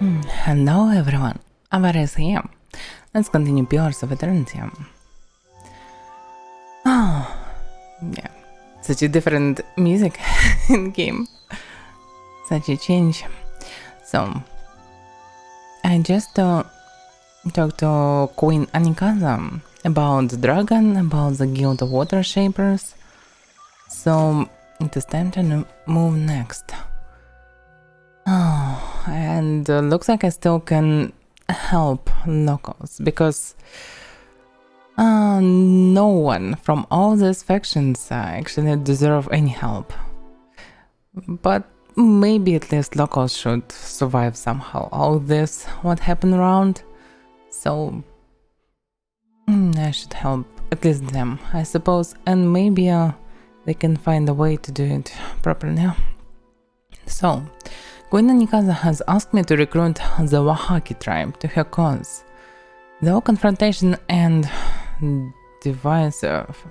Hello everyone, Avaira is here. Let's continue Pillars of Eternity. Oh, yeah, such a different music in game. Such a change. So, I just talked to Queen Anikaza about the dragon, about the Guild of Water Shapers. So, it is time to move next. Oh, and looks like I still can help locals because no one from all these factions actually deserve any help. But maybe at least locals should survive somehow all this, what happened around. So I should help at least them, I suppose, and maybe they can find a way to do it properly. So, Queen Anikaza has asked me to recruit the Wahaki tribe to her cause. Though confrontation and divisive,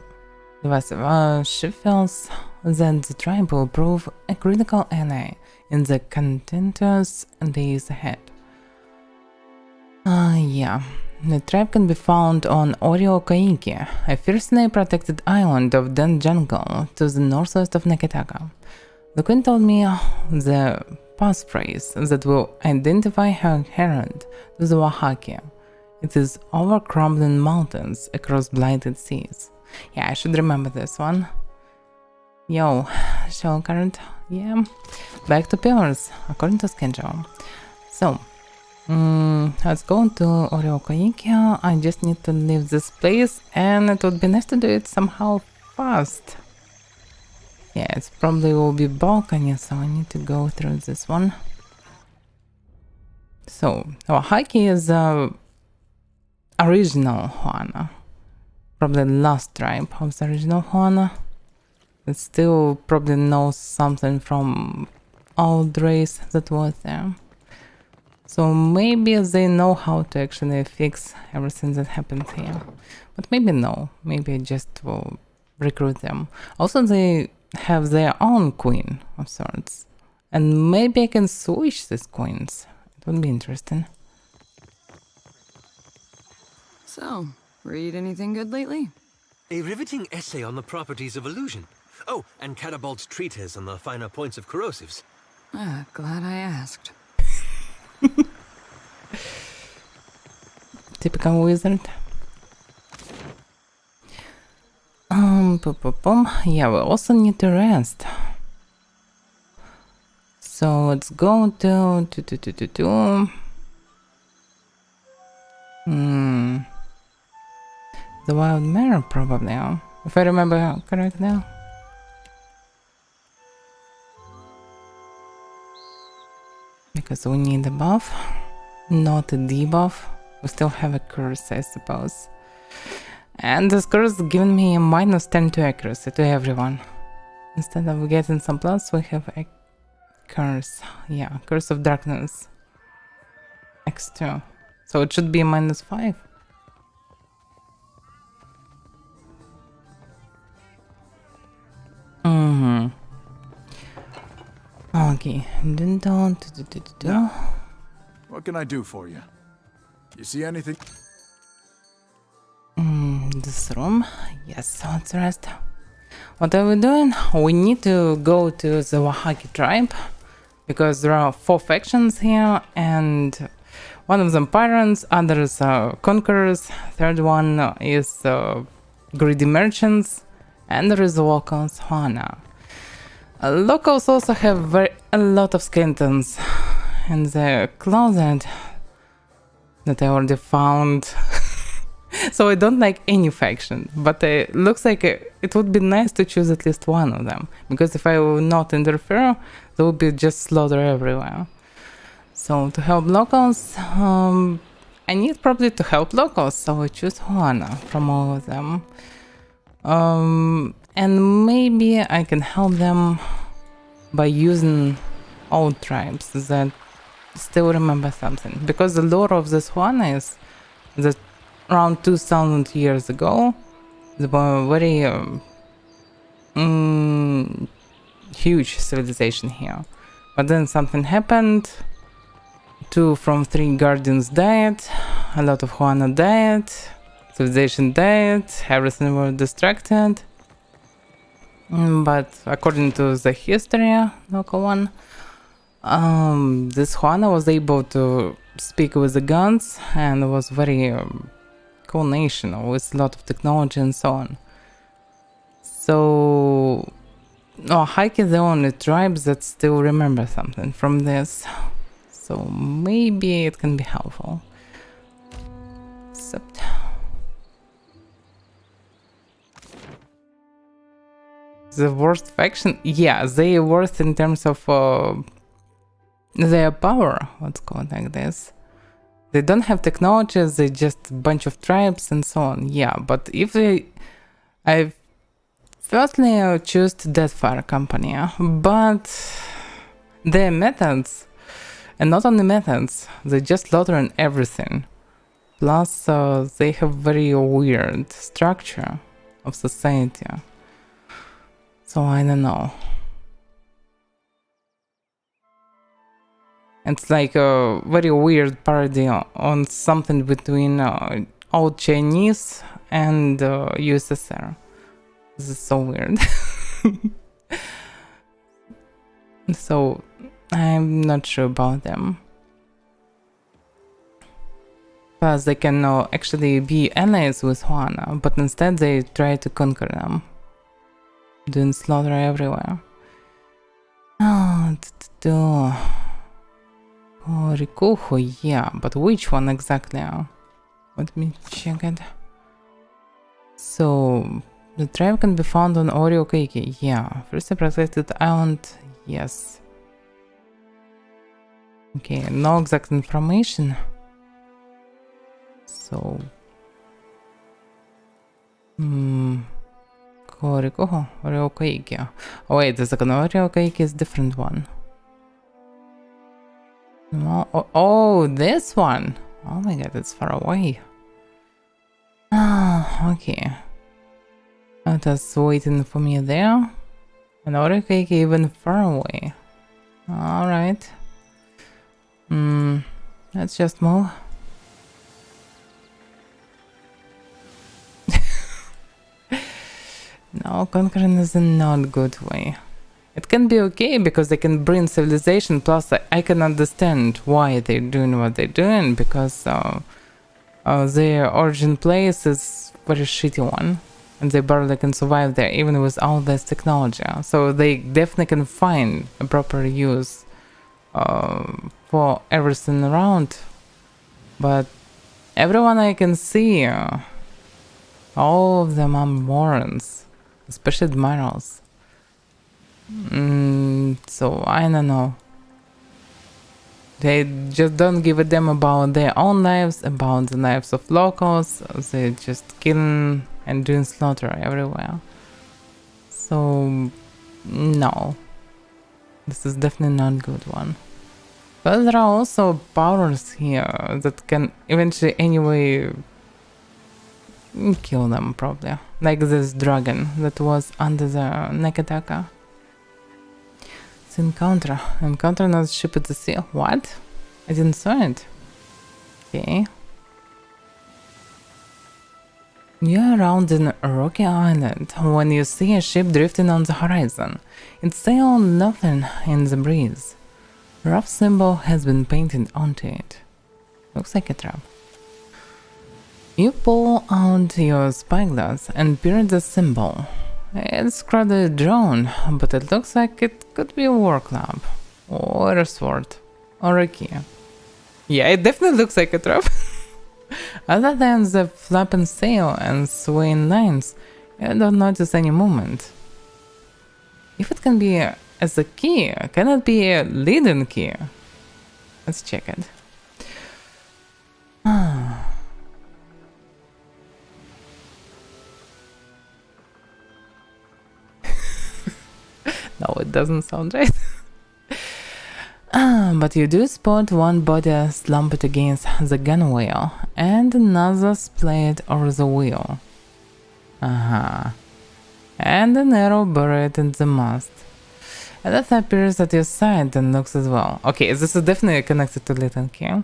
she feels that the tribe will prove a critical ally in the contentious days ahead. Yeah, the tribe can be found on Oriokaiki, a fiercely protected island of dense jungle to the northwest of Nakitaka. The queen told me the passphrase that will identify her errand to the Wahaki. It is over crumbling mountains across blighted seas. Yeah, I should remember this one. Yo, show current. Yeah, back to Pillars, according to schedule. So, let's go to Oriokaiki. I just need to leave this place, and it would be nice to do it somehow fast. Yeah, it probably will be balcony, so I need to go through this one. So, Wahaki is original Huana. Probably the last tribe of the original Huana. It still probably knows something from old race that was there. So maybe they know how to actually fix everything that happened here. But maybe no. Maybe I just will recruit them. Also, they have their own queen of sorts. And maybe I can switch these queens. It would be interesting. So, read anything good lately? A riveting essay on the properties of illusion. Oh, and Catabolt's treatise on the finer points of corrosives. Glad I asked. Typical wizard. Yeah, we also need to rest. So let's go to the Wild Mare, probably, if I remember correctly. Because we need a buff, not a debuff. We still have a curse, I suppose. And this curse given me a -10 to accuracy to everyone. Instead of getting some plus, we have a curse. Yeah, Curse of Darkness. X2. So it should be a -5. Okay. Now, what can I do for you? You see anything? This room. Yes, let's rest. What are we doing? We need to go to the Wahaki tribe because there are 4 factions here, and one of them pirates, others are conquerors, third one is greedy merchants, and there is locals, Huana. Locals also have a lot of skeletons in the closet that I already found. So I don't like any faction, but it looks like it would be nice to choose at least one of them, because if I will not interfere, there will be just slaughter everywhere. So to help locals, I need probably to help locals, so I choose Huana from all of them. And maybe I can help them by using old tribes that still remember something, because the lore of this Huana is that around 2000 years ago, there were very huge civilization here. But then something happened, 2 from 3 Guardians died, a lot of Juana died, Civilization died, everything was distracted. But according to the history, local one, this Juana was able to speak with the guns and was very cool nation with a lot of technology and so on. So, Hike is the only tribe that still remember something from this. So maybe it can be helpful. Except the worst faction, yeah, they are worst in terms of their power, let's call it like this. They don't have technologies, they just a bunch of tribes and so on, yeah, but if I firstly choose Deadfire company, but their methods, and not only methods, they just slaughtering everything. Plus, they have very weird structure of society. So I don't know. It's like a very weird parody on something between old Chinese and USSR. This is so weird. So I'm not sure about them. Plus they can actually be allies with Juana, but instead they try to conquer them, doing slaughter everywhere. Rikujo, yeah, but which one exactly? Let me check it. So the tribe can be found on Oreo Keiki, yeah. First protected island, yes. Okay, no exact information. So Rikujo, Oreo Keiki. Oh wait, the second Oreo Keiki is different one. No, oh, this one. Oh my god, it's far away. Okay. That's waiting for me there. And Oreo Cake even far away. Alright. Let's just move. No, conquering is a not good way. It can be okay because they can bring civilization, plus I can understand why they're doing what they're doing, because their origin place is very shitty one, and they barely can survive there even with all this technology. So they definitely can find a proper use for everything around. But everyone I can see, all of them are morons, especially admirals. So I don't know. They just don't give a damn about their own lives, about the lives of locals. They're just killing and doing slaughter everywhere. So no, this is definitely not a good one. But there are also powers here that can eventually anyway kill them probably. Like this dragon that was under the Nekataka. Encounter not ship at the sea. What? I didn't saw it. Okay. You're around in a rocky island when you see a ship drifting on the horizon. It sails nothing in the breeze. Rough symbol has been painted onto it. Looks like a trap. You pull out your spyglass and peer at the symbol. It's crowded drone, but it looks like it could be a war club, or a sword, or a key. Yeah, it definitely looks like a trap. Other than the flapping sail and swaying lines, you don't notice any movement. If it can be as a key, can it be a leading key? Let's check it. No, it doesn't sound right. But you do spot one body slumped against the gunwale and another splayed over the wheel. And an arrow buried in the mast. And that appears at your side and looks as well. Okay, this is definitely connected to Little Key.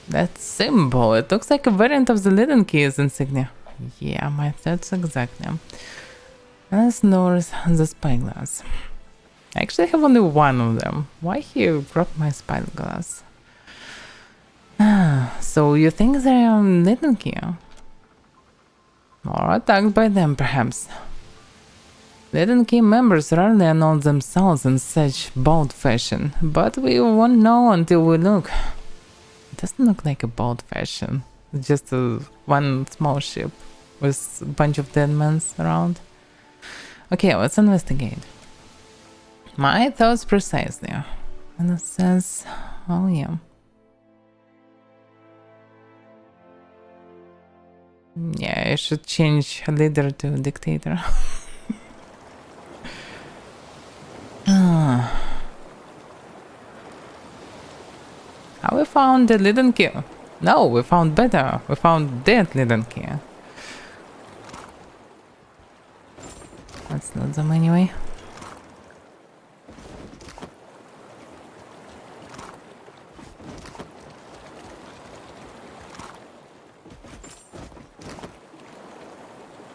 That symbol, it looks like a variant of the Little Key's insignia. Yeah, my thoughts exactly. Let's notice the spyglass. I actually have only one of them. Why he broke my spyglass? So you think they're Little Key? Or attacked by them, perhaps. Little Key members rarely announce themselves in such bold fashion, but we won't know until we look. It doesn't look like a bold fashion. It's just one small ship with a bunch of dead men around. Okay, let's investigate. My thoughts precisely. And it says, oh yeah. Yeah, I should change leader to dictator. How we found the Little Key? No, we found better. We found dead Little Key. Let's loot them anyway.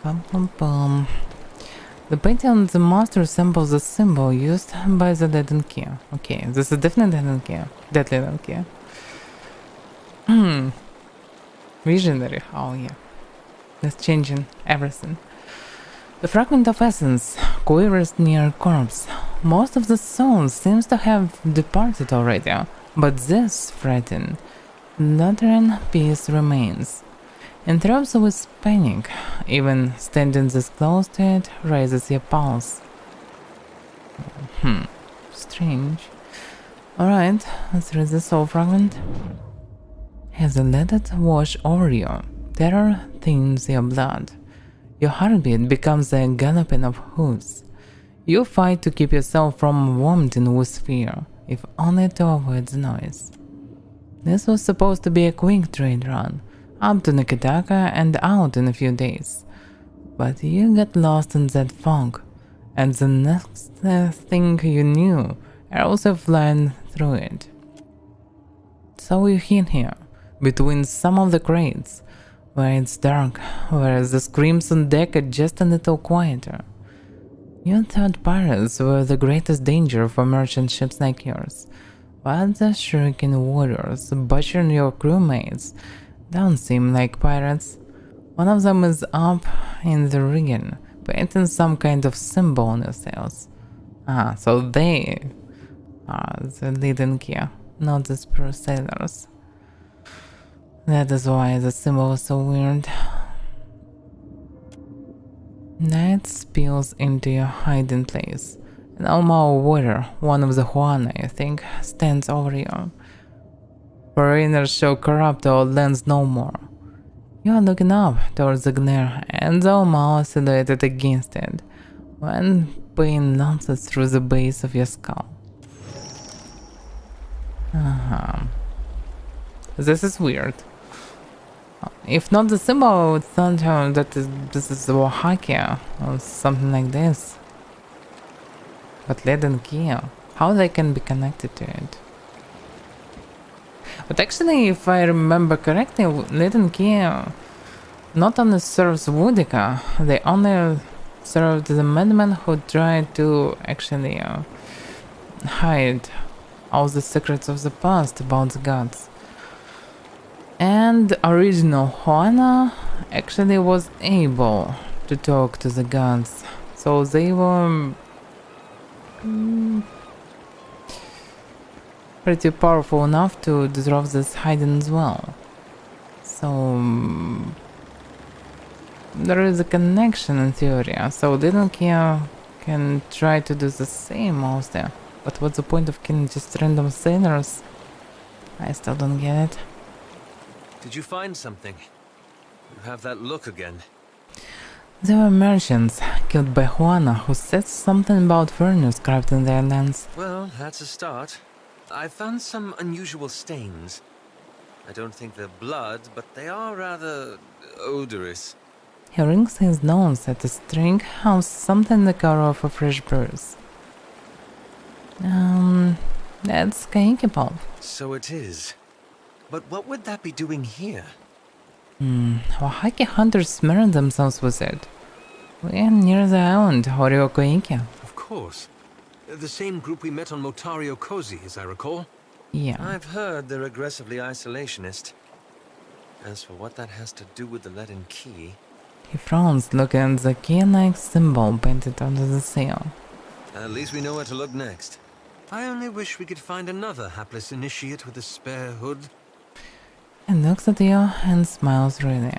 Bum bum bum. The painting on the master resembles the symbol used by the Little Key. Okay, this is definitely Little Key. Dead Little Key. Visionary. Oh yeah. That's changing everything. The fragment of essence quivers near corpse. Most of the soul seems to have departed already, but this threatened lateran piece remains. Interrupts with panic. Even standing this close to it raises your pulse. Strange. Alright, let's read the soul fragment. As a let it wash over you, terror thins your blood. Your heartbeat becomes a galloping of hooves. You fight to keep yourself from vomiting with fear, if only to avoid the noise. This was supposed to be a quick trade run, up to Nikitaka and out in a few days. But you got lost in that fog, and the next thing you knew, arrows were flying through it. So you hid here, between some of the crates, where it's dark, where the screams on deck are just a little quieter. You thought pirates were the greatest danger for merchant ships like yours, but the shuriken warriors butchering your crewmates don't seem like pirates. One of them is up in the rigging, painting some kind of symbol on your sails. Ah, so they are the leading gear, not the spur sailors. That is why the symbol is so weird. Night spills into your hiding place. An Almao warrior, one of the Huana, I think, stands over you. Foreigners show corrupt old lands no more. You are looking up towards the glare, and the Almao is silhouetted against it, when pain lances through the base of your skull. This is weird. If not the symbol, I would think that this is Oaxaca or something like this. But Leaden Key, how they can be connected to it? But actually, if I remember correctly, Leaden Key not only serves Woodika, they only served the madman who tried to actually hide all the secrets of the past about the gods. And original Juana actually was able to talk to the gods, so they were pretty powerful enough to disrupt this hiding as well. So there is a connection in theory, so Little Kia can try to do the same also. But what's the point of killing just random sailors? I still don't get it. Did you find something? You have that look again. There were merchants killed by Juana who said something about furnace carved in their lands. Well, that's a start. I found some unusual stains. I don't think they're blood, but they are rather odorous. He rings his nose at a string of something the color of a fresh bruise. That's Kaiki Pulp. So it is. But what would that be doing here? Wahaki hunters smear themselves with it. We're near the island, Horio Koiki. Of course. The same group we met on Motario Cozy, as I recall. Yeah. I've heard they're aggressively isolationist. As for what that has to do with the leaden key... He frowns, looking at the key-like symbol painted onto the seal. At least we know where to look next. I only wish we could find another hapless initiate with a spare hood. He looks at you and smiles really.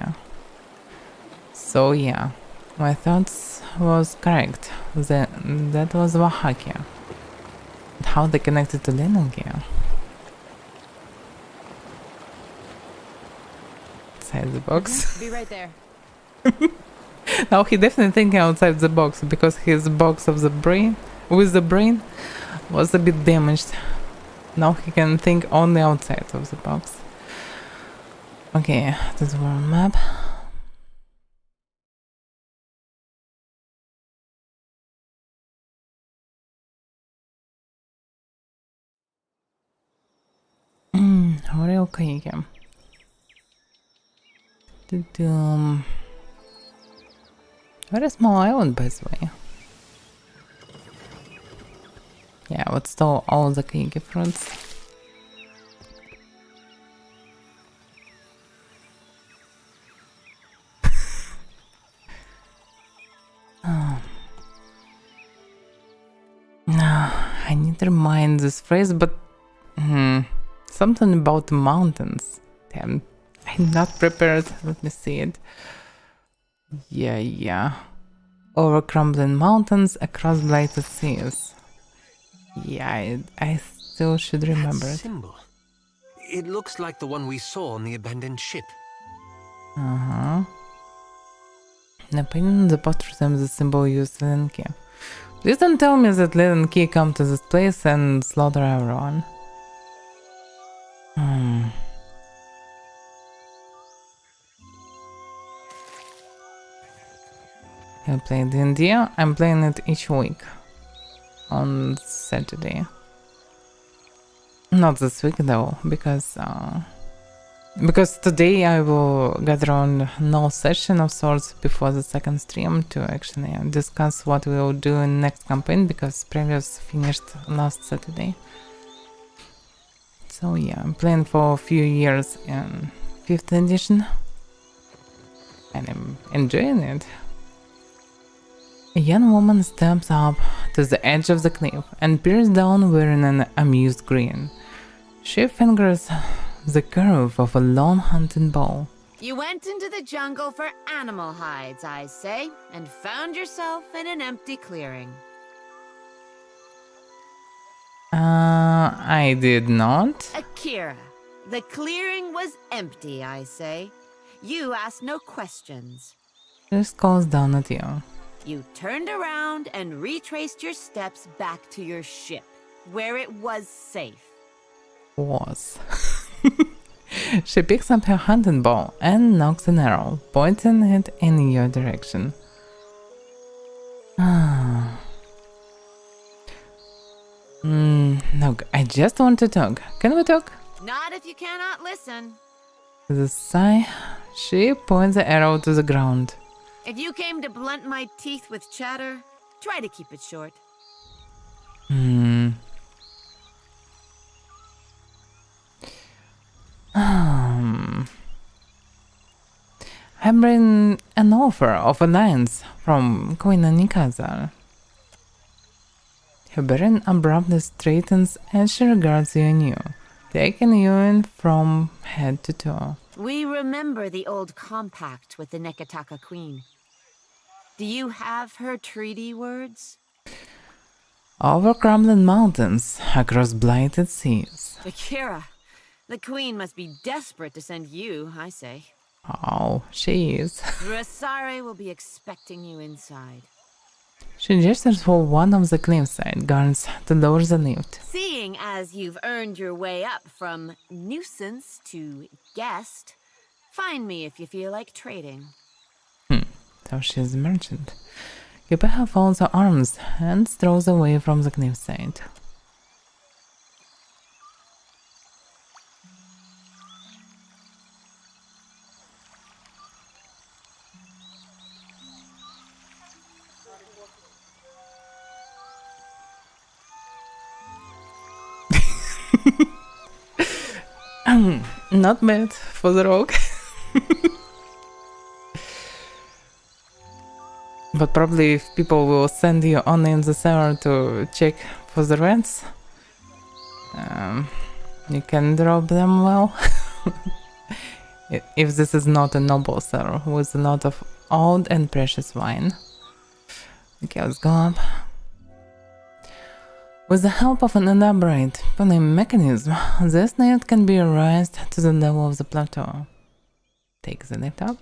So yeah, my thoughts was correct. That was Wahaki. How they connected to Lenonki? Inside the box. Be right there. Now he definitely thinking outside the box because his box of the brain with the brain was a bit damaged. Now he can think only outside of the box. Okay, this world map. Horio Kaiki. Very small island, by the way. Yeah, I would store all the Kaiki fruits. I need to remind this phrase, but something about the mountains. Damn, I'm not prepared. Let me see it. Yeah. Over crumbling mountains, across blighted seas. Yeah, I still should remember That it. symbol. It looks like the one we saw on the abandoned ship. The painting on the pot resembles the symbol used in Leaden Key. Please don't tell me that Leaden Key come to this place and slaughter everyone. I played in India. I'm playing it each week on Saturday. Not this week though, because today I will gather on no session of sorts before the second stream to actually discuss what we will do in next campaign, because previous finished last Saturday. So yeah, I'm playing for a few years in 5th edition and I'm enjoying it. A young woman steps up to the edge of the cliff and peers down wearing an amused grin. She fingers the curve of a long hunting bow. You went into the jungle for animal hides, I say, and found yourself in an empty clearing. I did not. Akira, the clearing was empty, I say. You asked no questions. She calls down at you. You turned around and retraced your steps back to your ship, where it was safe. Was. She picks up her hunting bow and knocks an arrow, pointing it in your direction. Look, I just want to talk. Can we talk? Not if you cannot listen. With a sigh, she points the arrow to the ground. If you came to blunt my teeth with chatter, try to keep it short. I bring an offer of alliance from Queen Anikazar. Her bearing abruptly straightens as she regards you anew, taking you in from head to toe. We remember the old compact with the Nekataka Queen. Do you have her treaty words? Over crumbling mountains, across blighted seas. Akira, the Queen must be desperate to send you, I say. Oh, she is. Rasare will be expecting you inside. She gestures for one of the cliffside guards to lower the lift. Seeing as you've earned your way up from nuisance to guest, find me if you feel like trading. So she's a merchant. Yupeha folds her arms and strolls away from the cliff side. Not bad for the rogue. But probably if people will send you only in the server to check for the rats, you can drop them well. If this is not a noble server with a lot of old and precious wine. Okay, let's go up. With the help of an elaborate pulling mechanism, this lift can be raised to the level of the plateau. Take the lift up.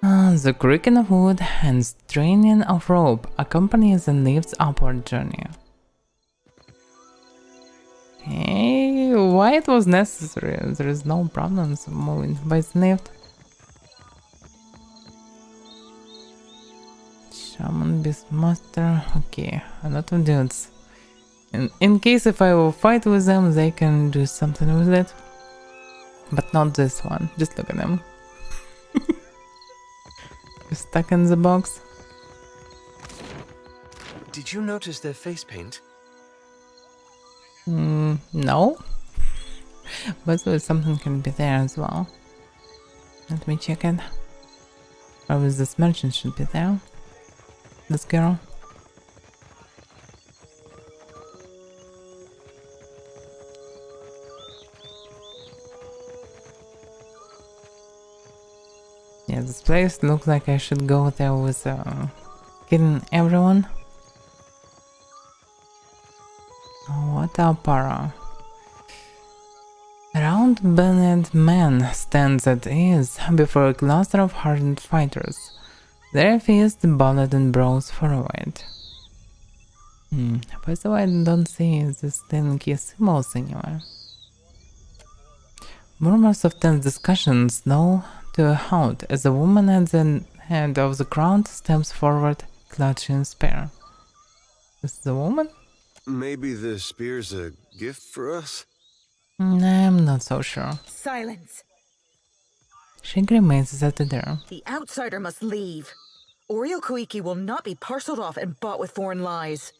The creaking of wood and straining of rope accompanies the lift's upward journey. Hey, why it was necessary? There is no problems moving by the lift. Shaman, Beastmaster, okay, a lot of dudes. In case if I will fight with them, they can do something with it. But not this one, just look at them. Stuck in the box. Did you notice their face paint? No. But something can be there as well. Let me check it. Probably this merchant should be there. This girl. Yeah, this place looks like I should go there with killing everyone. What a para. A round-bellied man stands at ease before a cluster of hardened fighters. Their fists balled and brows furrowed. By the way, I don't see these 10 key symbols anywhere. Murmurs of tense discussions slow to a halt as a woman at the head of the crowd steps forward, clutching a spear. Is the woman? Maybe the spear's a gift for us? I'm not so sure. Silence. She grimaces at the door. The outsider must leave. Oreo Koiki will not be parceled off and bought with foreign lies.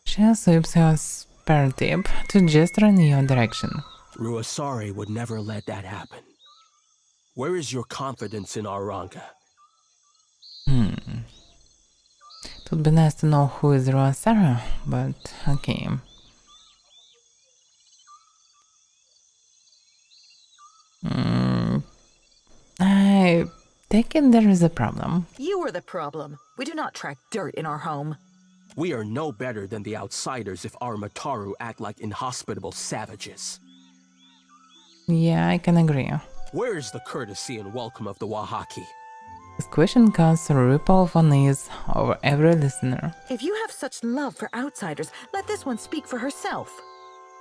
She sweeps her spear tip to gesture in your direction. Ruasari would never let that happen. Where is your confidence in our Ranka? It would be nice to know who is Ruasari, but okay. I take it there is a problem. You are the problem. We do not track dirt in our home. We are no better than the outsiders if our Mataru act like inhospitable savages. Yeah, I can agree. Where is the courtesy and welcome of the Wahaki? This question casts a ripple of unease over every listener. If you have such love for outsiders, let this one speak for herself.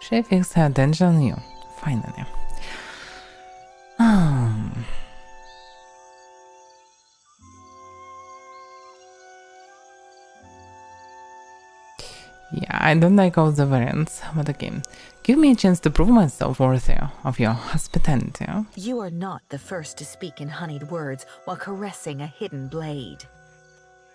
She fixed her attention on you, finally. Yeah, I don't like all the variants, but okay. Give me a chance to prove myself worthy of your hospitality. You are not the first to speak in honeyed words while caressing a hidden blade.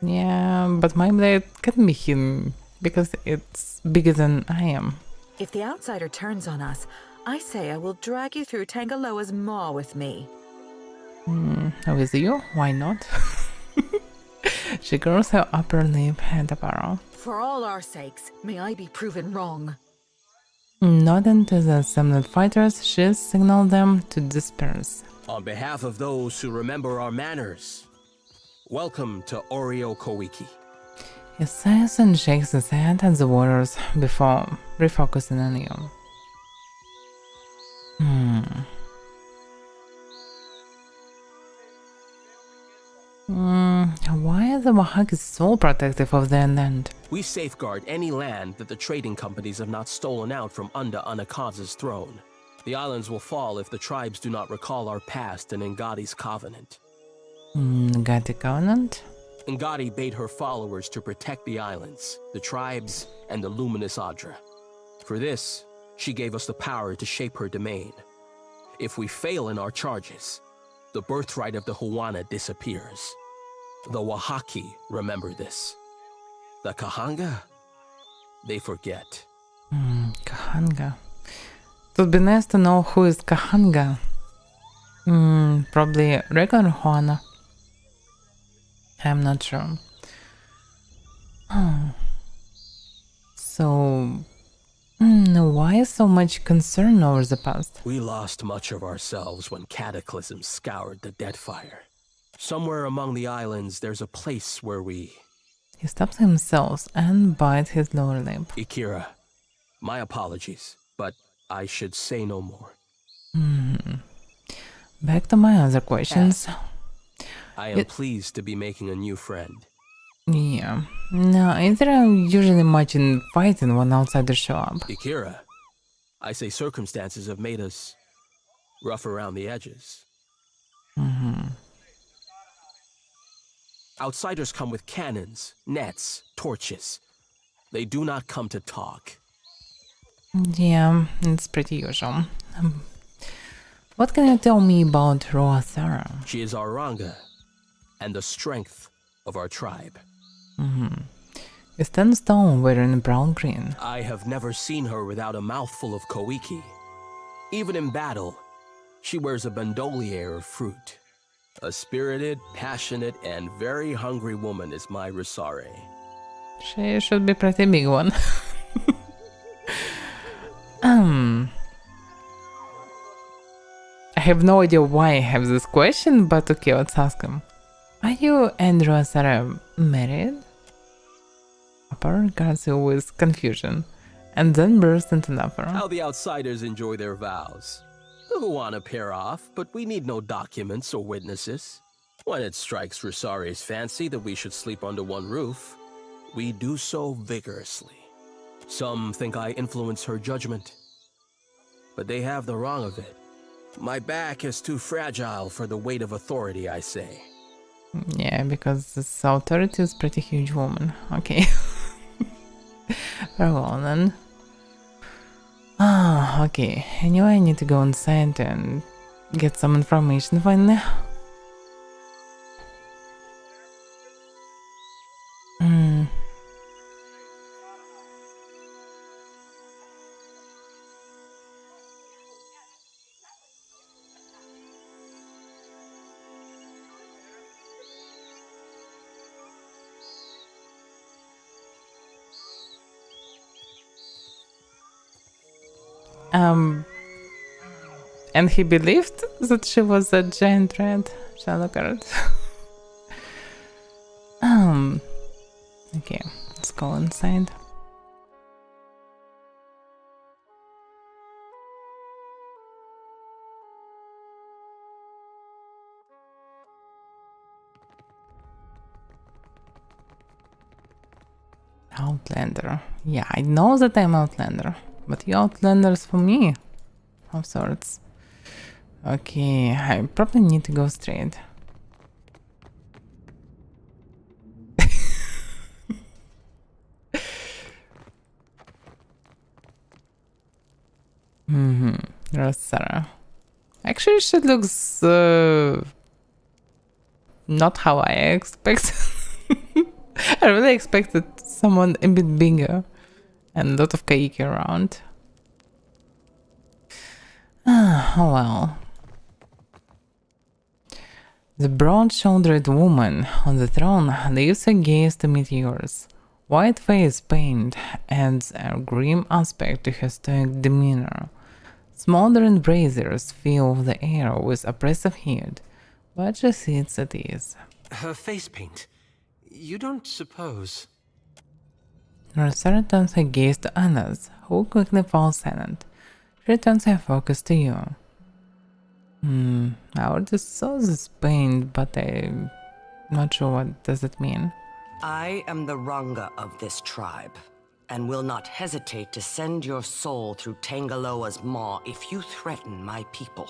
Yeah, but my blade can be hidden because it's bigger than I am. If the outsider turns on us, I say I will drag you through Tangaloa's maw with me. With you? Why not? She curls her upper lip at Avaira. For all our sakes, may I be proven wrong. Nodding to the assembled fighters, she signaled them to disperse. On behalf of those who remember our manners, welcome to Oreo Koiki. He sighs and shakes his head at the warriors before refocusing on you. Why are the Wahakis so protective of their land? We safeguard any land that the trading companies have not stolen out from under Anakaz's throne. The islands will fall if the tribes do not recall our past and Ngadi's covenant. Ngati Covenant. Ngati bade her followers to protect the islands, the tribes, and the luminous Adra. For this, she gave us the power to shape her domain. If we fail in our charges, the birthright of the Huana disappears. The Wahaki remember this. The Kahanga, they forget. Kahanga. It would be nice to know who is Kahanga. Probably regular Huana. I'm not sure. So, why so much concern over the past? We lost much of ourselves when cataclysm scoured the Deadfire. Somewhere among the islands, there's a place where we... He stops himself and bites his lower lip. Ikira, my apologies, but I should say no more. Back to my other questions. I am pleased to be making a new friend. Yeah. Now, is there usually much in fighting when outsiders show up? Ikira, I say circumstances have made us rough around the edges. Outsiders come with cannons, nets, torches. They do not come to talk. Yeah, it's pretty usual. What can you tell me about Roathara? She is our Ranga, and the strength of our tribe. A stand stone wearing brown-green. I have never seen her without a mouthful of koiki. Even in battle, she wears a bandolier of fruit. A spirited, passionate, and very hungry woman is my Risare. She should be pretty big one. I have no idea why I have this question, but okay, let's ask him. Are you and Roathara married? Upper regards you with confusion, and then burst into laughter. How the outsiders enjoy their vows. The Huana pair off, but we need no documents or witnesses. When it strikes Risare's fancy that we should sleep under one roof, we do so vigorously. Some think I influence her judgment, but they have the wrong of it. My back is too fragile for the weight of authority, I say. Yeah, because this authority is pretty huge woman. Okay. Very well then. Okay. Anyway, I need to go inside and get some information finally. And he believed that she was a giant rat. Shall I look at it? Okay, let's go inside. Outlander. Yeah, I know that I'm Outlander, but you Outlanders for me, of sorts. Okay, I probably need to go straight. Roathara. Actually, she looks not how I expect. I really expected someone a bit bigger and a lot of kaiki around. Oh well. The broad-shouldered woman on the throne leaves her gaze to meet yours. White face paint adds a grim aspect to her stoic demeanor. Smoldering braziers fill the air with oppressive heat, but she sits at ease. Her face paint. You don't suppose... Roathara turns her gaze to Anna's, who quickly falls silent. She turns her focus to you. I already saw this paint, but I'm not sure what does it mean. I am the Ranga of this tribe, and will not hesitate to send your soul through Tangaloa's maw if you threaten my people.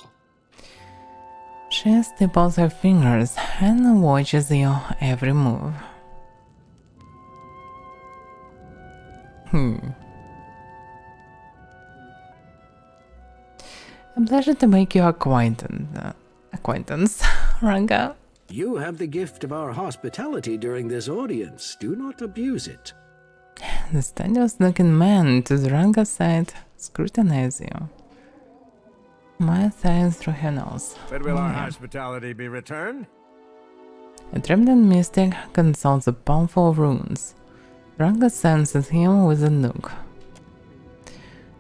She stipples her fingers and watches your every move. A pleasure to make your acquaintance, Ranga. You have the gift of our hospitality during this audience. Do not abuse it. The studious-looking man to the Ranga side scrutinizes you. Maya sighs through her nose. But will our hospitality be returned? A trembling mystic consults a palmful of runes. Ranga senses him with a look.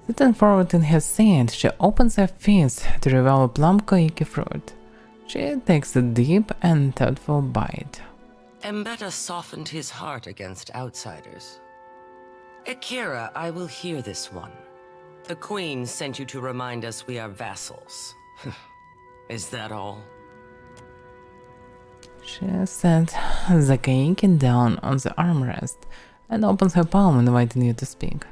Sitting forward in her seat, she opens her fist to reveal a plump koiki fruit. She takes a deep and thoughtful bite. Embetta softened his heart against outsiders. Akira, I will hear this one. The Queen sent you to remind us we are vassals. Is that all? She sets the koiki down on the armrest and opens her palm, inviting you to speak.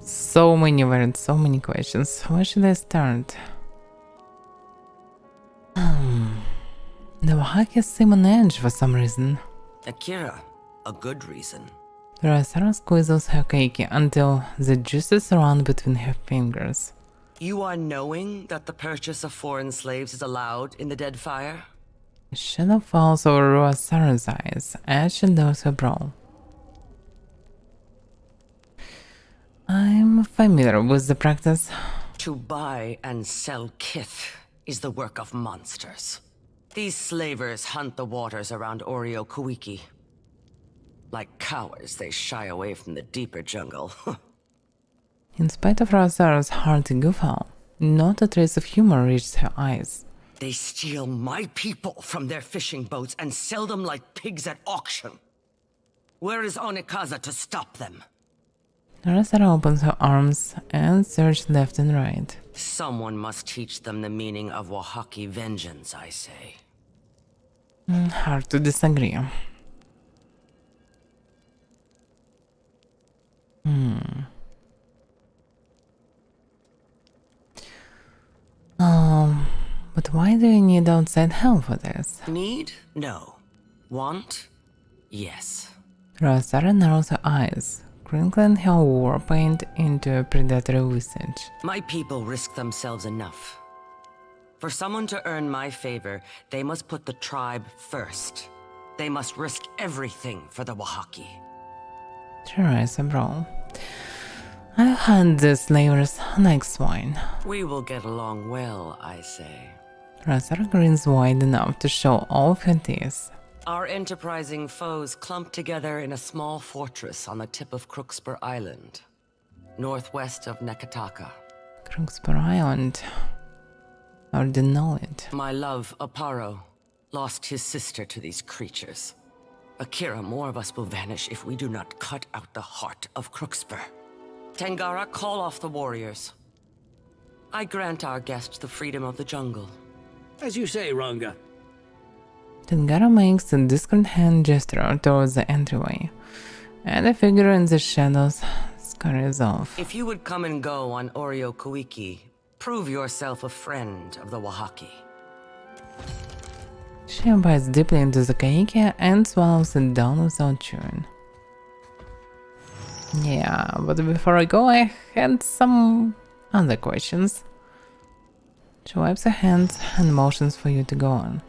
So many words, so many questions. Where should I start? The Wahaki seem on edge for some reason. Akira, a good reason. Sarah squeezes her cake until the juices run between her fingers. You are knowing that the purchase of foreign slaves is allowed in the Deadfire? A shadow falls over Sarah's eyes as she lowers her brow. I'm familiar with the practice. To buy and sell kith is the work of monsters. These slavers hunt the waters around Oreo Kuiki. Like cowards, they shy away from the deeper jungle. In spite of Sarah's hearty guffaw, not a trace of humor reaches her eyes. They steal my people from their fishing boats and sell them like pigs at auction. Where is Onikaza to stop them? Sarah opens her arms and searches left and right. Someone must teach them the meaning of Wahaki vengeance, I say. Hard to disagree. But why do you need outside help for this? Need? No. Want? Yes. Sarah narrows her eyes, crinkling her war paint into a predatory visage. My people risk themselves enough. For someone to earn my favor, they must put the tribe first. They must risk everything for the Wahaki. She raises a brow. I hunt the slavers like swine. We will get along well, I say. Sarah grins wide enough to show all of her teeth. Our enterprising foes clump together in a small fortress on the tip of Crookspur Island, northwest of Nekataka. Crookspur Island. I already know it. My love, Aparo, lost his sister to these creatures. Akira, more of us will vanish if we do not cut out the heart of Crookspur. Tengara, call off the warriors. I grant our guest the freedom of the jungle. As you say, Ranga. Tengara makes a discreet hand gesture towards the entryway, and a figure in the shadows scurries off. If you would come and go on Oreo Kuiki, prove yourself a friend of the Wahaki. She bites deeply into the kaiki and swallows it down without chewing. Yeah, but before I go, I had some other questions. She wipes her hands and motions for you to go on.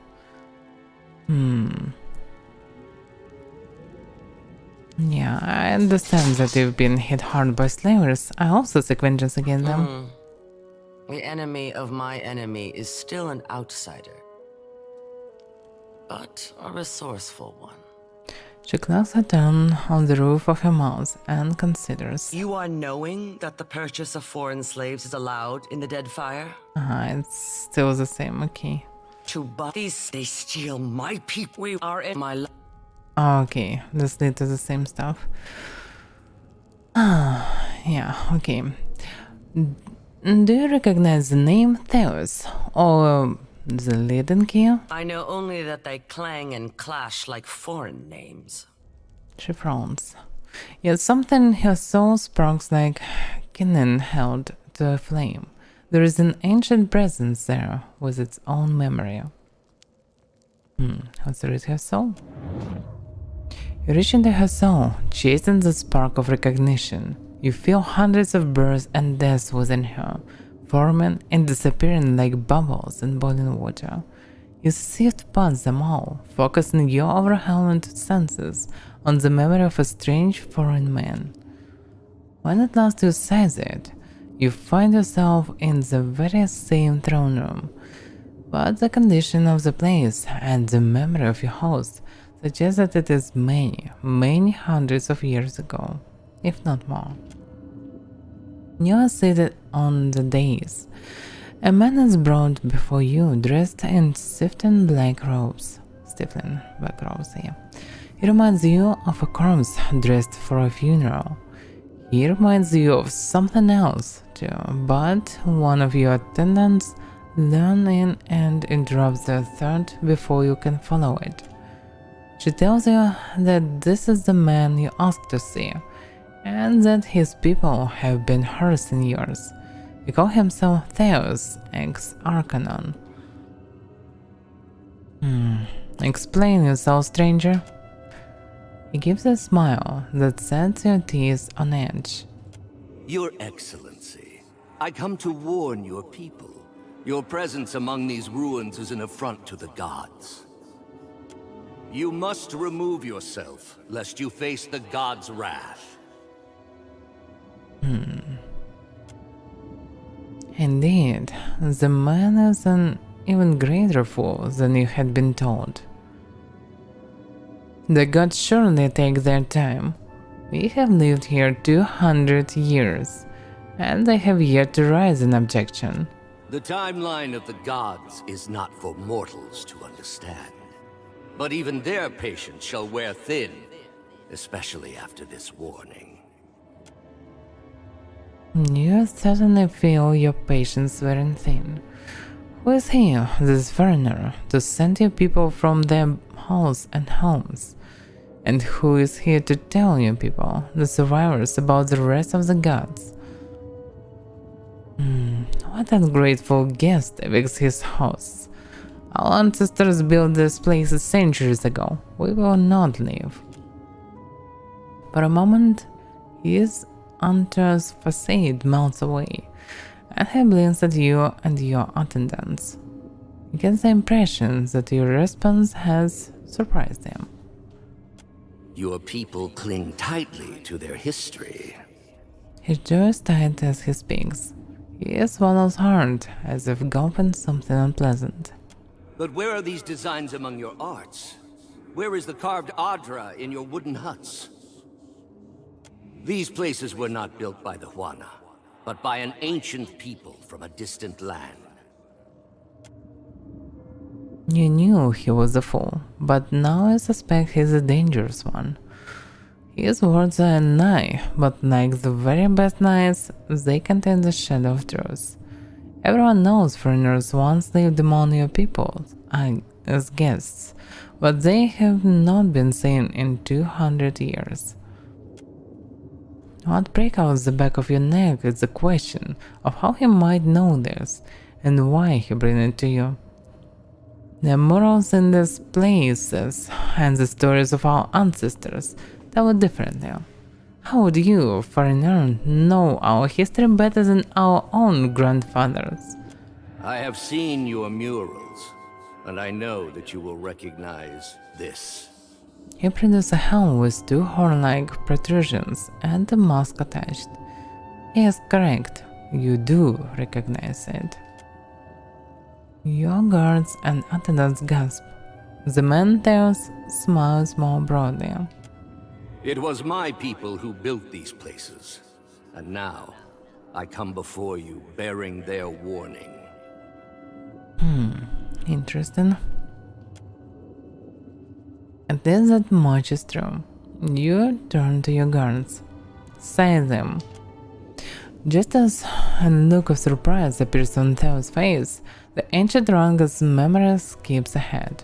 Yeah, I understand that you've been hit hard by slavers. I also seek vengeance against them. The enemy of my enemy is still an outsider, but a resourceful one. She closes her tongue on the roof of her mouth and considers. You are knowing that the purchase of foreign slaves is allowed in the Deadfire? It's still the same, okay. To buy these, they steal my people. We are in my Okay, this leads to the same stuff. Yeah, okay. Do you recognize the name Theos or the leading key? I know only that they clang and clash like foreign names. She frowns. Yet something in her soul sparks like kindling held to a flame. There is an ancient presence there with its own memory. Let's read her soul. You reach into her soul, chasing the spark of recognition. You feel hundreds of births and deaths within her, forming and disappearing like bubbles in boiling water. You sift past them all, focusing your overwhelmed senses on the memory of a strange foreign man. When at last you seize it, you find yourself in the very same throne room, but the condition of the place and the memory of your host suggests that it is many, many hundreds of years ago, if not more. You are seated on the dais. A man is brought before you, dressed in stifling black robes. He reminds you of a corpse dressed for a funeral. He reminds you of something else too, but one of your attendants leans in and interrupts their thought before you can follow it. She tells you that this is the man you asked to see, and that his people have been harassing yours. You call himself Theos ex Arcanon. Explain yourself, stranger. He gives a smile that sets your teeth on edge. Your Excellency, I come to warn your people. Your presence among these ruins is an affront to the gods. You must remove yourself, lest you face the gods' wrath. Indeed, the man is an even greater fool than you had been told. The gods surely take their time. We have lived here 200 years, and they have yet to raise an objection. The timeline of the gods is not for mortals to understand. But even their patience shall wear thin, especially after this warning. You certainly feel your patience wearing thin. Who is he, this foreigner, to send you people from their halls and homes? And who is here to tell you people, the survivors, about the rest of the gods? What ungrateful guest evicts his house. Our ancestors built this place centuries ago. We will not leave. For a moment, his Hunter's facade melts away, and he blinks at you and your attendants. You get the impression that your response has surprised him. Your people cling tightly to their history. His jaw is tight as he speaks. He swallows hard, as if gulping something unpleasant. But where are these designs among your arts? Where is the carved Adra in your wooden huts? These places were not built by the Huana, but by an ancient people from a distant land. You knew he was a fool, but now I suspect he's a dangerous one. His words are a lie, but like the very best lies, they contain the shadow of truth. Everyone knows foreigners once lived among your people as guests, but they have not been seen in 200 years. What breaks out the back of your neck is the question of how he might know this, and why he brings it to you. The morals in these places and the stories of our ancestors tell it differently. How would you, foreigner, know our history better than our own grandfathers? I have seen your murals, and I know that you will recognize this. He produces a helm with two horn-like protrusions and a mask attached. He is correct, you do recognize it. Your guards and attendants gasp. The man Theos smiles more broadly. It was my people who built these places, and now I come before you bearing their warning. Interesting. It is that much is true. You turn to your guards. Say them. Just as a look of surprise appears on Theo's face, the ancient Ranga's memory skips ahead.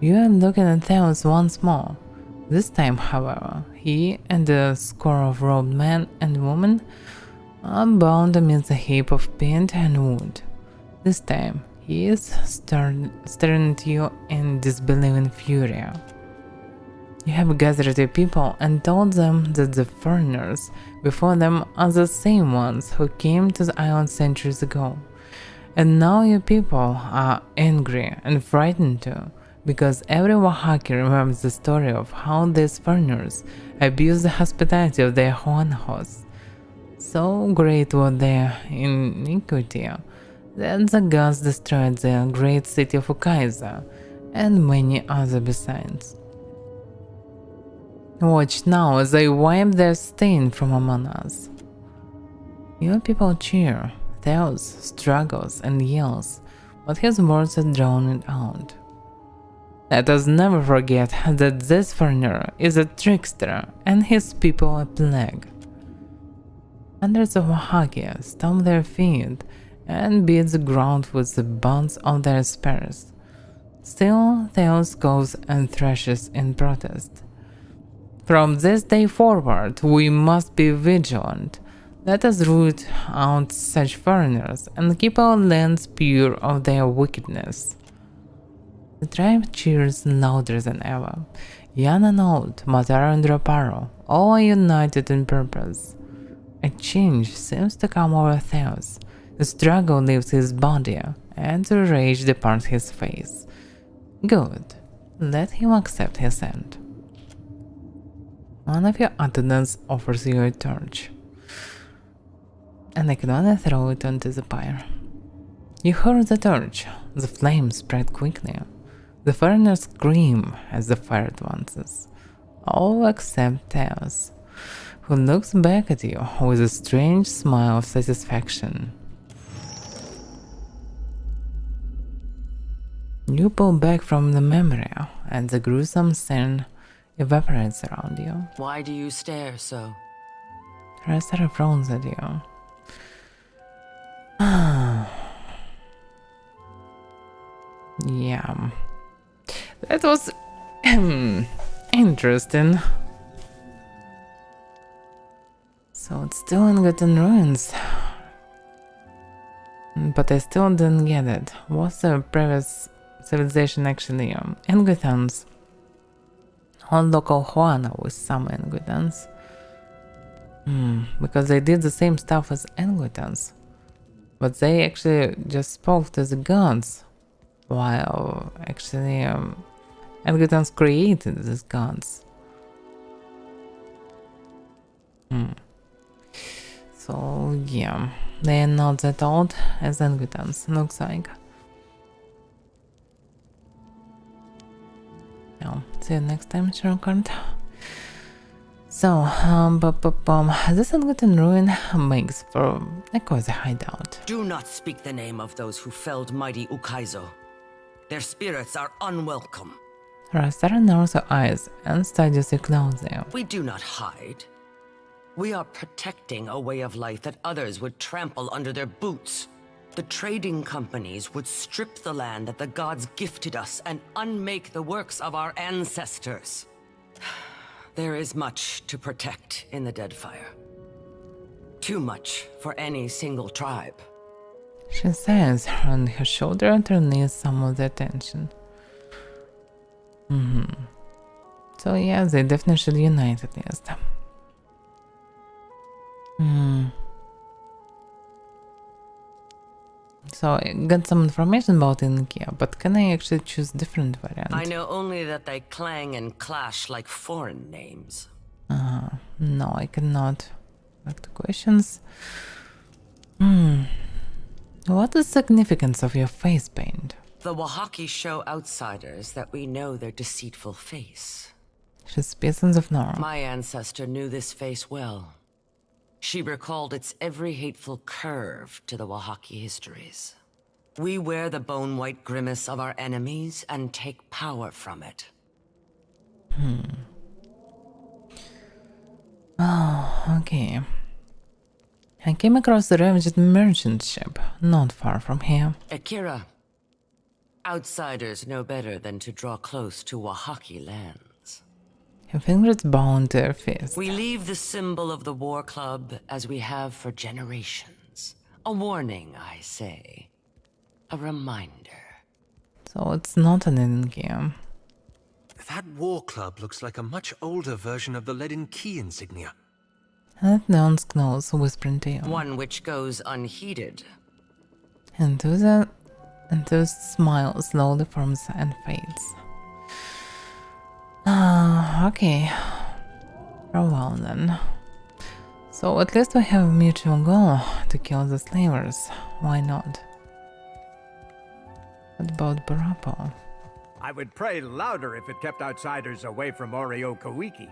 You are looking at Theos once more. This time, however, he and a score of robed men and women are bound amidst a heap of paint and wood. This time, he is staring at you in disbelieving fury. You have gathered your people and told them that the foreigners before them are the same ones who came to the island centuries ago. And now your people are angry and frightened too, because every Oaxacan remembers the story of how these foreigners abused the hospitality of their own hosts. So great was their iniquity that the gods destroyed the great city of Ukaiza and many other besides. Watch now as I wipe their stain from among us. Your people cheer, Theos struggles and yells, but his words are drowned out. Let us never forget that this foreigner is a trickster and his people a plague. Hundreds of Oaxaca stomp their feet and beat the ground with the bonds of their spears. Still, Theos goes and thrashes in protest. From this day forward, we must be vigilant. Let us root out such foreigners and keep our lands pure of their wickedness. The tribe cheers louder than ever. Young and old, Matara and Raparo, all are united in purpose. A change seems to come over Theos. The struggle leaves his body, and the rage departs his face. Good. Let him accept his end. One of your attendants offers you a torch, and I can only throw it onto the pyre. You hurl the torch. The flames spread quickly. The foreigners scream as the fire advances, all except Theos, who looks back at you with a strange smile of satisfaction. You pull back from the memory, and the gruesome scene evaporates around you. Why do you stare so? Restara frowns at you. Yeah. That was interesting. So it's still in Gotten Ruins. But I still didn't get it. What's the previous civilization actually? Ingutans. On local Juana with some Ingutans. Because they did the same stuff as Ingutans. But they actually just spoke to the gods. While actually Ingutans created these gods. So yeah, they are not that old as Ingutans, looks like. Now, see you next time, Shurikard. So, this Inguten ruin makes for a cozy hideout. Do not speak the name of those who felled mighty Ukaizo. Their spirits are unwelcome. Rastara narrows her eyes and studies you closely. We do not hide. We are protecting a way of life that others would trample under their boots. The trading companies would strip the land that the gods gifted us and unmake the works of our ancestors. There is much to protect in the Deadfire. Too much for any single tribe. She says, and her shoulder releases some of the attention. So yeah, they definitely should unite at least. So I got some information about Inkia, but can I actually choose different variant? I know only that they clang and clash like foreign names. No, I cannot. Back to questions. What is the significance of your face paint? The Oaxaca show outsiders that we know their deceitful face. She speaks of Nora. My ancestor knew this face well. She recalled its every hateful curve to the Oaxaca histories. We wear the bone-white grimace of our enemies and take power from it. Oh, okay. I came across a ravaged merchant ship not far from here. Akira, outsiders know better than to draw close to Wahaki lands. Her fingers bound to her fist. We leave the symbol of the War Club as we have for generations. A warning, I say. A reminder. So it's not an hidden key. That war club looks like a much older version of the leaden key insignia. And Leon's nose whispering to you. One which goes unheeded. And those smile slowly forms and fades. Okay. Farewell then. So at least we have a mutual goal to kill the slavers. Why not? What about Barapo? I would pray louder if it kept outsiders away from Oreo Kawiki.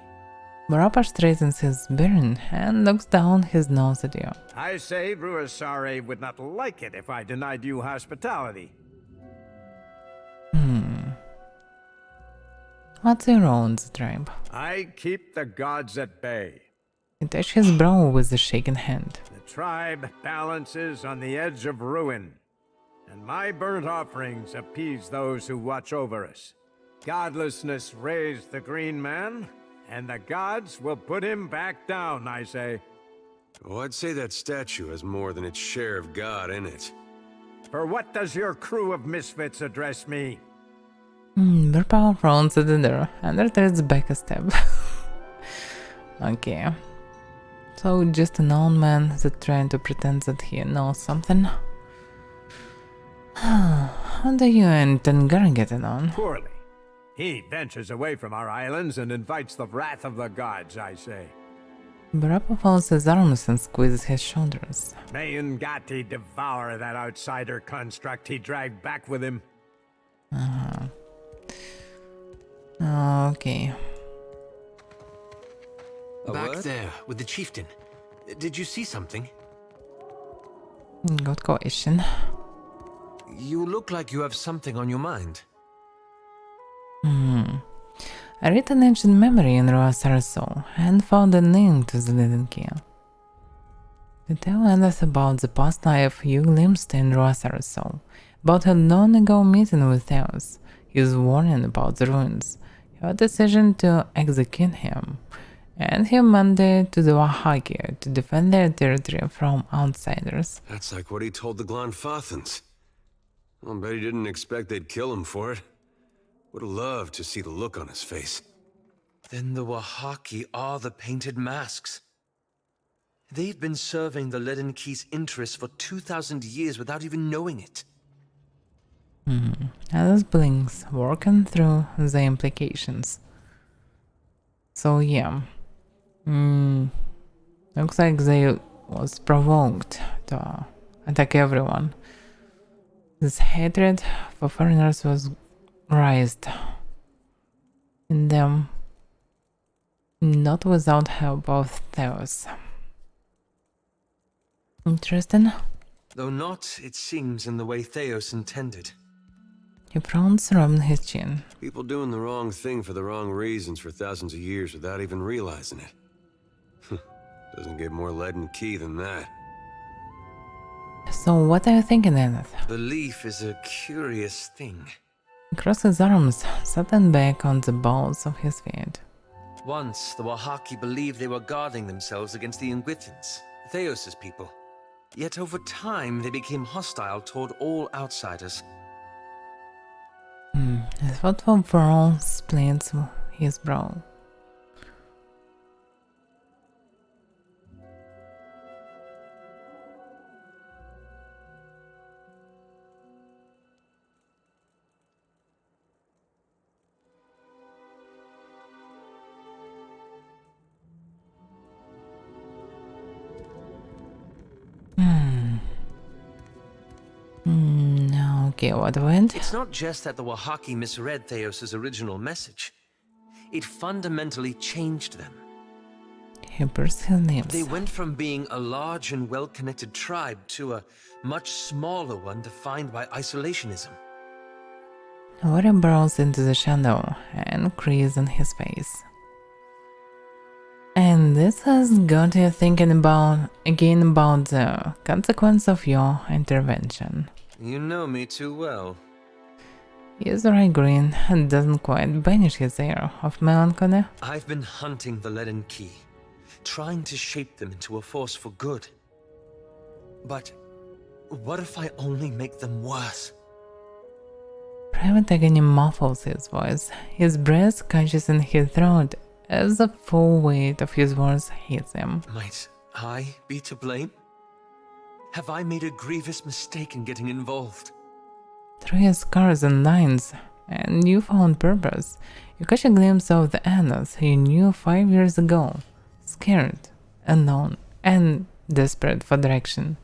Barappa straightens his bearing and looks down his nose at you. I say Ruasare would not like it if I denied you hospitality. What's your own tribe? I keep the gods at bay. He touched his brow with a shaking hand. The tribe balances on the edge of ruin, and my burnt offerings appease those who watch over us. Godlessness raised the green man, and the gods will put him back down, I say. Oh, I'd say that statue has more than its share of God in it. For what does your crew of misfits address me? Barappa frowns at the door and retreats back a step. Okay. So just an old man that trying to pretend that he knows something. How do you and Tengara getting on? Poorly. He ventures away from our islands and invites the wrath of the gods, I say. Barappa folds his arms and squeezes his shoulders. May Ngati devour that outsider construct he dragged back with him. Okay. Back there, with the chieftain. Did you see something? Good question. You look like you have something on your mind. I read an ancient memory in Ruasara's soul and found a name to the leaden key. The tale ended about the past life you glimpsed in Ruasara's soul, about her long ago meeting with Theos, his warning about the ruins, your decision to execute him, and your mandate to the Wahaki to defend their territory from outsiders. That's like what he told the Glanfathans. I'll bet he didn't expect they'd kill him for it. Would have loved to see the look on his face. Then the Wahaki are the painted masks. They've been serving the leaden key's interests for 2,000 years without even knowing it. Alice blinks, working through the implications. So yeah, looks like they was provoked to attack everyone. This hatred for foreigners was raised in them, not without help of Theos. Interesting. Though not, it seems, in the way Theos intended. He frowns, rubbing his chin. People doing the wrong thing for the wrong reasons for thousands of years without even realizing it. Doesn't get more leaden key than that. So what are you thinking, Eneth? Belief is a curious thing. He crossed his arms, sitting back on the balls of his feet. Once, the Wahaki believed they were guarding themselves against the Ingwithans, Theos' people. Yet over time, they became hostile toward all outsiders. A thoughtful frown splits his brow. Okay, what went? It's not just that the Wahaki misread Theos' original message. It fundamentally changed them. He pursed his lips. They went from being a large and well-connected tribe to a much smaller one defined by isolationism. Ori burrows into the shadow and crease on his face. And This has got you thinking about the consequence of your intervention. You know me too well. He's right, Green, and doesn't quite banish his air of melancholy. I've been hunting the leaden key, trying to shape them into a force for good. But what if I only make them worse? Private Agony muffles his voice, his breath catches in his throat as the full weight of his words hits him. Might I be to blame? Have I made a grievous mistake in getting involved? Through his scars and lines and newfound purpose, you catch a glimpse of the Annas you knew 5 years ago, scared, alone, and desperate for direction.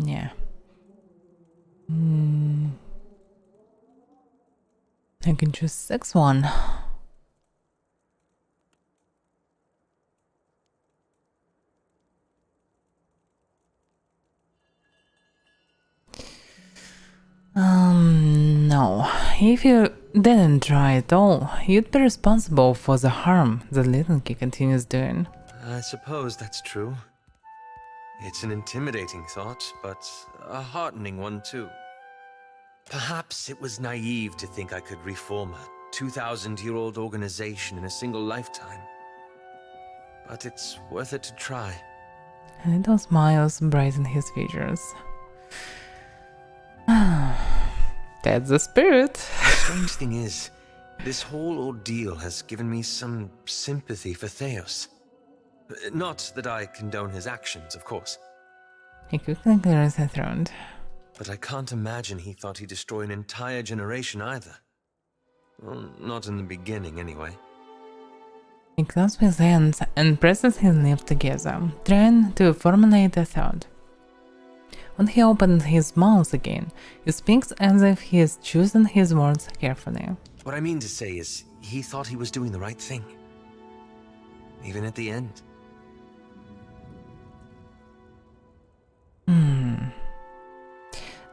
Yeah. I can choose 6-1. No. If you didn't try at all, you'd be responsible for the harm the little key continues doing. I suppose that's true. It's an intimidating thought, but a heartening one too. Perhaps it was naive to think I could reform a 2,000-year-old organization in a single lifetime. But it's worth it to try. And little smiles brighten his features. That's the spirit. The strange thing is, this whole ordeal has given me some sympathy for Theos. Not that I condone his actions, of course. He quickly clears his throat. But I can't imagine he thought he'd destroy an entire generation either. Well, not in the beginning, anyway. He clasps his hands and presses his lips together, trying to formulate a thought. When he opens his mouth again, he speaks as if he is choosing his words carefully. What I mean to say is, he thought he was doing the right thing. Even at the end.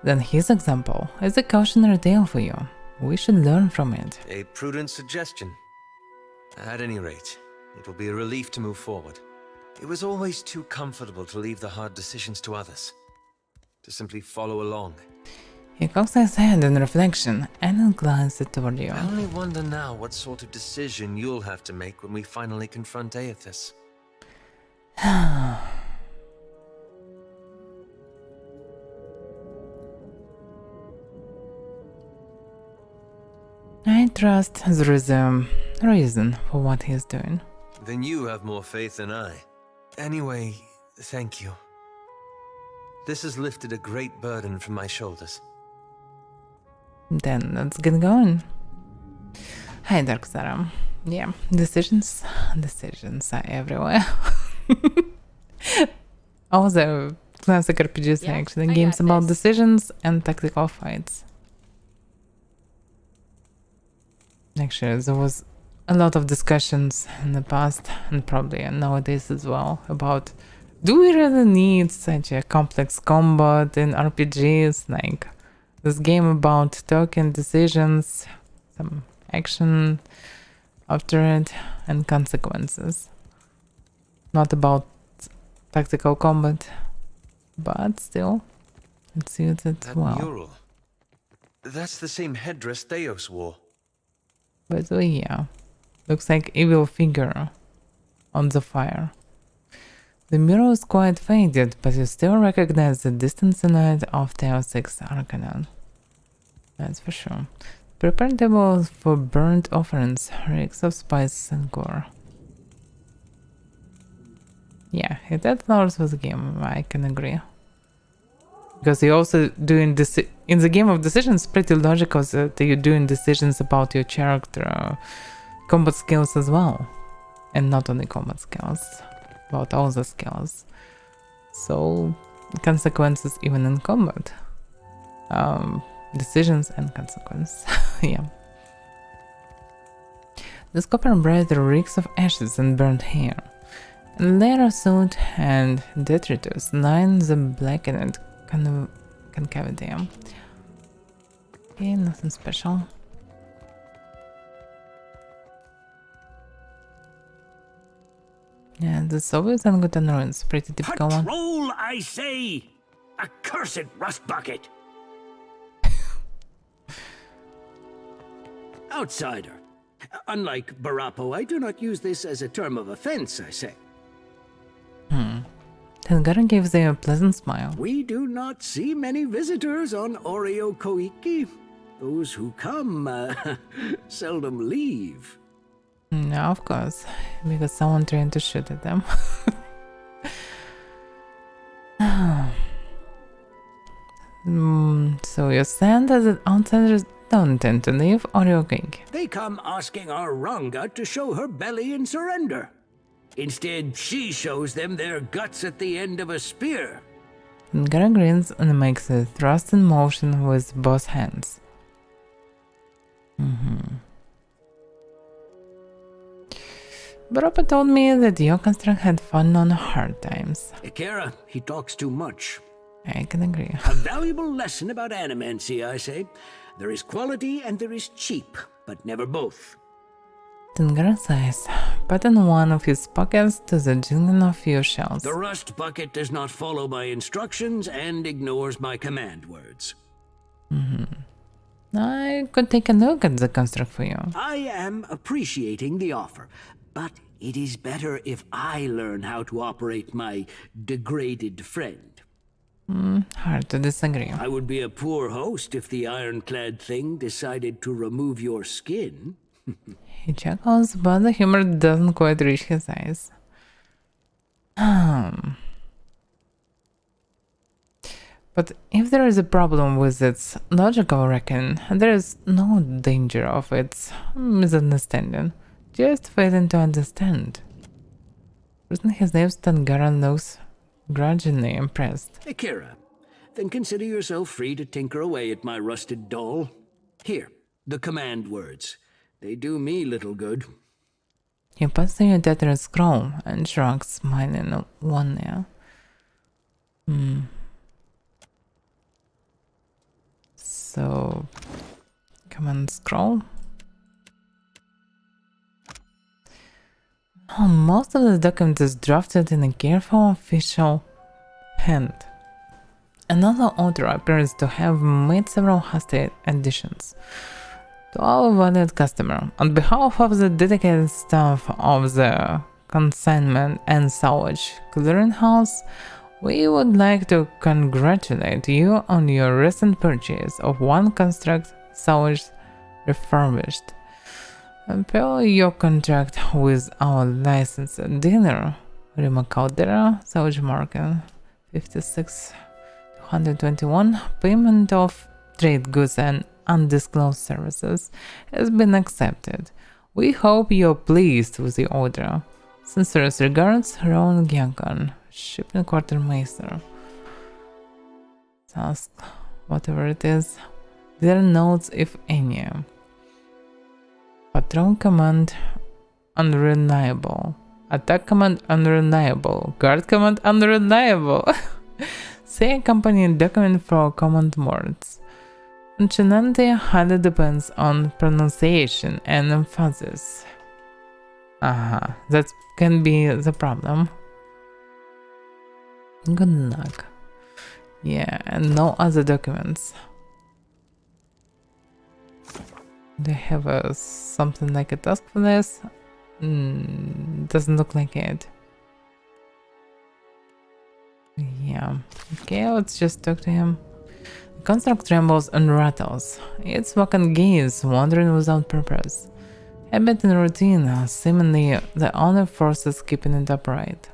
Then his example is a cautionary tale for you. We should learn from it. A prudent suggestion. At any rate, it will be a relief to move forward. It was always too comfortable to leave the hard decisions to others. To simply follow along. He cocks his head in reflection and inclines it toward you. I only wonder now what sort of decision you'll have to make when we finally confront Aethys. I trust there is a reason for what he's doing. Then you have more faith than I. Anyway, thank you. This has lifted a great burden from my shoulders. Then let's get going. Hi, Dark Sarah. Yeah, decisions are everywhere. All the classic RPGs are actually games about decisions and tactical fights. Actually, there was a lot of discussions in the past, and probably nowadays as well, about do we really need such a complex combat in RPGs, like this game about token decisions, some action after it, and consequences. Not about tactical combat, but still, it suits it That well. mural. That's the same headdress Theos wore. But yeah, looks like evil figure on the fire. The mural is quite faded, but you still recognize the distant silhouette of Theos's Arcanon. That's for sure. Prepare tables for burnt offerings, reeks of spice and gore. Yeah, if that flowers was a game, I can agree. Because you're also doing this in the game of decisions. Pretty logical that you're doing decisions about your character, combat skills as well, and not only combat skills, about all the skills. So consequences even in combat, decisions and consequence. Yeah. This copper bread reeks of ashes and burnt hair. A layer of soot and detritus line the blackened concavity. Okay, nothing special. Yeah, the Soviet Angotan ruins, pretty typical one. Patrol, I say! Accursed rust bucket! Outsider. Unlike Barapo, I do not use this as a term of offense, I say. Tengara gives you a pleasant smile. We do not see many visitors on Oreo Koiki. Those who come seldom leave. Yeah, of course, because someone trying to shoot at them. So you're saying that outsiders don't tend to leave Oreo Koiki? They come asking our Ranga to show her belly and surrender. Instead, she shows them their guts at the end of a spear. Tengara grins and makes a thrusting motion with both hands. Baropa told me that your construct had fun on hard times. Akira, he talks too much. I can agree. A valuable lesson about animancy, I say. There is quality and there is cheap, but never both. Tengara sighs, patting one of his pockets to the jingling of few shells. The rust bucket does not follow my instructions and ignores my command words. I could take a look at the construct for you. I am appreciating the offer, but it is better if I learn how to operate my degraded friend. Hard to disagree. I would be a poor host if the ironclad thing decided to remove your skin. He chuckles, but the humor doesn't quite reach his eyes. But if there is a problem with its logical reckoning, there is no danger of its misunderstanding. Just failing to understand. Person his name Tengara looks grudgingly impressed. Akira, then consider yourself free to tinker away at my rusted doll. Here, the command words. They do me little good. He passes you a tattered scroll and shrugs, smiling one ear. So, command scroll. Most of the document is drafted in a careful official hand. Another author appears to have made several hasty additions. To our valued customer, on behalf of the dedicated staff of the Consignment and Salvage Clearinghouse, we would like to congratulate you on your recent purchase of one construct salvaged refurbished. Per your contract with our licensed dealer, Rima Caldera, Salvage Market, 56,221, payment of trade goods and undisclosed services has been accepted. We hope you're pleased with the order. Sincerest regards, Ron Gyankon, Shipping Quartermaster. Task, whatever it is. There are notes, if any. Patrol command unreliable. Attack command unreliable. Guard command unreliable. Say accompanying document for command words. Functionality highly depends on pronunciation and emphasis. That can be the problem. Good luck. Yeah, and no other documents. They have something like a task for this? Doesn't look like it. Yeah. Okay, let's just talk to him. The construct trembles and rattles. Its vacant gaze wandering without purpose. Habit and routine are seemingly the only forces keeping it upright.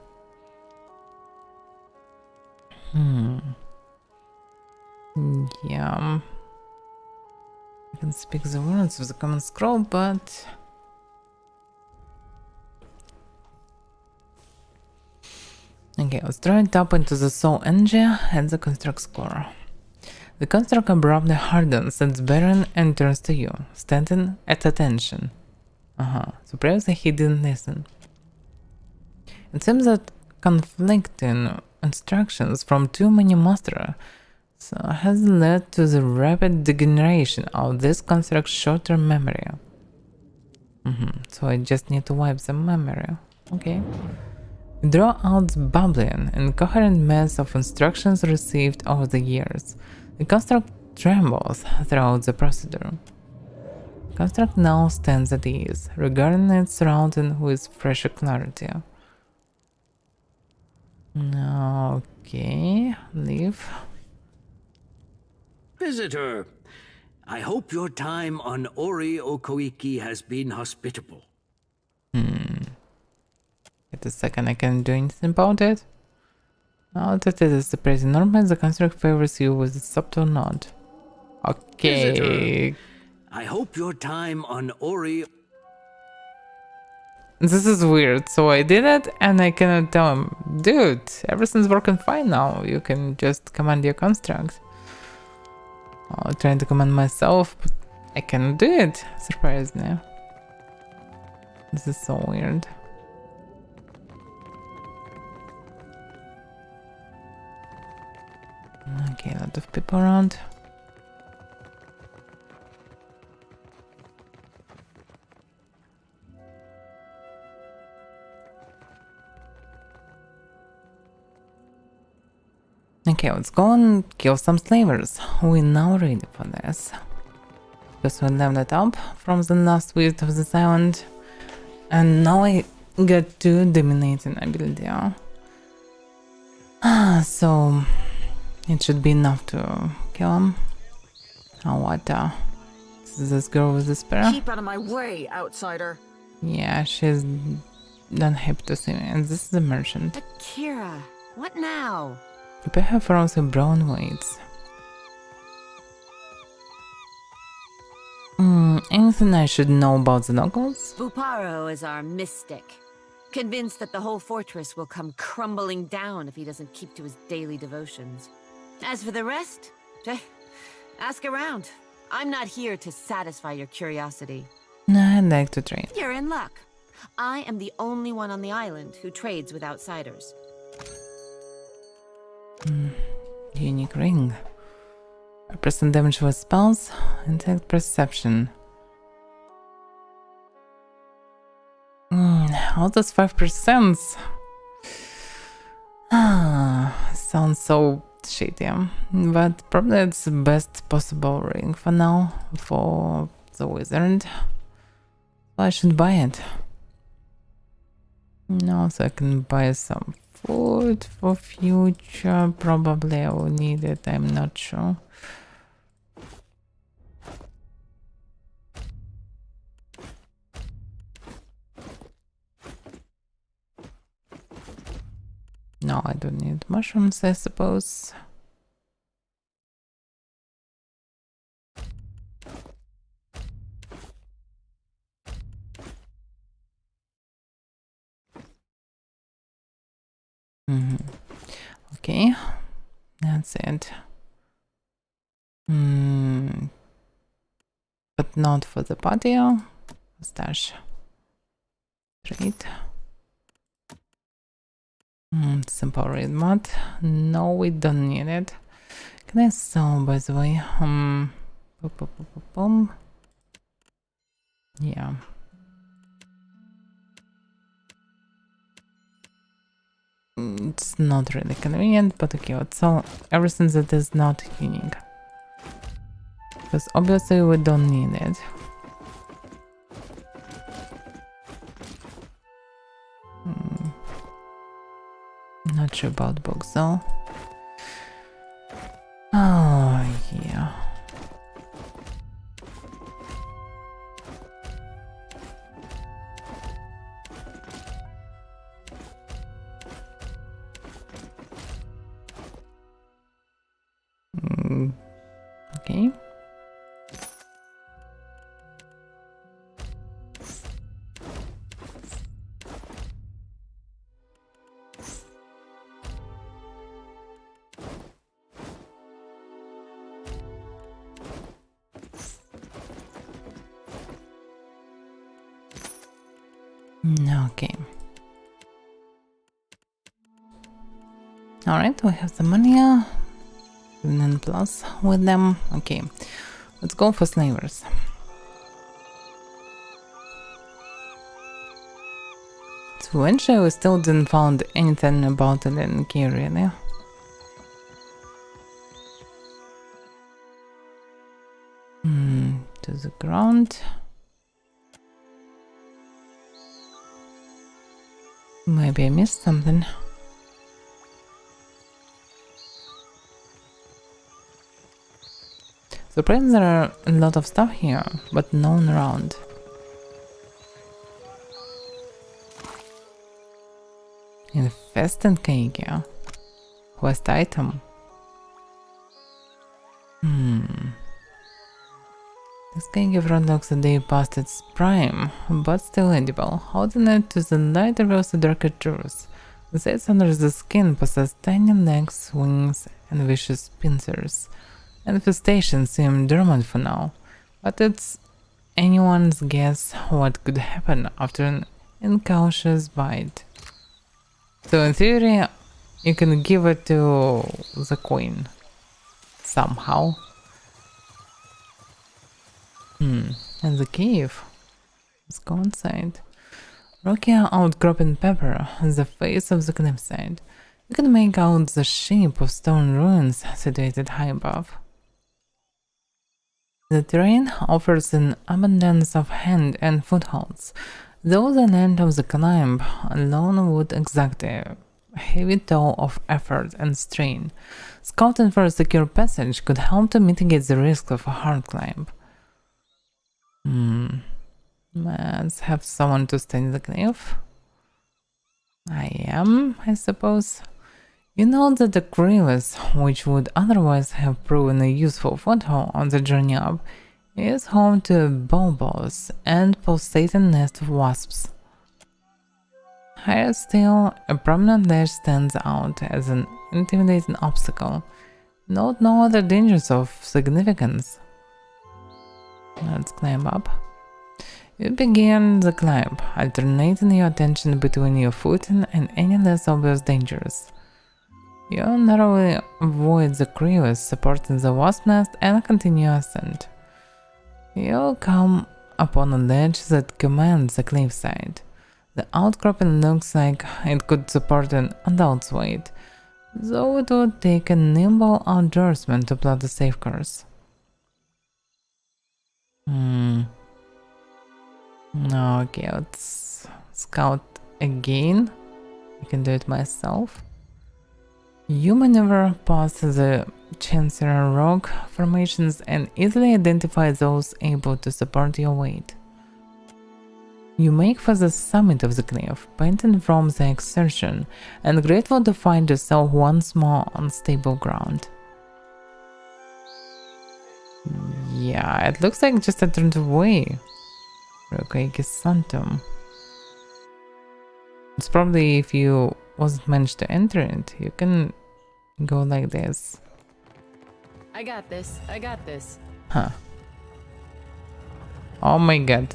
Yeah. I can speak the words with the common scroll, but... Okay, let's try and tap into the soul energy and the construct core. The construct abruptly hardens its barren and turns to you, standing at attention. So previously he didn't listen. It seems that conflicting instructions from too many masters has led to the rapid degeneration of this construct's short-term memory. So I just need to wipe the memory. Okay. Draw out the bubbling, incoherent mess of instructions received over the years. The construct trembles throughout the procedure. The construct now stands at ease, regarding its surroundings with fresher clarity. Okay, leave. Visitor, I hope your time on Ori Okoiki has been hospitable. Wait a second, I can't do anything about it. Now that it is the pretty normal, the construct favors you with a subtle nod. Okay. Visitor, I hope your time on Ori... This is weird. So I did it and I cannot tell him, dude, everything's working fine now. You can just command your construct. I'm trying to command myself, but I cannot do it. Surprisingly. This is so weird. Okay, a lot of people around. Okay, let's go and kill some slavers. We're now ready for this. Because we leveled up from the last visit of this island. And now I get to dominating ability. So it should be enough to kill him. Oh, what this is this girl with the spear? Keep out of my way, outsider. Yeah, she's not happy to see me. And this is the merchant. Akira, what now? Prepare her for also brown weights. Anything I should know about the locals? Buparo is our mystic. Convinced that the whole fortress will come crumbling down if he doesn't keep to his daily devotions. As for the rest, ask around. I'm not here to satisfy your curiosity. I'd like to trade. You're in luck. I am the only one on the island who trades with outsiders. Unique ring. Present damage with spells. Intact perception. All those 5%. Sounds so shitty. But probably it's the best possible ring for now. For the wizard. So I should buy it. No, so I can buy some food for future. Probably I will need it, I'm not sure. No, I don't need mushrooms, I suppose. Okay, that's it. But not for the patio. Stash. Trade. Simple read mod. No, we don't need it. Can I sell, by the way? Boom. Yeah. It's not really convenient, but okay, let's sell everything that is not unique. Because obviously we don't need it. Not sure about books though. Oh, yeah. Okay. Okay. Alright, we have the money. 9 plus with them. Okay. Let's go for slavers. So eventually we still didn't find anything about it in key really. To the ground. Maybe I missed something. Surprised there are a lot of stuff here, but no one around. Infested cake, yeah. Quest item. This cake front looks a day past its prime, but still edible. Holding it to the light reveals the darker truth. The cells under the skin possess tiny legs, wings, and vicious pincers. Infestations seem dormant for now, but it's anyone's guess what could happen after an incautious bite. So in theory, you can give it to the queen somehow. And the cave. Let's go inside. Rocky outcropping pepper, the face of the cliffside. You can make out the shape of stone ruins situated high above. The terrain offers an abundance of hand and footholds, though the length of the climb alone would exact a heavy toll of effort and strain. Scouting for a secure passage could help to mitigate the risk of a hard climb. Let's have someone to stand the cliff. I am, I suppose. You know that the crevice, which would otherwise have proven a useful foothold on the journey up, is home to bulbous and pulsating nest of wasps. Higher still, a prominent ledge stands out as an intimidating obstacle. Note no other dangers of significance. Let's climb up. You begin the climb, alternating your attention between your footing and any less obvious dangers. You narrowly avoid the crevice supporting the wasp nest and continue ascent. You come upon a ledge that commands the cliffside. The outcropping looks like it could support an adult's weight, though it would take a nimble outdoorsman to plot a safe course. Okay, let's scout again. I can do it myself. You maneuver past the Chancellor rock formations and easily identify those able to support your weight. You make for the summit of the cliff, panting from the exertion and grateful to find yourself once more on stable ground. Yeah, it looks like just I turned away. Okay, Santum. It's probably if you wasn't managed to enter it, you can go like this. I got this. I got this. Huh. Oh my god.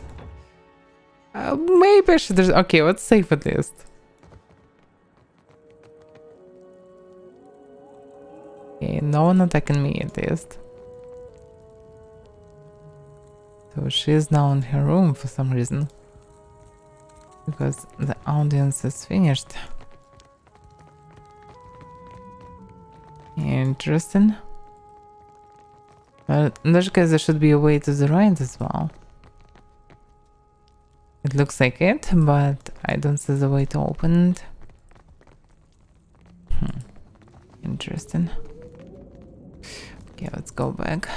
Maybe I should... Okay, let's save at least. Okay, no one attacking me at least. So she's now in her room for some reason. Because the audience is finished. Interesting. But in that case there should be a way to the right as well. It looks like it, but I don't see the way to open it. Interesting. Okay, let's go back.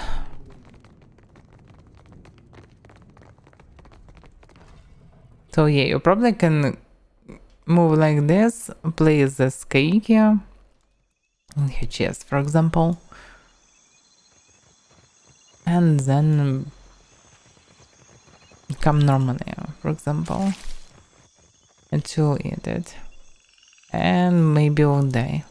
So yeah, you probably can move like this, place this cake here, in her chest, for example. and then come normally, for example, and she'll eat it, and maybe all day.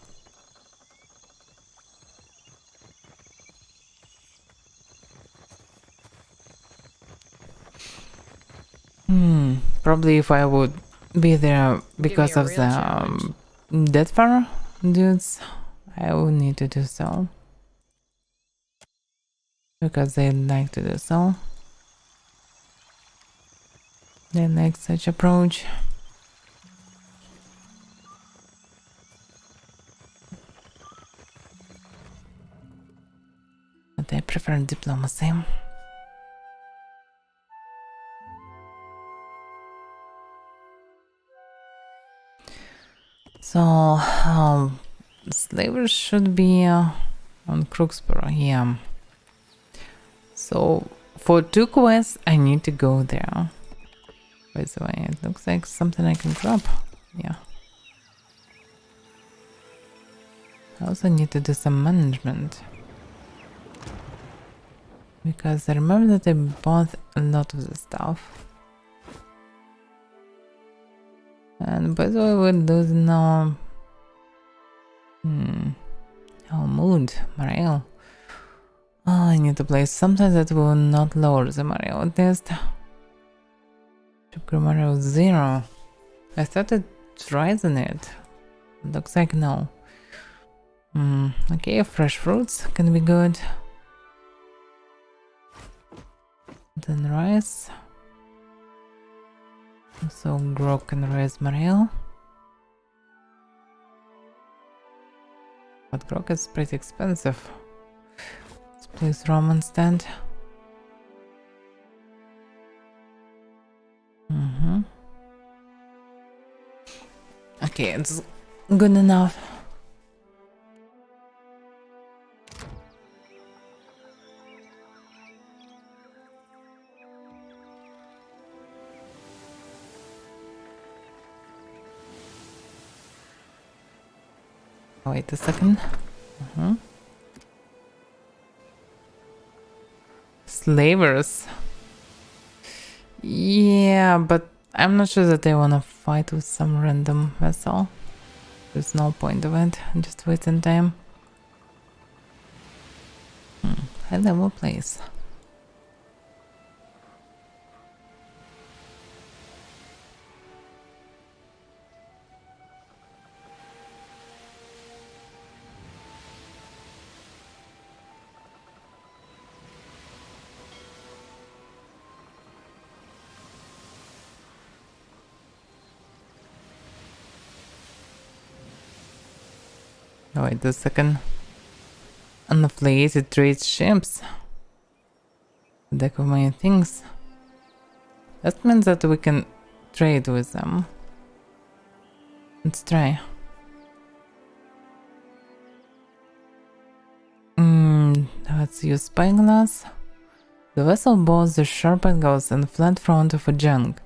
Probably if I would be there because of the Deadfire dudes, I would need to do so. Because they like to do so. They like such approach. But I prefer diplomacy. So, slavers should be on Crooksboro, yeah. So, for 2 quests, I need to go there. By the way, it looks like something I can grab. Yeah. I also need to do some management. Because I remember that I bought a lot of the stuff. And by the way, we're losing our mood, morale. Oh, I need to play something that will not lower the morale at least. Sugar morale 0. I started rising it. Looks like no. Okay, fresh fruits can be good. Then rice. So grog can raise morale. But grog is pretty expensive. Let's place rum instead. Okay, it's good enough. Wait a second. Slavers. Yeah, but I'm not sure that they wanna fight with some random vessel. There's no point of it. Just wasting time. High level place. Wait a second. Unaffiliated trade ships. Deck of many things. That means that we can trade with them. Let's try. Let's use spyglass. The vessel boasts the sharp angles and flat front of a junk,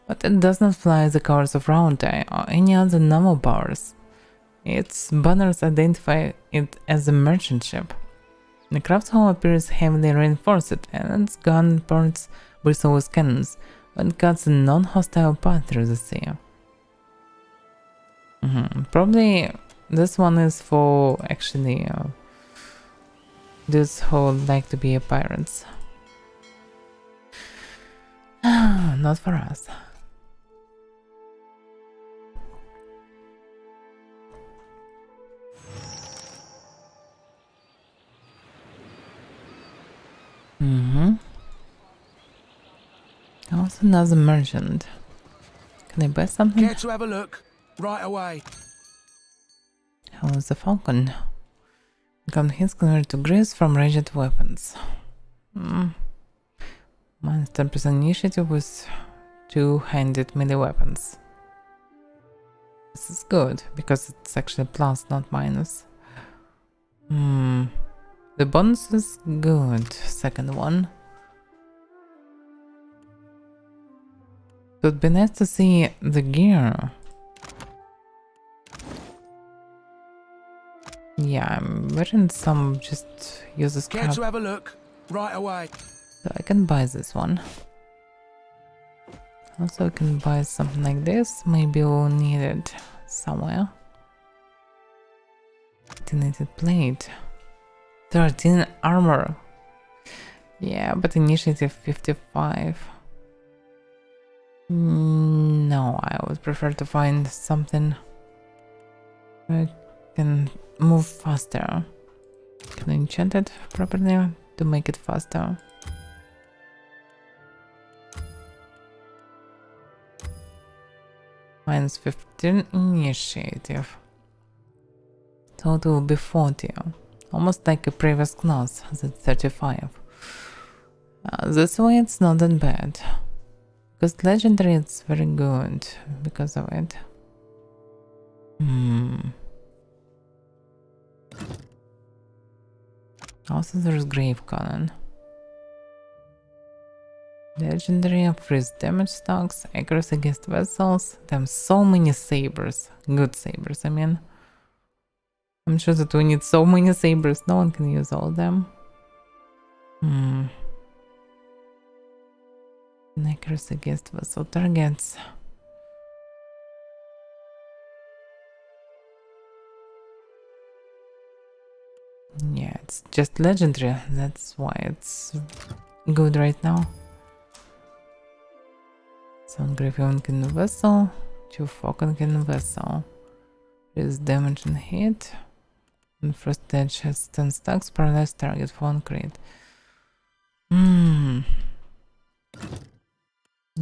but it does not fly the colors of Round Eye or any other naval powers. Its banners identify it as a merchant ship. The craft's hull appears heavily reinforced, and its gun ports bristle with cannons, but cuts a non-hostile path through the sea. Probably this one is for actually dudes who like to be pirates. Not for us. Also another merchant. Can I buy something? Care to have a look? Right away. How is the falcon? Become his converted to grease from ranged weapons. Minus 10% initiative with two-handed melee weapons. This is good, because it's actually plus, not minus. The bonus is good. Second one. It would be nice to see the gear. Yeah, I'm wearing some just useless crap. Care to have a look? right away. So I can buy this one. Also I can buy something like this. Maybe we'll need it somewhere. Detonated plate. 13 armor. Yeah, but initiative 55. No, I would prefer to find something where I can move faster. Can I enchant it properly to make it faster? Minus 15 initiative. So it will be 40. Almost like a previous class, that's 35. This way it's not that bad. Because legendary it's very good because of it. Also there's Grave Cannon. Legendary, freeze damage stocks, accuracy against vessels. There's so many sabers. Good sabers, I mean. I'm sure that we need so many sabers, no one can use all of them. Accuracy against vessel targets. Yeah, it's just legendary, that's why it's good right now. Some Griffin in vessel, 2 Falcon in vessel. Is damage and hit. And first edge has 10 stacks, paralyzed target for 1 crit.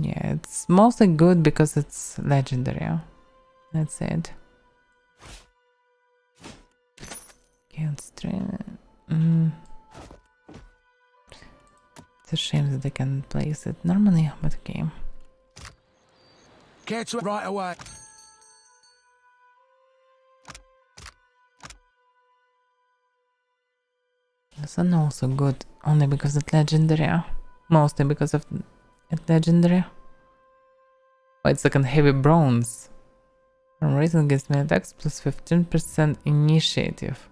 Yeah, it's mostly good because it's legendary. That's it. It's a shame that I can't place it normally, but okay. Get to it right away. This one also good, only because it's legendary. Mostly because of it legendary. Oh, it's like a heavy bronze. From raising against melee attacks plus 15% initiative.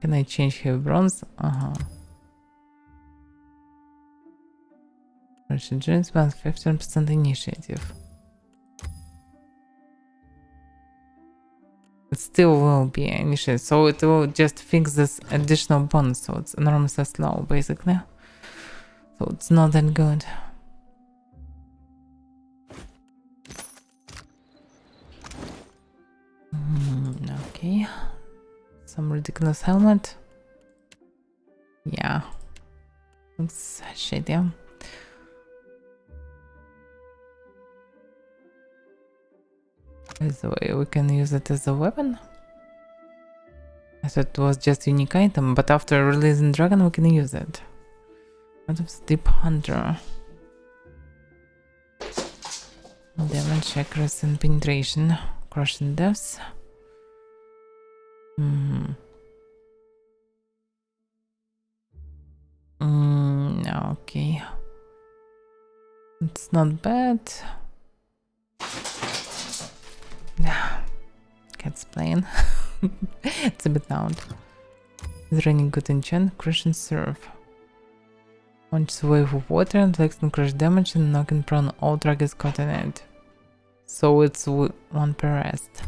Can I change heavy bronze? Russian Jones plus 15% initiative. It still will be initiative, so it will just fix this additional bonus, so it's enormously slow basically. So it's not that good. Okay. Some ridiculous helmet. Yeah. Looks shitty. By the way, we can use it as a weapon. I thought it was just unique item, but after releasing dragon we can use it. What of Deep Hunter? Damage, accuracy and penetration. Crushing depths. Okay. It's not bad. Cat's playing. It's a bit loud. Is there any good enchant? Crush and Serve. Launches a wave of water, inflicts and crush damage and knocking prone all targets caught in it. So it's 1 per rest.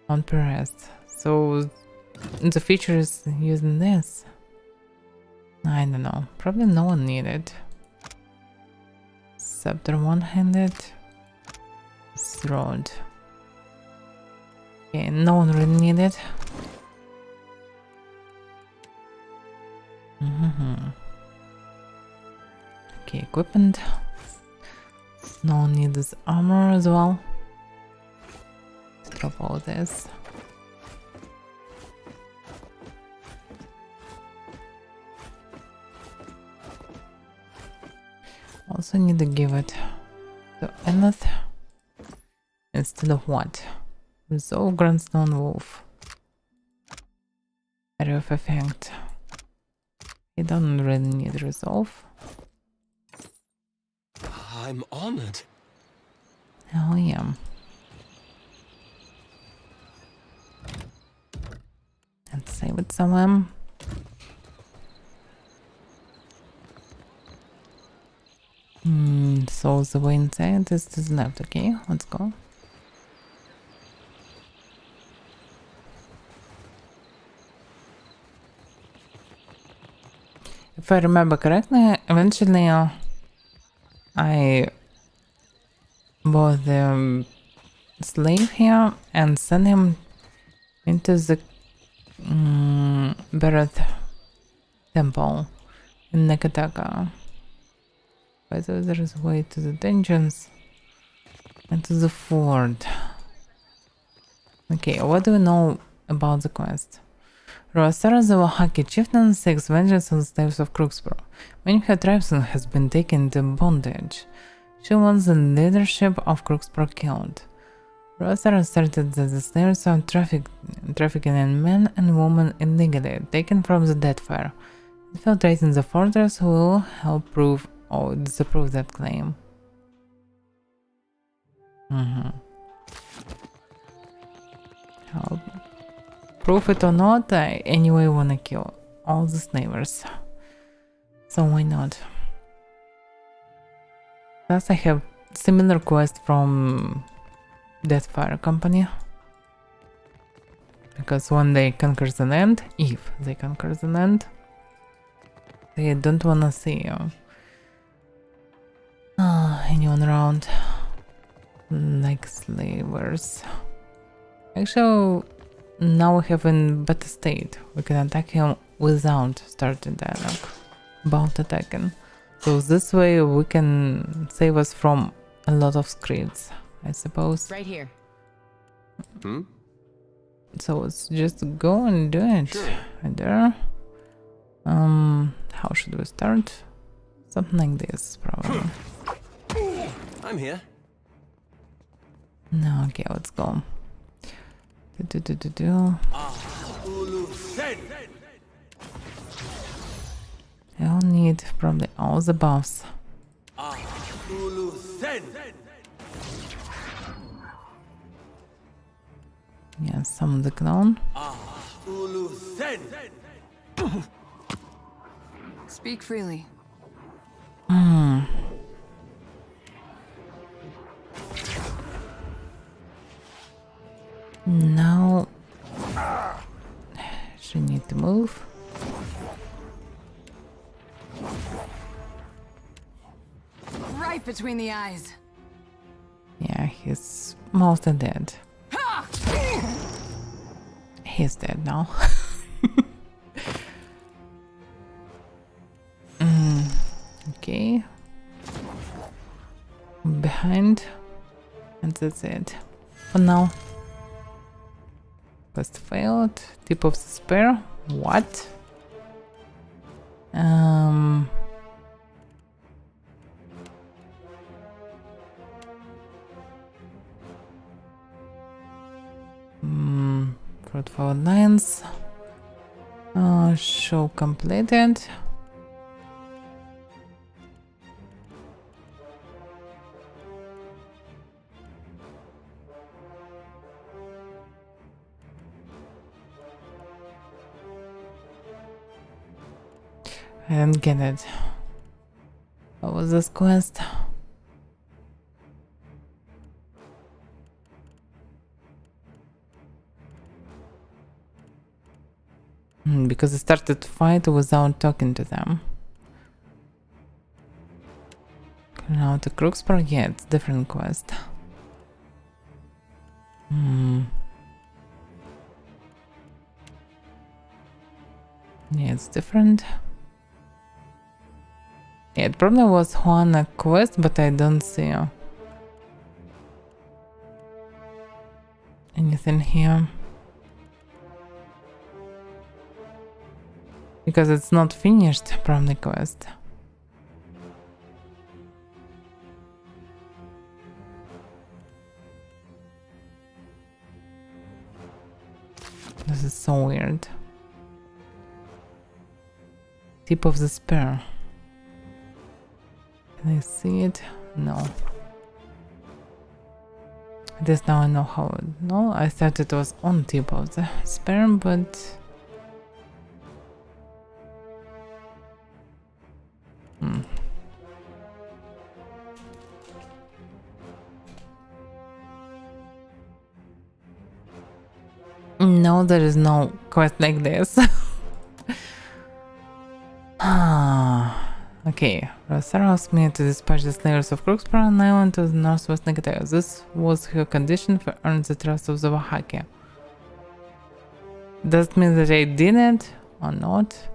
1 per rest. So the feature is using this. I don't know. Probably no one needed. Scepter one-handed. Sword. Okay, no one really needed. Okay, equipment. No one needs armor as well. Let's drop all this. Also need to give it to Eneth instead of what? Resolve Grandstone Wolf. Area of Effect. You don't really need resolve. I'm honored. Oh yeah. And Let's save it somewhere. So the way inside is to the left. Okay, let's go. If I remember correctly, eventually I bought the slave here and sent him into the Bharat temple in Nekataka. By the way, there is a way to the dungeons and to the fort. Okay, what do we know about the quest? Roasara, the Oaxaca chieftain, seeks vengeance on the slaves of Crooksboro. Many of her tribesmen has been taken into bondage. She wants the leadership of Crooksboro killed. Roasara asserted that the slaves are trafficking in men and women illegally, taken from the Deadfire. Infiltrating the fortress will help prove or disapprove that claim. Help. Prove it or not, I anyway wanna kill all the slavers. So why not? Plus I have similar quest from Deadfire company. Because when they conquer the land, if they conquer the land, they don't wanna see anyone around like slavers. Actually, now we have in better state. We can attack him without starting dialogue about attacking. So this way we can save us from a lot of scripts, I suppose. Right here. So let's just go and do it. Sure. Right there. How should we start? Something like this, probably. I'm here. No, okay, let's go. I'll need probably all the buffs. Yeah, summon the clone. Speak freely. Now she need to move. Right between the eyes. Yeah, he's mostly dead. He's dead now. Okay. Behind. And that's it. For now. Quest failed. Tip of the spear. What? Fruitful lines. Show completed. I didn't get it. What was this quest? Because I started to fight without talking to them. Now to Crooksboro, yeah, it's different quest. Yeah, it's different. Yeah, it probably was one quest, but I don't see anything here. Because it's not finished from the quest. This is so weird. Tip of the spear. Can I see it? No. I just now I know how. No, I thought it was on tip of the spear, but No, there is no quest like this. Okay, Sarah asked me to dispatch the slayers of Crooksboro Island to the northwest Negative. This was her condition for earning the trust of the Oaxaca. Does it mean that I did it or not?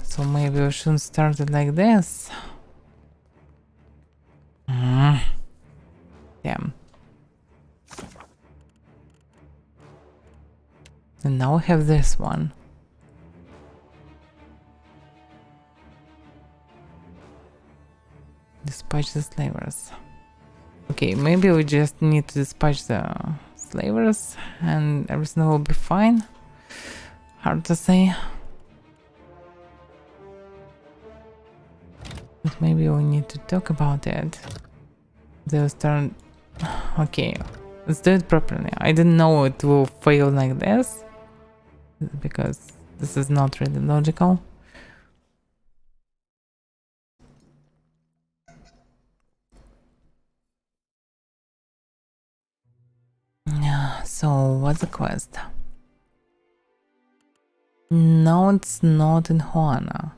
So maybe we shouldn't start it like this. Damn. And now we have this one. Dispatch the slavers. Okay, maybe we just need to dispatch the slavers and everything will be fine. Hard to say. But maybe we need to talk about it. They'll start... Okay, let's do it properly. I didn't know it will fail like this, because this is not really logical. So, what's the quest? No, it's not in Juana.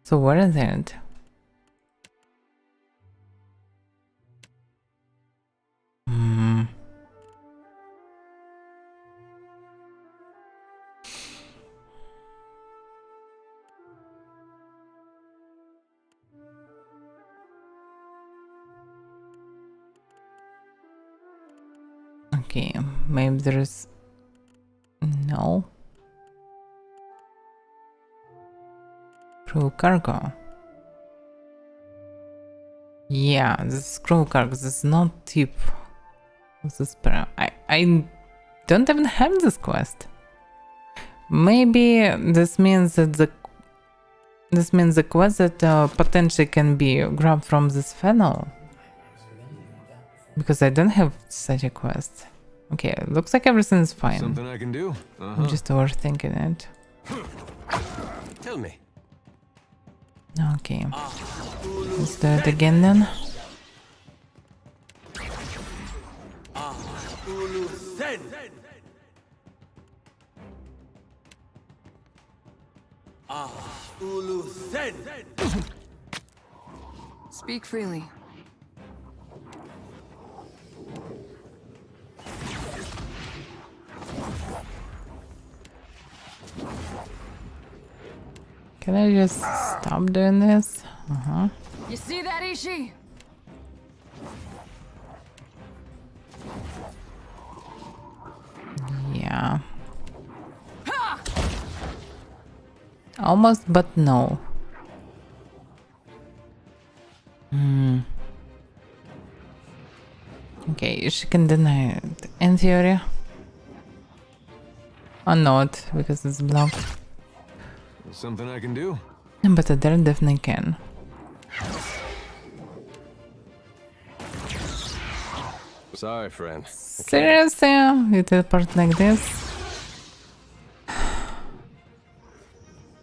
So, where is it? Okay, maybe there's... No. Crew cargo. Yeah, this is crew cargo. This is not tip. This is I don't even have this quest. Maybe this means that the quest that potentially can be grabbed from this fellow. Because I don't have such a quest. Okay, looks like everything is fine. Something I can do? I'm just overthinking it. Tell me. Okay. Let's do it again then. Speak freely. Can I just stop doing this? You see that, Ishi? Yeah. Almost, but no. Okay, she can deny it in theory. Or not, because it's blocked. Something I can do? But the other definitely can. Sorry, friend. Seriously? You teleport like this?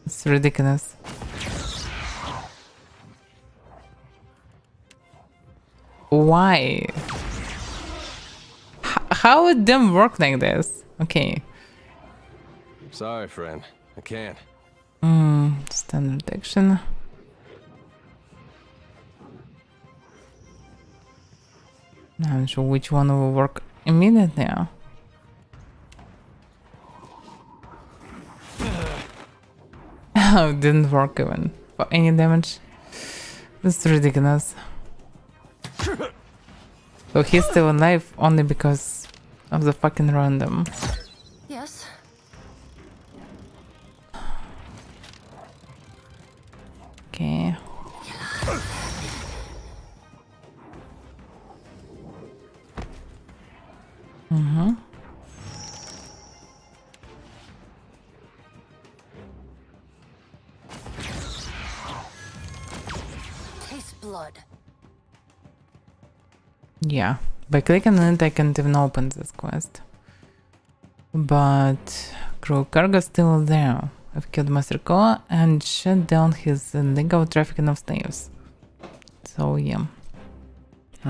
It's ridiculous. Why? How would them work like this? Okay. Sorry, friend. I can't. Standard action. I'm not sure which one will work immediately. Oh, it didn't work even for any damage. This is ridiculous. So he's still alive only because of the fucking random. Yes. Okay. Taste blood. Yeah, by clicking on it I can't even open this quest. But crew cargo is still there. I've killed Master Koa and shut down his illegal trafficking of slaves. So yeah.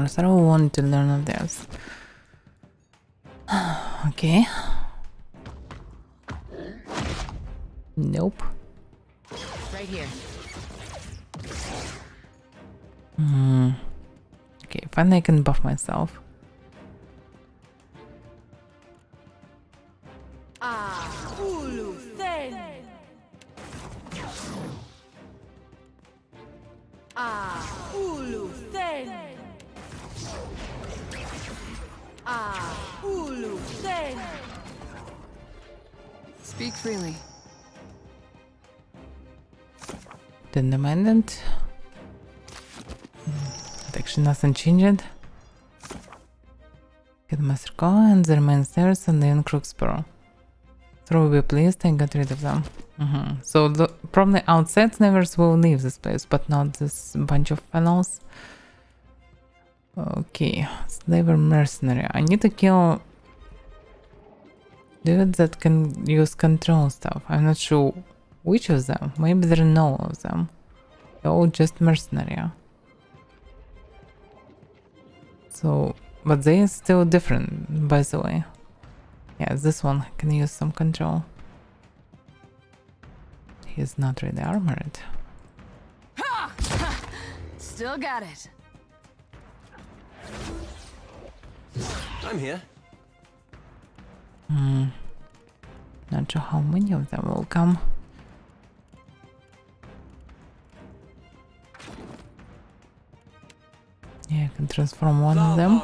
So I want to learn of this. Okay. Nope. Right here. Okay, finally I can buff myself. Ulu Then. Ulu Then. Ulu Then. Speak freely. Didn't mind it. But actually nothing changed. Get Master Call and the remaining stairs and then Crooksboro. So we'll be pleased I got rid of them. So probably outside snivers will leave this place, but not this bunch of fellows. Okay, slaver mercenary. I need to kill dudes that can use control stuff. I'm not sure which of them. Maybe there are no of them. They're all just mercenary. So, but they are still different, by the way. Yeah, this one can use some control. He's not really armored. Still got it. I'm here. Not sure how many of them will come. Yeah, I can transform one of them.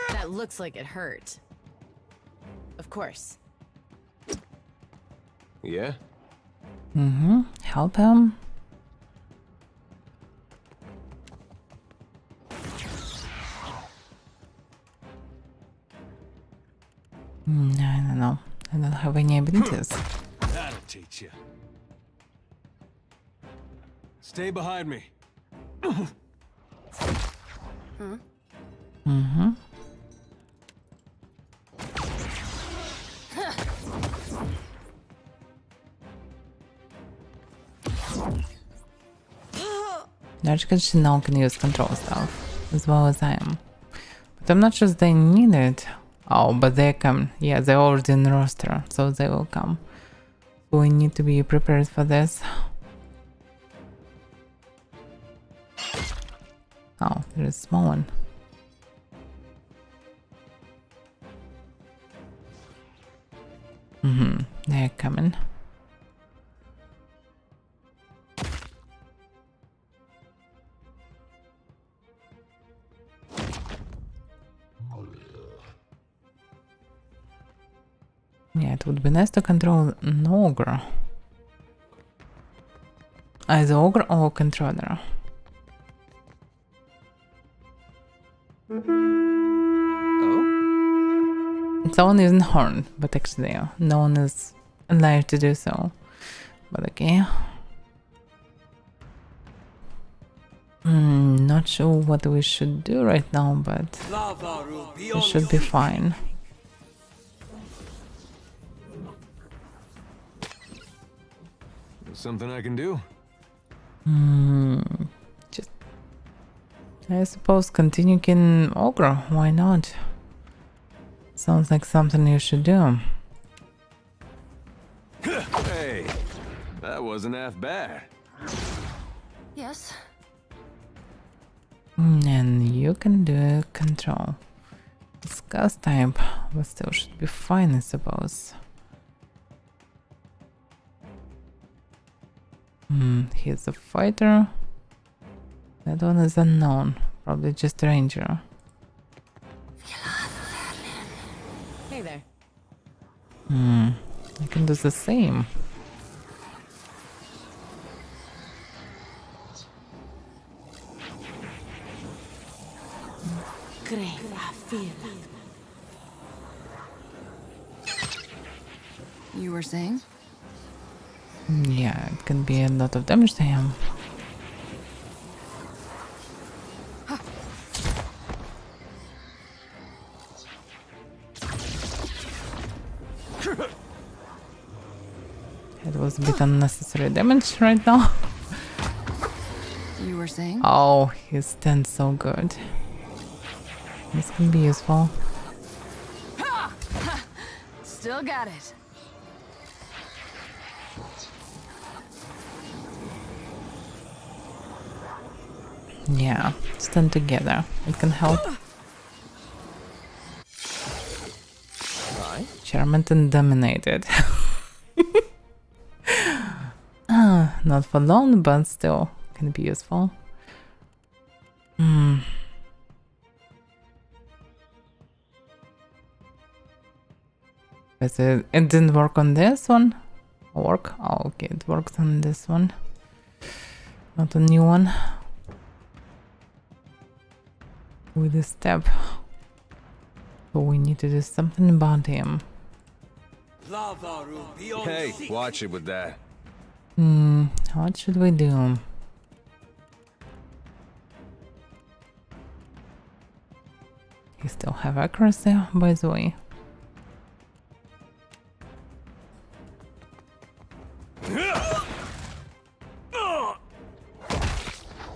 That looks like it hurt. Of course. Yeah? Help him. I don't know. I don't have any abilities. That'll teach you. Stay behind me. Because she now can use control stuff as well as I am. But I'm not sure they need it. Oh, but they come. Yeah, they're already in the roster, so they will come. So we need to be prepared for this. Oh, there's a small one. They're coming. Yeah, it would be nice to control an ogre. Either ogre or controller. Someone isn't horned, but actually no one is alive to do so. But okay. Not sure what we should do right now, but it should be fine. Something I can do? Just, I suppose, continue killing ogre. Why not? Sounds like something you should do. Hey, that wasn't half bad. Yes. And you can do control. Discuss type, but still should be fine, I suppose. He's a fighter. That one is unknown. Probably just a ranger. Hey there. I can do the same. You were saying? Yeah, it can be a lot of damage to him. was a bit unnecessary damage right now. You were saying? Oh, he stands so good. This can be useful. Still got it. Yeah, stand together. It can help. Charmed and dominated. Not for long, but still can be useful. But it didn't work on this one. Work? Oh, okay, it worked on this one. Not a new one. With a step. So we need to do something about him. Hey, watch it with that. What should we do? He still have accuracy, by the way.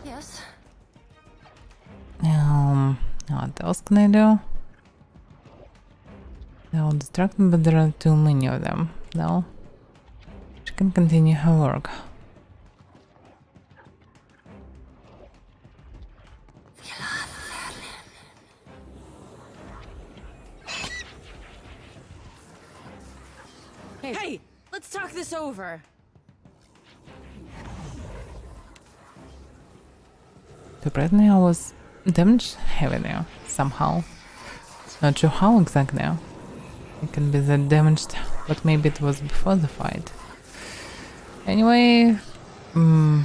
Yes. What else can I do? They'll distract me, but there are too many of them. No. She can continue her work. Hey, let's talk this over. The Britney was damaged heavily somehow. Not sure how exactly. It can be that damaged, but maybe it was before the fight. Anyway, How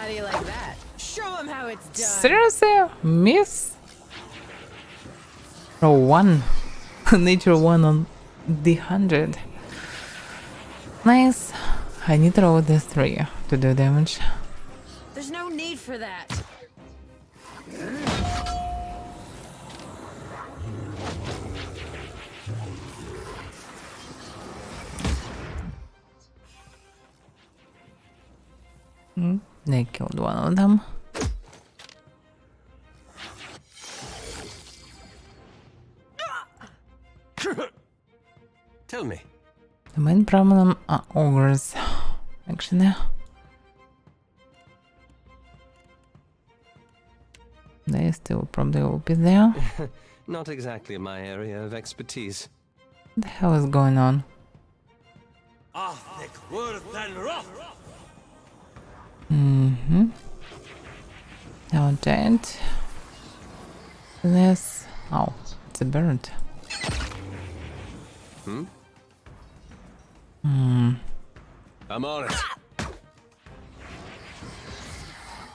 do you like that? Show him how it's done. seriously? Miss? Oh, 1. Nature 1 on the 100. Nice. I need to roll this 3 to do damage. There's no need for that. They killed one of them. Tell me. The main problem are ogres, actually. They still probably will be there. Not exactly my area of expertise. What the hell is going on? Now giant. This. Oh, it's a bird. I'm on it.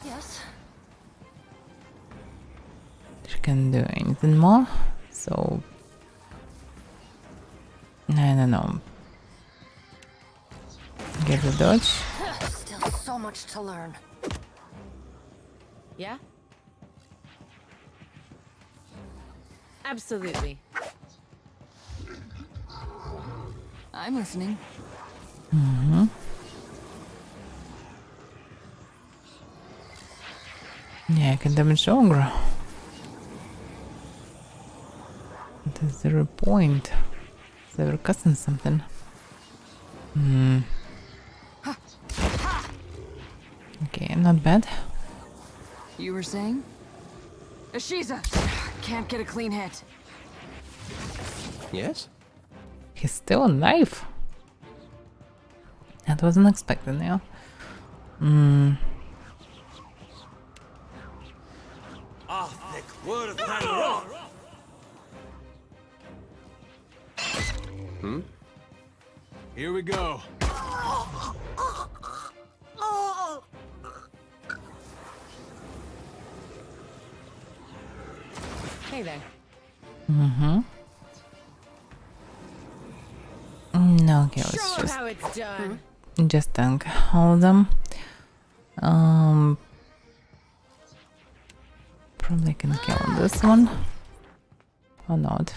Yes. She can do anything more, so I don't know. Get the dodge. Still so much to learn. Yeah? Absolutely. I'm listening. Yeah, I can damage the ogre. What is the point? They were cutting something. Okay, not bad. You were saying? Ashiza! Can't get a clean hit. Yes? He's still alive. That wasn't expected, yeah. Here we go. Hey there. No, okay, let's Show him just how it's done. tank all of them. Probably can kill this one. Or not.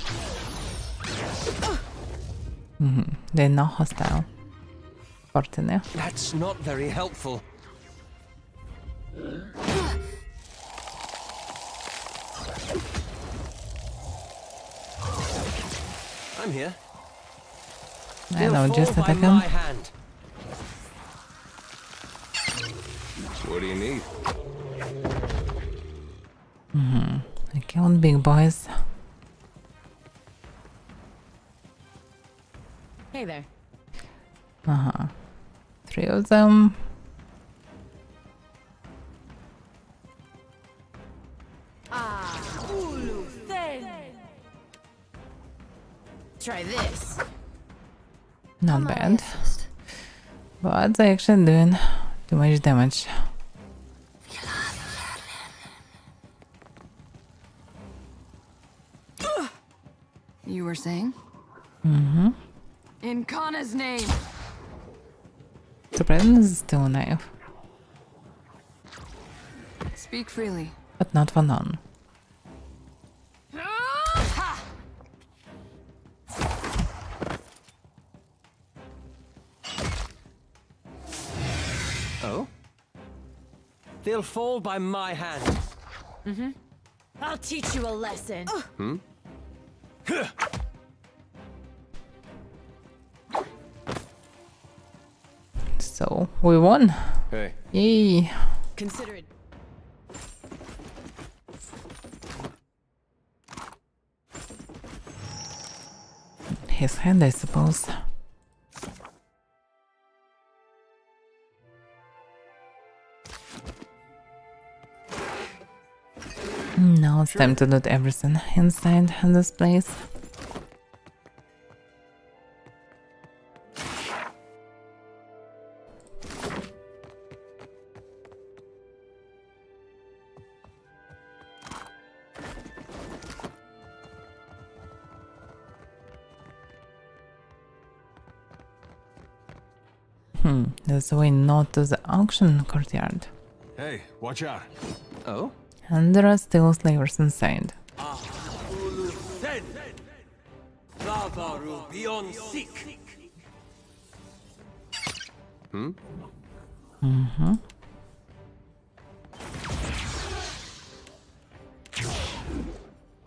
They're not hostile. Fortunately. That's not very helpful. I'm here. I know, just attack by my him. hand. What do you need? I killed big boys. Hey there. 3 of them. Try this. Not bad. But they're actually doing too much damage. You were saying? In Kana's name! Surprisingly, this is still a knife. Speak freely. But not for none. Oh? They'll fall by my hand. I'll teach you a lesson. So, we won. Hey. Yay. Consider it. His hand, I suppose. Now it's time to loot everything inside this place. There's a way not to the auction courtyard. Hey, watch out. Oh? And there are still slavers inside.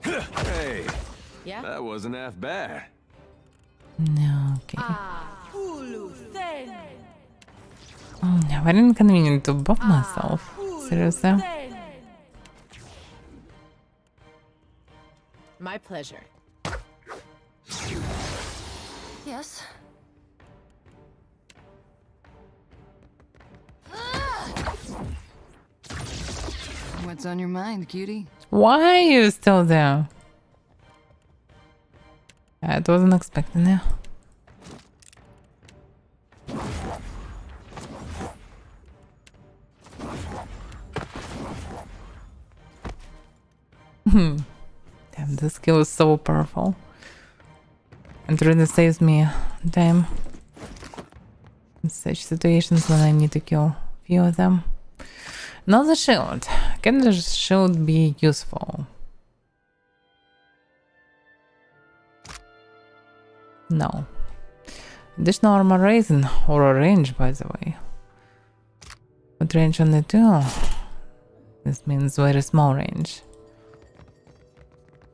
Hey, Yeah? that wasn't half bad. Okay. Very inconvenient to buff myself. Seriously? My pleasure. Yes? What's on your mind, cutie? Why are you still there? I wasn't expecting it. Damn, this skill is so powerful. It really saves me time in such situations when I need to kill a few of them. Another shield. Can the shield be useful? No. Additional armor raising or a range, by the way. What range on the 2? This means very small range.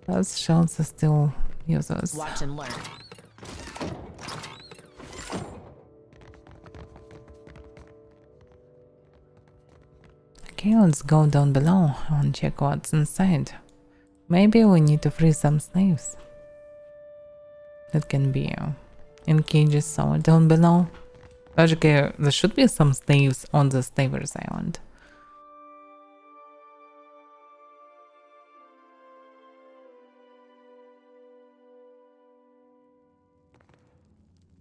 Those shields are still useless. Watch and learn. Okay, let's go down below and check what's inside. Maybe we need to free some slaves. That can be in cages somewhere down below. Logically, there should be some slaves on the Slavers Island.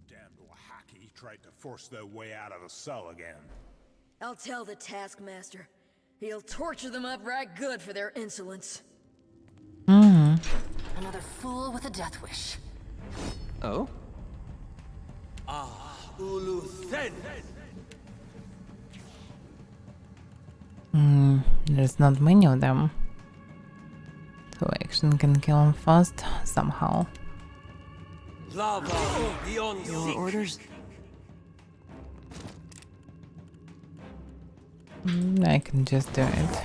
Damned Wahaki tried to force their way out of the cell again. I'll tell the Taskmaster. He'll torture them up right good for their insolence. Another fool with a death wish. Oh? There's not many of them. So action can kill them fast somehow. Your orders? I can just do it.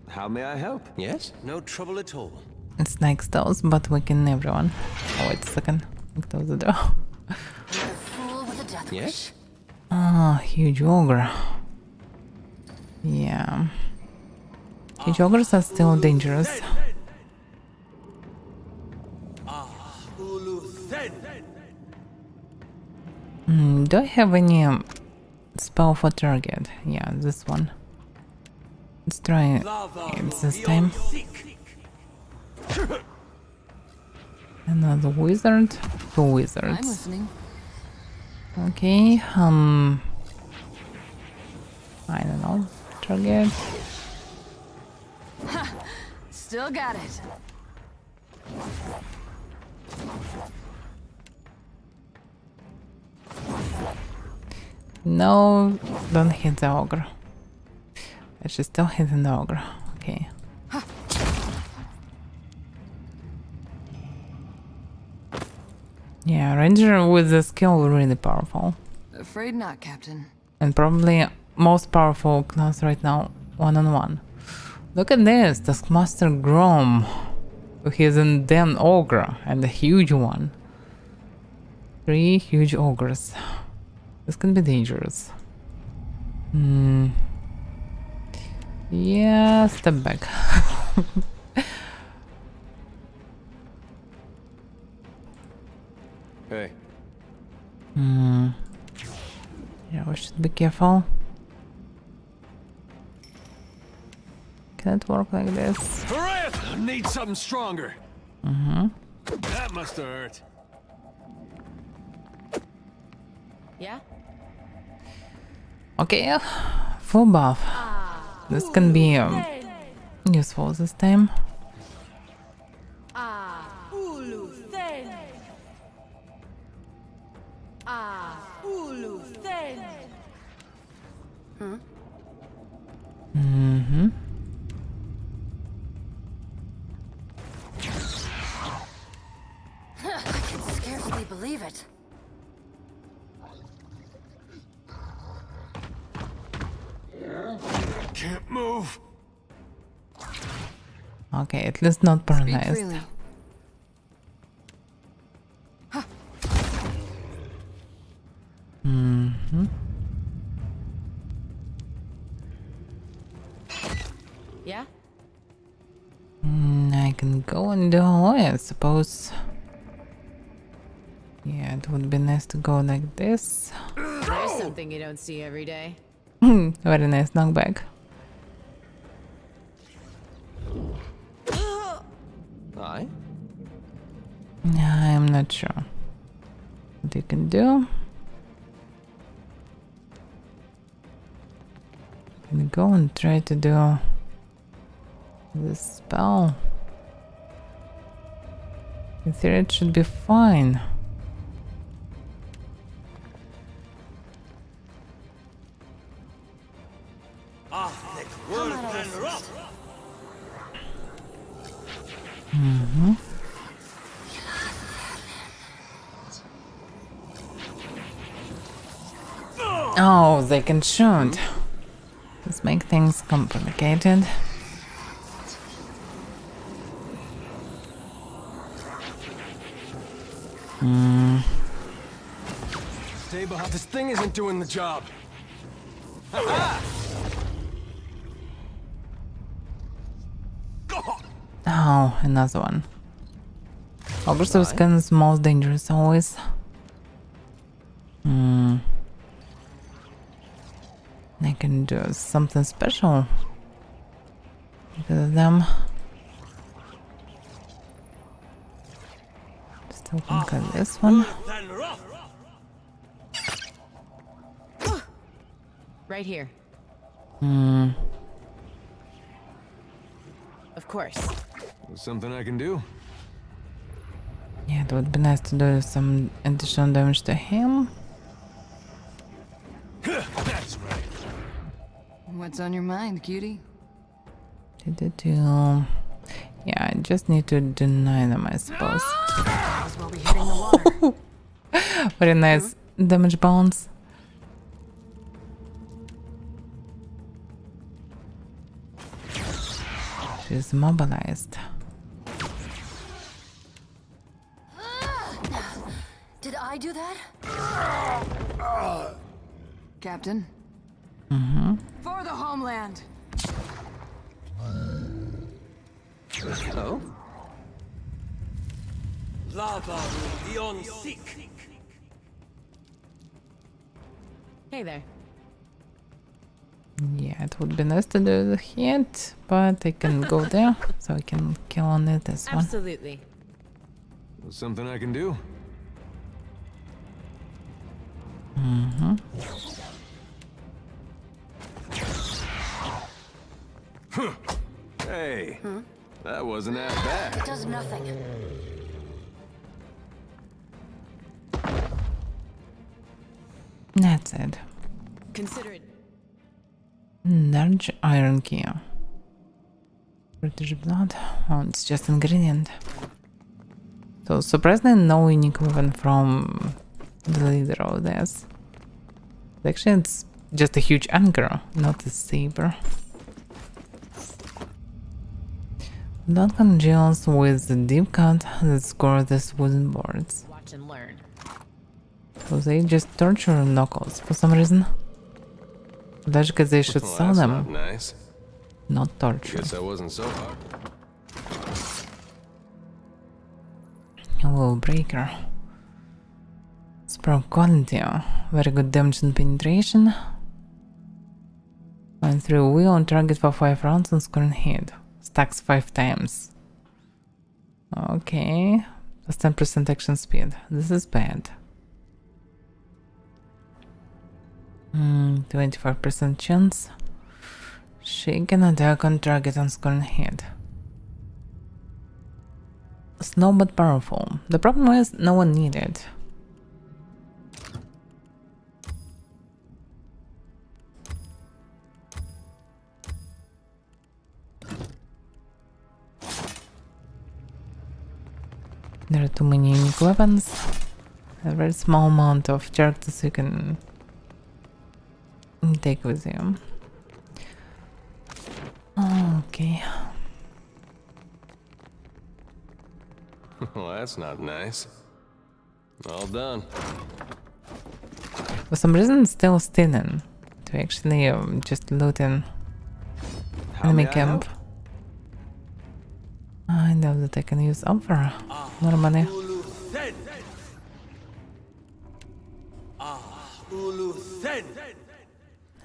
How may I help? Yes? No trouble at all. It's like those, but we can everyone. Oh, wait a second. Close the door. Yes? Ah, huge ogre. Yeah. Huge ogres are still dangerous. Do I have any spell for target? Yeah, this one. Let's try it this time. Another wizard. 2 wizards. I'm listening. Okay, I don't know. Target. Still got it. No, don't hit the ogre. She's still hitting the ogre. Okay. Yeah, ranger with the skill really powerful. Afraid not, Captain. And probably most powerful class right now, one-on-one. Look at this, Taskmaster Grom. He's a damn ogre and a huge one. 3 huge ogres. This can be dangerous. Yeah, step back. Hey. Yeah, we should be careful. Can it work like this? I need something stronger. That must have hurt. Yeah? Okay, full buff. This can be useful this time. I can scarcely believe it. Can't move. Okay, at least not paralyzed. Yeah? I can go and do I suppose. Yeah, it would be nice to go like this. There's something you don't see every day. Very nice knockback. Aye? I'm not sure what you can do. You can go and try to do this spell. In theory it should be fine. Oh, they can shoot. Let's make things complicated. Stay behind. This thing isn't doing the job. Oh, another one. Aggressive skin is most dangerous always. I can do something special because of them. Still can cut this one. Right here. Of course. Something I can do? Yeah, it would be nice to do some additional damage to him. That's right. What's on your mind, cutie? Yeah, I just need to deny them, I suppose. Might as well be hitting the water. Very nice damage bounce. She's mobilized. Did I do that? Captain? Mm-hmm. For the homeland! Oh? Lava beyond seek. Hey there. Yeah, it would be nice to do the hit, but I can go there, so I can kill only this one. Absolutely. Something I can do? Mm-hmm. Hey, that wasn't that bad. It does nothing. That's it. Consider it. Large iron key. British blood. Oh, it's just ingredient. So surprisingly, no unique weapon from the leader of this. Actually, it's just a huge anchor, not a saber. Blood congeals with the deep cut that score these wooden boards. Watch and learn. So they just torture knuckles for some reason. Logically, they should Well, sell that's them, not nice. not torture. Guess that wasn't so hard. A little breaker. Sprout quality. Very good damage and penetration. And through wheel on target for 5 rounds on scoring hit. Stacks 5 times. Okay. That's 10% action speed. This is bad. 25% chance. She can attack on target on scoring hit. Slow but powerful. The problem is no one needed. There are too many unique weapons. A very small amount of characters you can take with you. Okay. Well, that's not nice. All done. For some reason, it's still stealing. To actually just looting enemy camp. I know that I can use Avaira normally.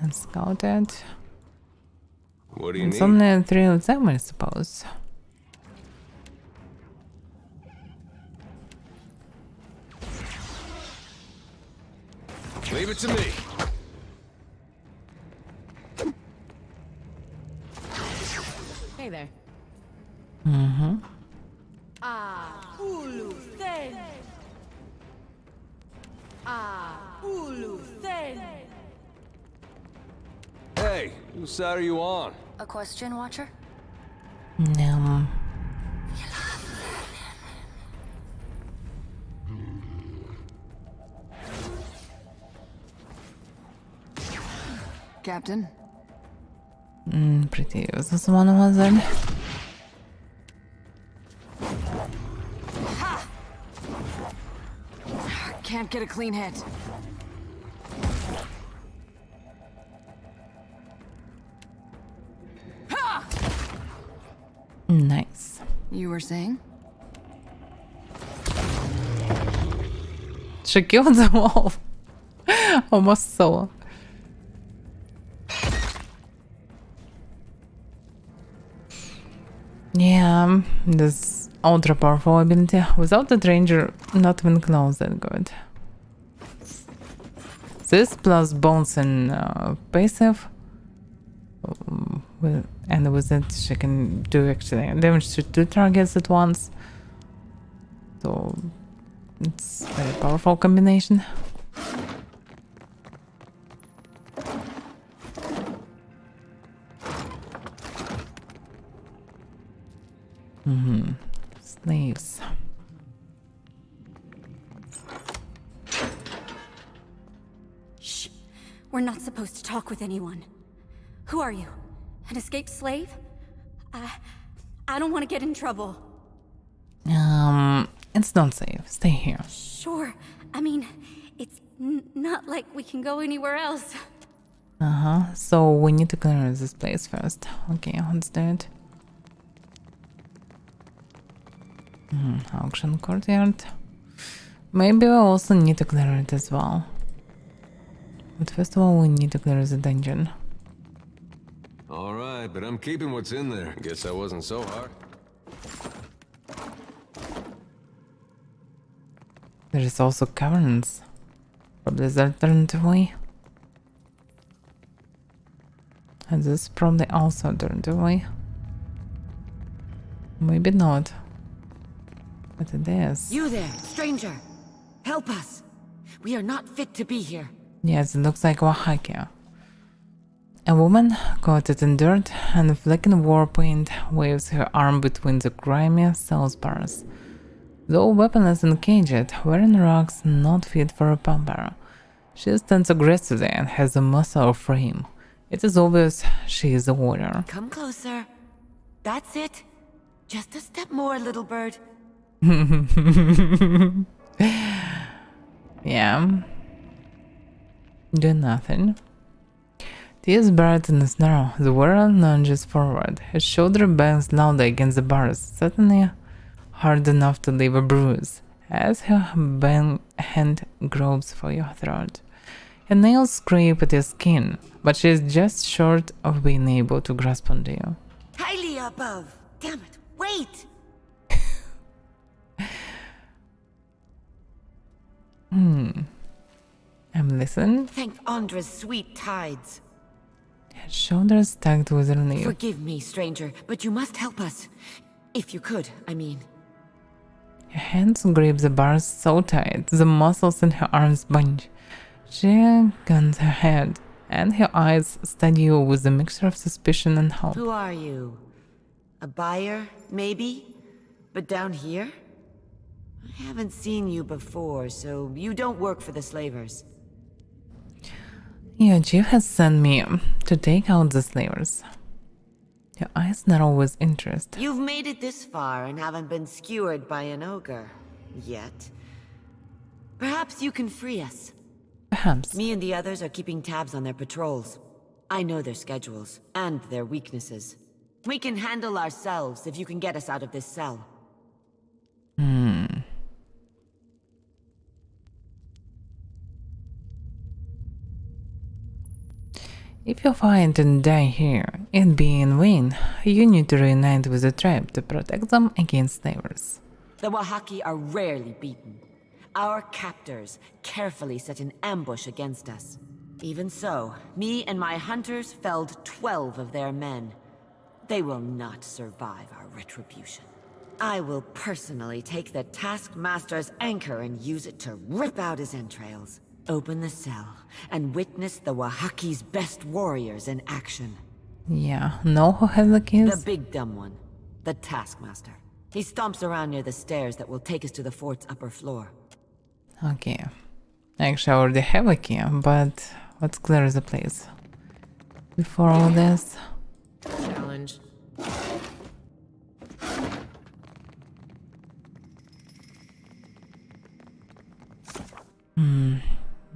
And scout it. What do you It's need? only 3 of them, I suppose. Leave it to me. Hey there. Mm-hmm. Ulu Sen. Ulu Sen. Hey, whose side are you on? A question, Watcher? No. Captain? Pretty useless one was then. Can't get a clean hit. Nice. You were saying? She killed them all. Almost solo. Yeah, this ultra powerful ability. Without the ranger, not even close that good. This plus bones and passive. And with it, she can do actually damage to 2 targets at once. So it's a very powerful combination. Slaves. Shh. We're not supposed to talk with anyone. Who are you? An escaped slave? I don't want to get in trouble. It's not safe. Stay here. Sure. I mean, it's not like we can go anywhere else. So we need to clear this place first. Okay, let's do it. Auction courtyard. Maybe we also need to clear it as well. But first of all, we need to clear the dungeon. Alright, but I'm keeping what's in there. Guess that wasn't so hard. There is also caverns. Probably the alternative way. And this is probably also alternative way. Maybe not. But it is. You there, stranger! Help us! We are not fit to be here. Yes, it looks like Oaxaca. A woman coated in dirt and flecking war paint waves her arm between the grimy cell bars. Though weaponless and caged, wearing rocks not fit for a pamper, she stands aggressively and has a muscle frame. It is obvious she is a warrior. Come closer. That's it. Just a step more, little bird. Yeah. Do nothing. Tears buried in the snow, the warrior lunges forward. His shoulder bangs loudly against the bars, certainly hard enough to leave a bruise, as her hand gropes for your throat. Her nails scrape at your skin, but she is just short of being able to grasp onto you. Highly above. Damn it. Wait! I'm listening. Thank Andra's sweet tides. Her shoulders tugged with relief. Forgive me, stranger, but you must help us. If you could, I mean. Her hands grip the bars so tight, the muscles in her arms bunch. She guns her head, and her eyes study you with a mixture of suspicion and hope. Who are you? A buyer, maybe? But down here? I haven't seen you before, so you don't work for the slavers. Your chief has sent me to take out the slavers. Your eyes narrow with interest. You've made it this far and haven't been skewered by an ogre. Yet. Perhaps you can free us. Perhaps. Me and the others are keeping tabs on their patrols. I know their schedules, and their weaknesses. We can handle ourselves if you can get us out of this cell. If you fight and die here, it being in vain, you need to reunite with the tribe to protect them against slavers. The Oaxaci are rarely beaten. Our captors carefully set an ambush against us. Even so, me and my hunters felled 12 of their men. They will not survive our retribution. I will personally take the Taskmaster's anchor and use it to rip out his entrails. Open the cell and witness the Oaxaci's best warriors in action. Yeah, know who has the keys? The big dumb one. The Taskmaster. He stomps around near the stairs that will take us to the fort's upper floor. Okay. Actually, I already have a key, but let's clear the place. Before all this... Challenge.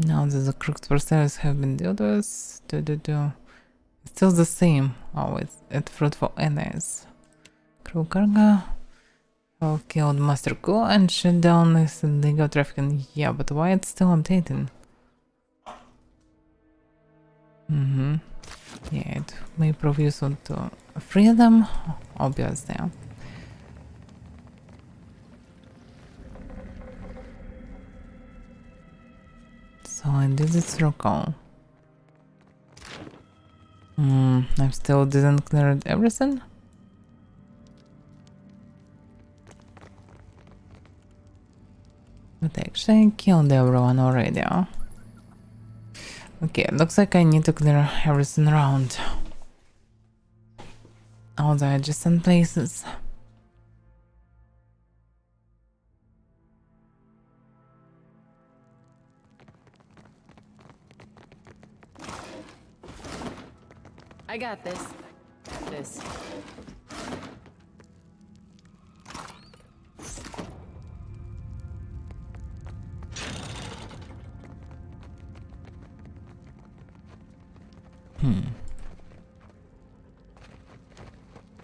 Now that the crooks for sales have been dealt with, it's still the same. Always at fruitful enemies. Crew cargo. I've killed Master Go and shut down this illegal trafficking. Yeah, but why it's still updating? Yeah, it may prove useful to free them, obviously. So I did this circle. I still didn't clear everything. But actually I killed everyone already. Okay, looks like I need to clear everything around. All the adjacent places. I got this. This.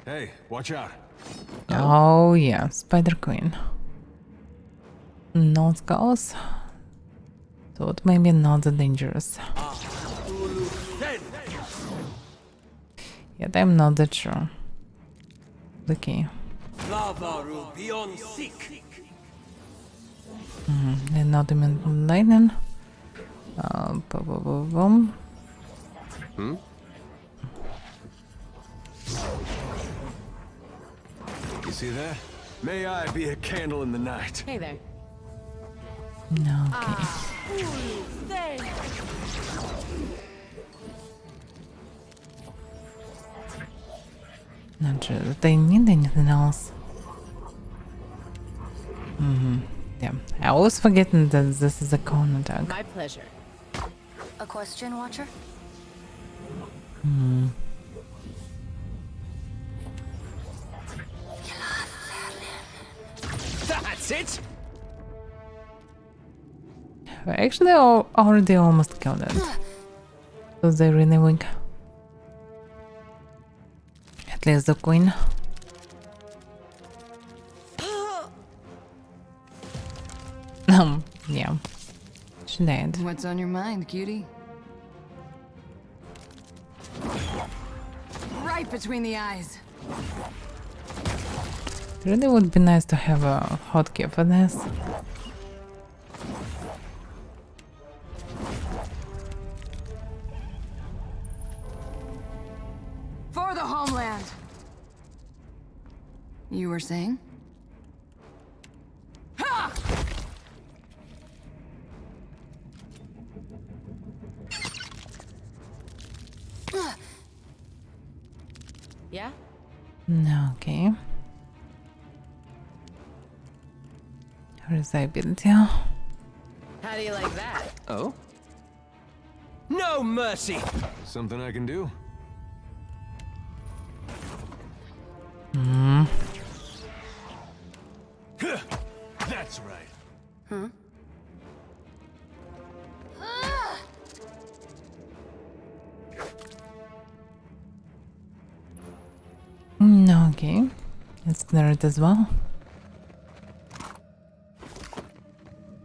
Hey, watch out. Oh yeah, Spider Queen. No skulls. So it may be not that dangerous. Yet I'm not that sure. The key. And not even lightning. Boom. You see that? May I be a candle in the night. Hey there. No, okay. Not sure that I need anything else. Yeah, I always forgetting that this is a cone attack. My pleasure. A question, Watcher? That's it! I actually already almost killed it. So they really weak. At least the queen. Yeah. She died. What's on your mind, cutie? Right between the eyes. It really would be nice to have a hotkey for this. For the homeland. You were saying? Ha! Yeah? No, okay. Where is the ability? How do you like that? Oh? No mercy! Something I can do? That's right. Huh? No, okay. Let's clear it as well.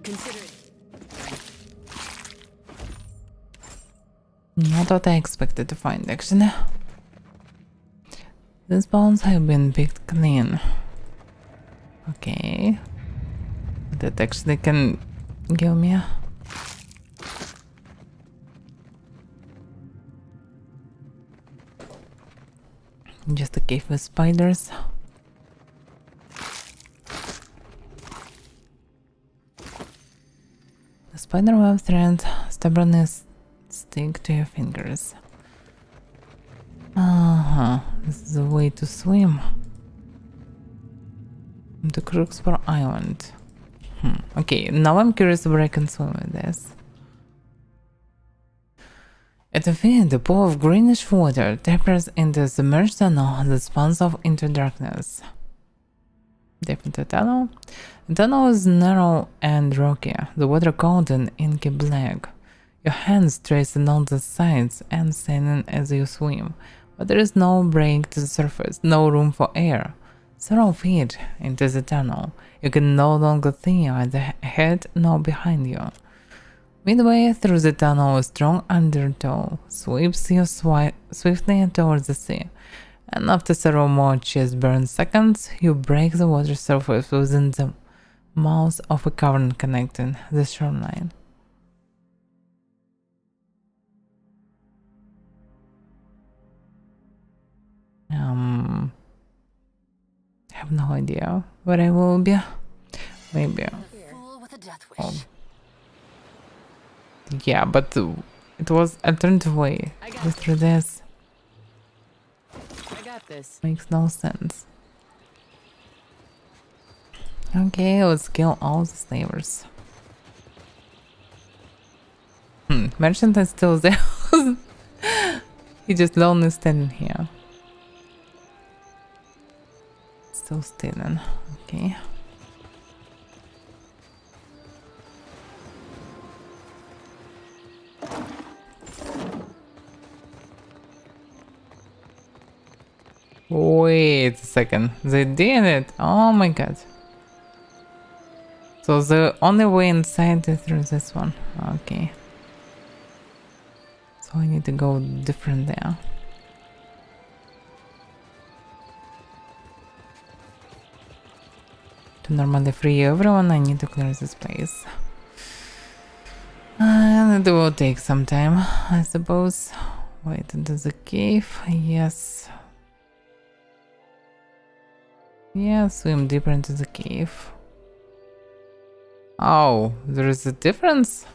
Consider it. Not what I expected to find, actually. These bones have been picked clean. Okay. That actually can give me a... Just a cave with spiders. The spider web thread stubbornness stick to your fingers. This is a way to swim. The Crooksboro Island. Okay, now I'm curious where I can swim with this. At the end, the pool of greenish water tapers into a submerged tunnel that spans off into darkness. Deep into the tunnel. The tunnel is narrow and rocky, the water cold and inky black. Your hands trace along the sides and standing as you swim, but there is no break to the surface, no room for air. Several feet into the tunnel, you can no longer see either ahead nor behind you. Midway through the tunnel, a strong undertow sweeps you swiftly towards the sea, and after several more chest-burn seconds, you break the water surface within the mouth of a cavern connecting the shoreline. I have no idea where I will be. Maybe. Oh. Yeah, but it was alternative way. Just through this. I got this. Makes no sense. Okay, let's kill all the slavers. Merchant is still there. He just lonely standing here. Still standing. Okay. Wait a second. They did it. Oh my god. So the only way inside is through this one. Okay. So I need to go different there. To normally free everyone, I need to clear this place. And it will take some time, I suppose. Wait, into the cave. Yes. Yeah, swim deeper into the cave. Oh, there is a difference?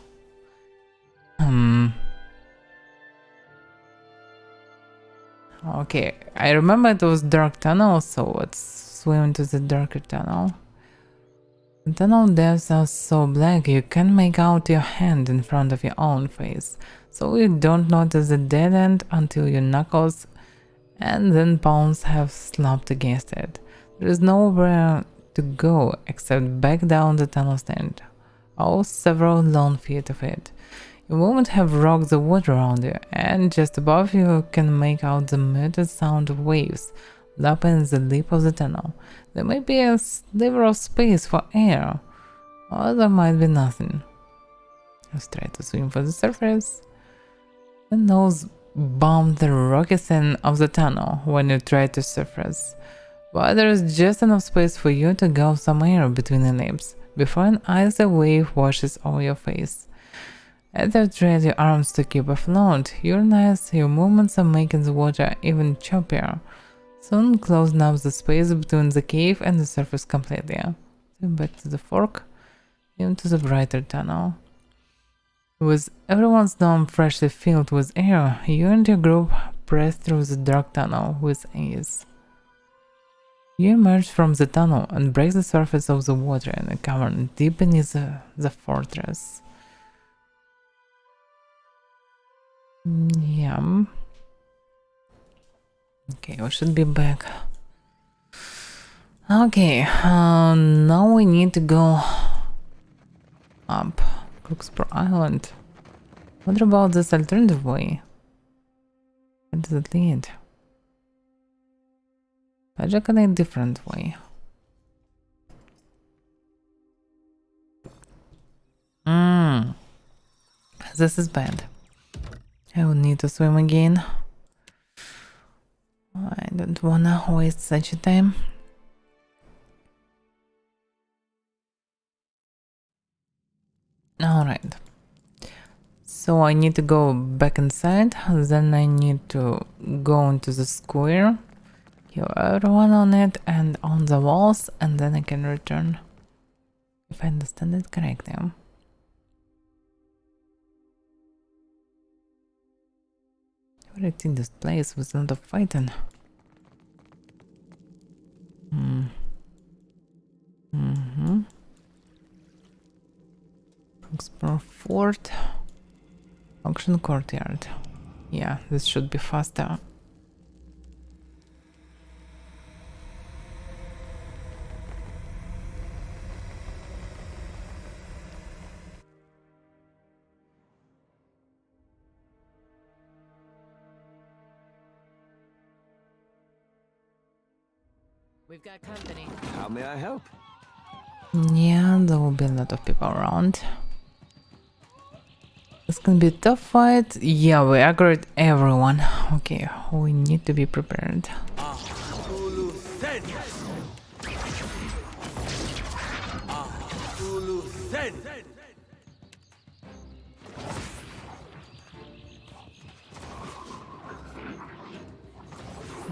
Okay, I remember it was dark tunnel, so let's swim into the darker tunnel. The tunnel depths are so black you can't make out your hand in front of your own face, so you don't notice the dead end until your knuckles and then palms have slumped against it. There is nowhere to go except back down the tunnel stand, all several long feet of it. You won't have rocked the water around you, and just above you can make out the muted sound of waves lapping the lip of the tunnel. There may be a sliver of space for air, or there might be nothing. Let's try to swim for the surface. The nose bump the rocky sand of the tunnel when you try to surface, but there is just enough space for you to go some air between your lips before an icy wave washes over your face. As you trade your arms to keep afloat, you realize your movements are making the water even choppier, soon closing up the space between the cave and the surface completely. Then back to the fork, into the brighter tunnel. With everyone's dome freshly filled with air, you and your group press through the dark tunnel with ease. You emerge from the tunnel and break the surface of the water in a cavern deep beneath the fortress. Yeah. Okay, we should be back. Okay, now we need to go up Crooksboro Island. What about this alternative way? Where does it lead? Logically a different way. This is bad. I will need to swim again. I don't wanna waste such a time. Alright. So I need to go back inside, then I need to go into the square, kill everyone on it and on the walls, and then I can return. If I understand it correctly. I think this place was not a fighting. Explore fort. Auction courtyard. Yeah, this should be faster. We've got company. How may I help? Yeah, there will be a lot of people around. This can be a tough fight. Yeah, we aggroed everyone. Okay, we need to be prepared.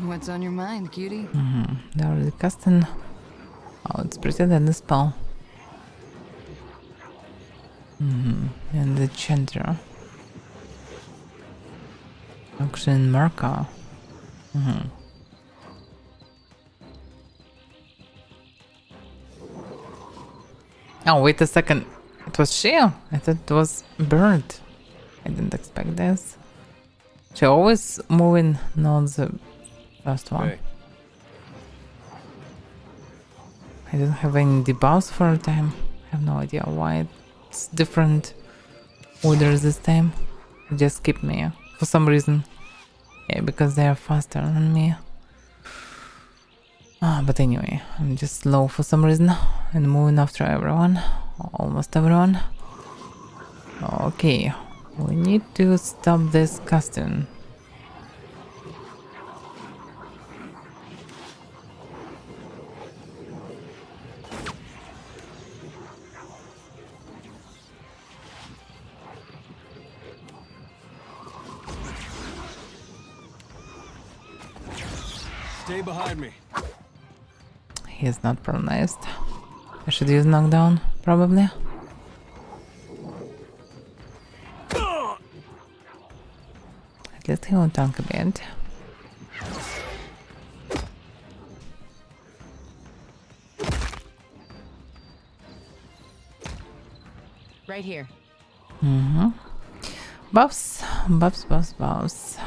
What's on your mind, cutie? They're already casting. Oh, it's pretty than the spell. And the Chandra. Auction marker. Oh, wait a second. It was she? I thought it was bird. I didn't expect this. She always moving, not the first one. Hey. I don't have any debuffs for a time. I have no idea why it's different order this time. It just skip me for some reason. Yeah, because they are faster than me. But anyway, I'm just slow for some reason and moving after everyone. Almost everyone. Okay, we need to stop this casting. Stay behind me. He is not paralyzed. I should use knockdown, probably. At least he won't tank a bit. Right here. Buffs, buffs, buffs, buffs.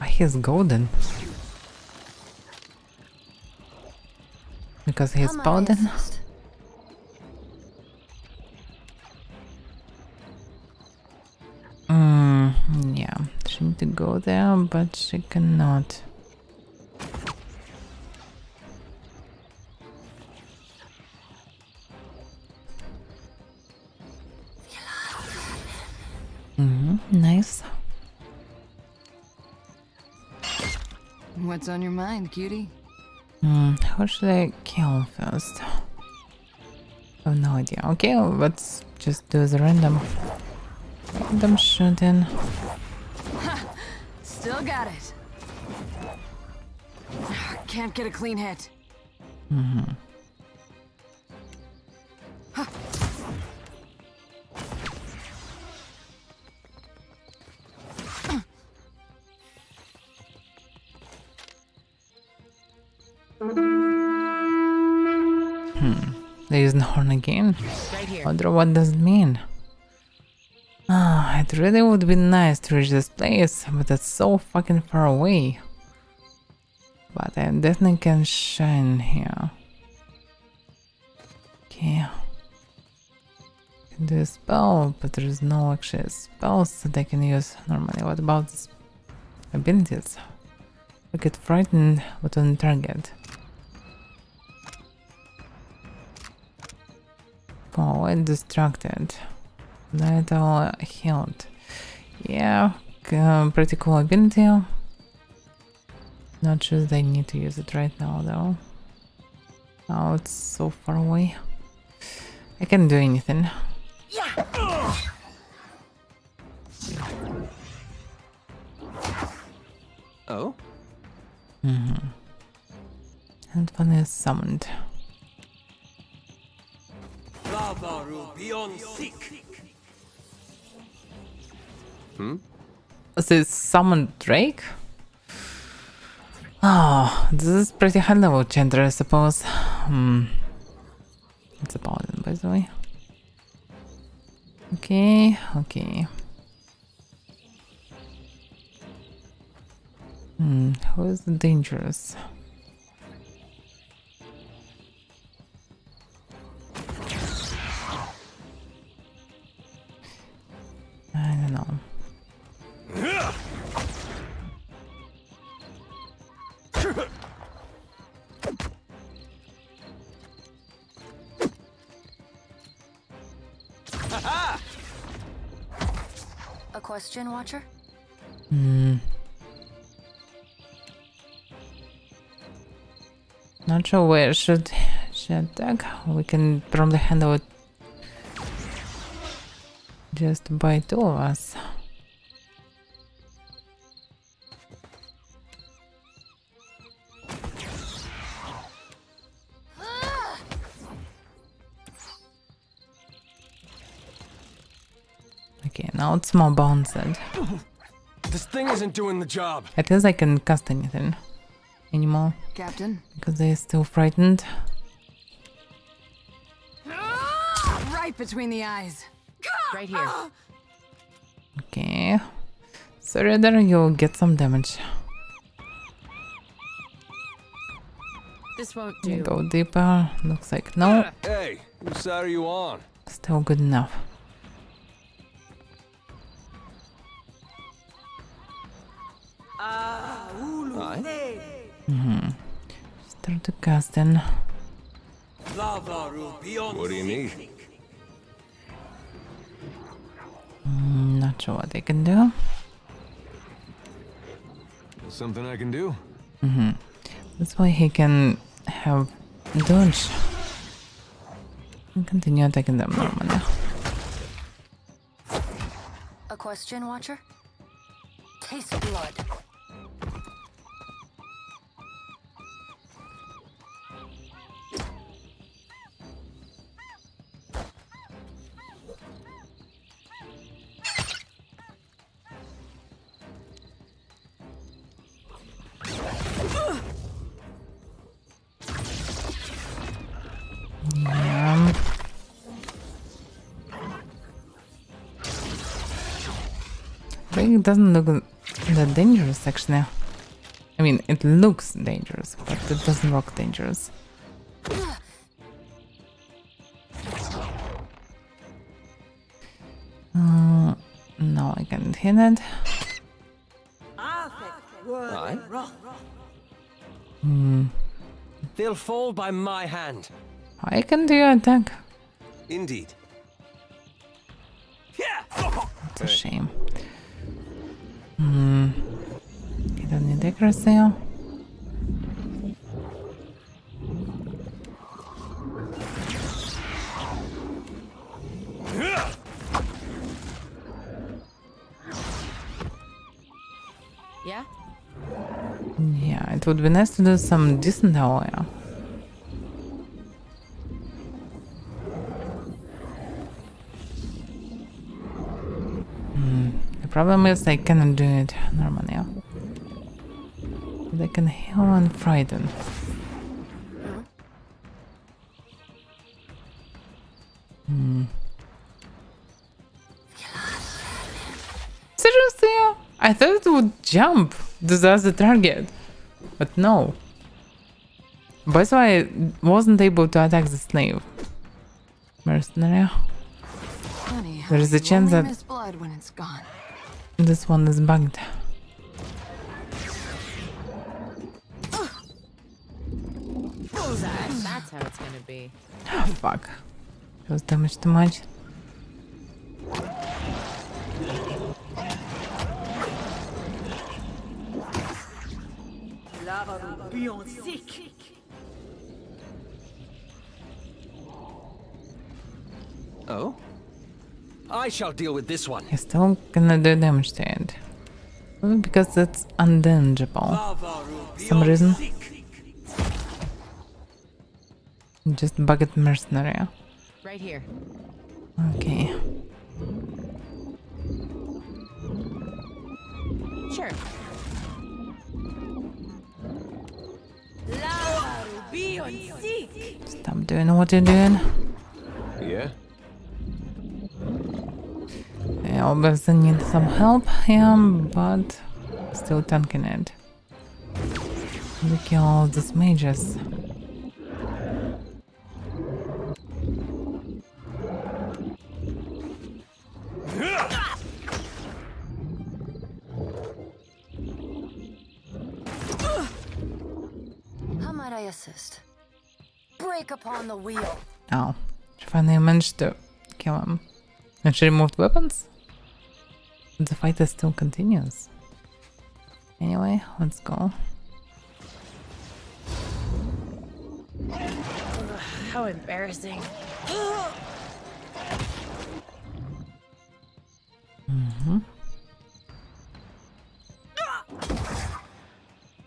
He's golden. Because he's Paladin. Yeah, she need to go there, but she cannot. Nice. What's on your mind, cutie? How should I kill first? I have no idea. Okay, let's just do the random shooting. Still got it. Can't get a clean hit. They're using horn again. Right here. Wonder what does it mean? It really would be nice to reach this place, but it's so fucking far away. But I definitely can shine here. Okay. Can do a spell, but there's no actual spells that I can use normally. What about this abilities? I get frightened, but on target. Oh, I'm distracted. Little healed. Yeah, pretty cool ability. Not sure they need to use it right now though. Oh, it's so far away. I can't do anything. Oh? And one is summoned. This summoned Drake? Oh, this is pretty high level Chandra, I suppose. It's a paladin, by the way. Okay, okay. Who is dangerous? I don't know. A question, Watcher? Not sure where should she attack. We can probably handle it just by two of us. Okay, now it's more balanced. This thing isn't doing the job. At least I can cast anything anymore. Captain? Because they're still frightened. Right between the eyes. Right here. Okay. So rather you'll get some damage. This won't do. Go deeper. Looks like no. Hey, whose side are you on? Still good enough. Start to casting. What do you need? Not sure what they can do. Something I can do? That's why he can have dodge and continue attacking them normally. A question, Watcher? Taste blood. Yeah. I think it doesn't look that dangerous actually. I mean, it looks dangerous, but it doesn't look dangerous. No, I can't hit it. They'll fall by my hand. I can do your attack. Indeed. It's a shame. You don't need accuracy. Yeah? Yeah, it would be nice to do some decent Avaira. The problem is I cannot do it normally. But I can heal and frighten. Seriously? I thought it would jump to the other target. But no. That's why I wasn't able to attack the slave. Mercenary. Funny, There is a chance that miss blood when it's gone. this one is bugged. That's how it's gonna be. Oh, fuck. It was damaged too much. Oh? I shall deal with this one. He's still gonna do damage to it. Well, because it's undamageable. For some reason. Just bugged mercenary. Right here. Okay. Sure. Stop doing what you're doing. Yeah? I obviously need some help here, but still tanking it. Look at all these mages. How might I assist? Break upon the wheel. Oh, she finally managed to kill him. And she removed weapons? The fight still continues. Anyway, let's go. How embarrassing.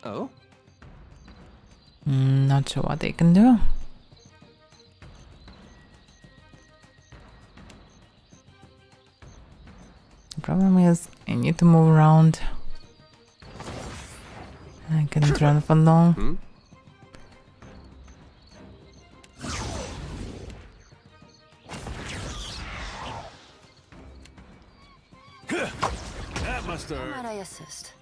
Oh? Not sure what they can do. The problem is I need to move around I can't run for long. That must How hurt. might I assist?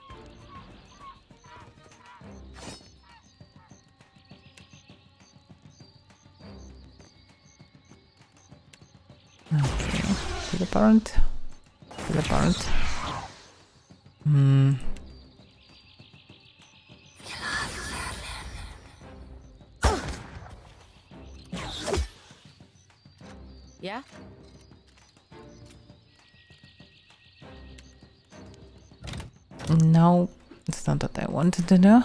Okay, teleport. Teleport. Yeah? No, it's not what I wanted to do. I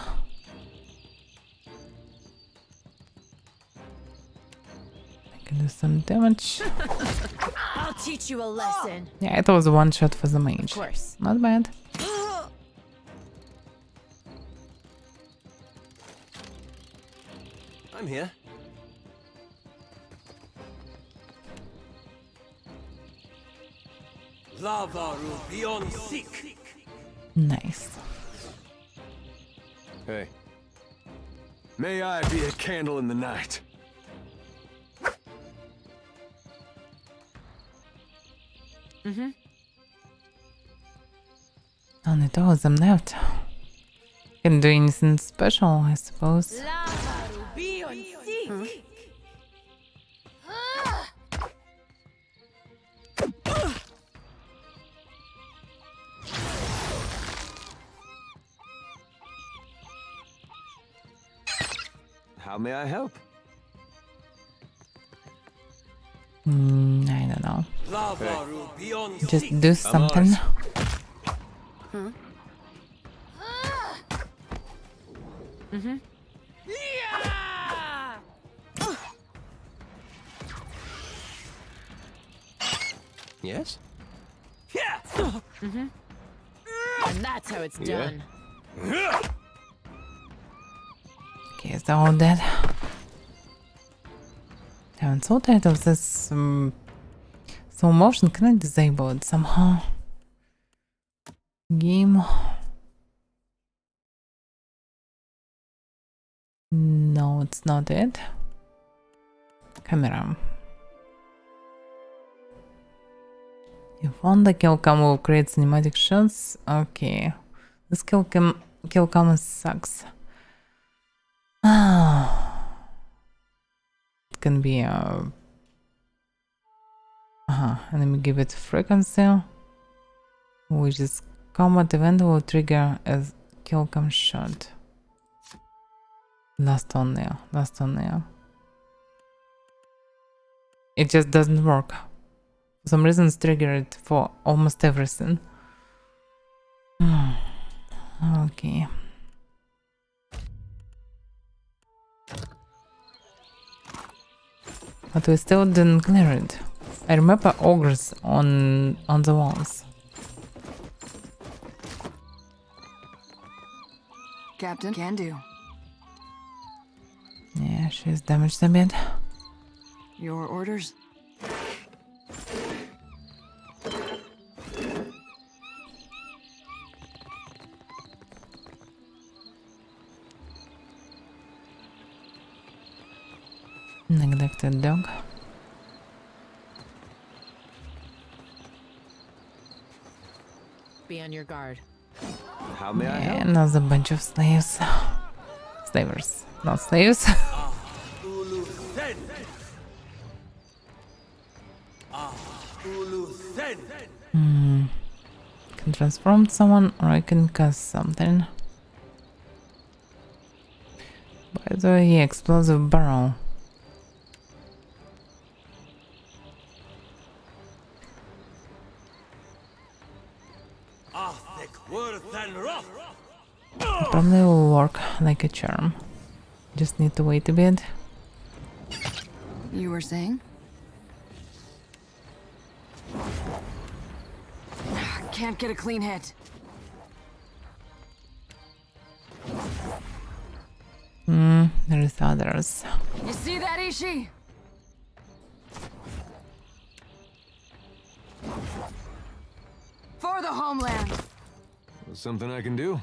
can do some damage. I'll teach you a lesson. Yeah, it was a one shot for the mage. Of course. Not bad. I'm here. Lava beyond seek. Nice. Hey. May I be a candle in the night? Only two of them left. Can do anything special, I suppose. How may I help? I don't know. Lava beyond Just do something. Yes? And that's how it's Yeah. done. Okay, is that all dead? Haven't saw that of this slow motion. Can I disable it somehow? Game. No, it's not it. Camera. You found the kill cam will create cinematic shots. Okay. This kill cam sucks. It can be a and let me give it frequency, which is combat event will trigger as kill cam shot. Last on there. It just doesn't work. For some reason it's triggered for almost everything. Okay. But we still didn't clear it. I remember ogres on the walls. Captain, can do. Yeah, she's damaged a bit. Your orders? Neglected dog. Be on your guard. How may I Yeah, help? another bunch of slaves. Slavers, not slaves. Can transform someone or I can cast something. By the way, yeah, explosive barrel. Probably will work like a charm. Just need to wait a bit. You were saying? Can't get a clean hit. There's others. You see that, Ishi? For the homeland. Something I can do?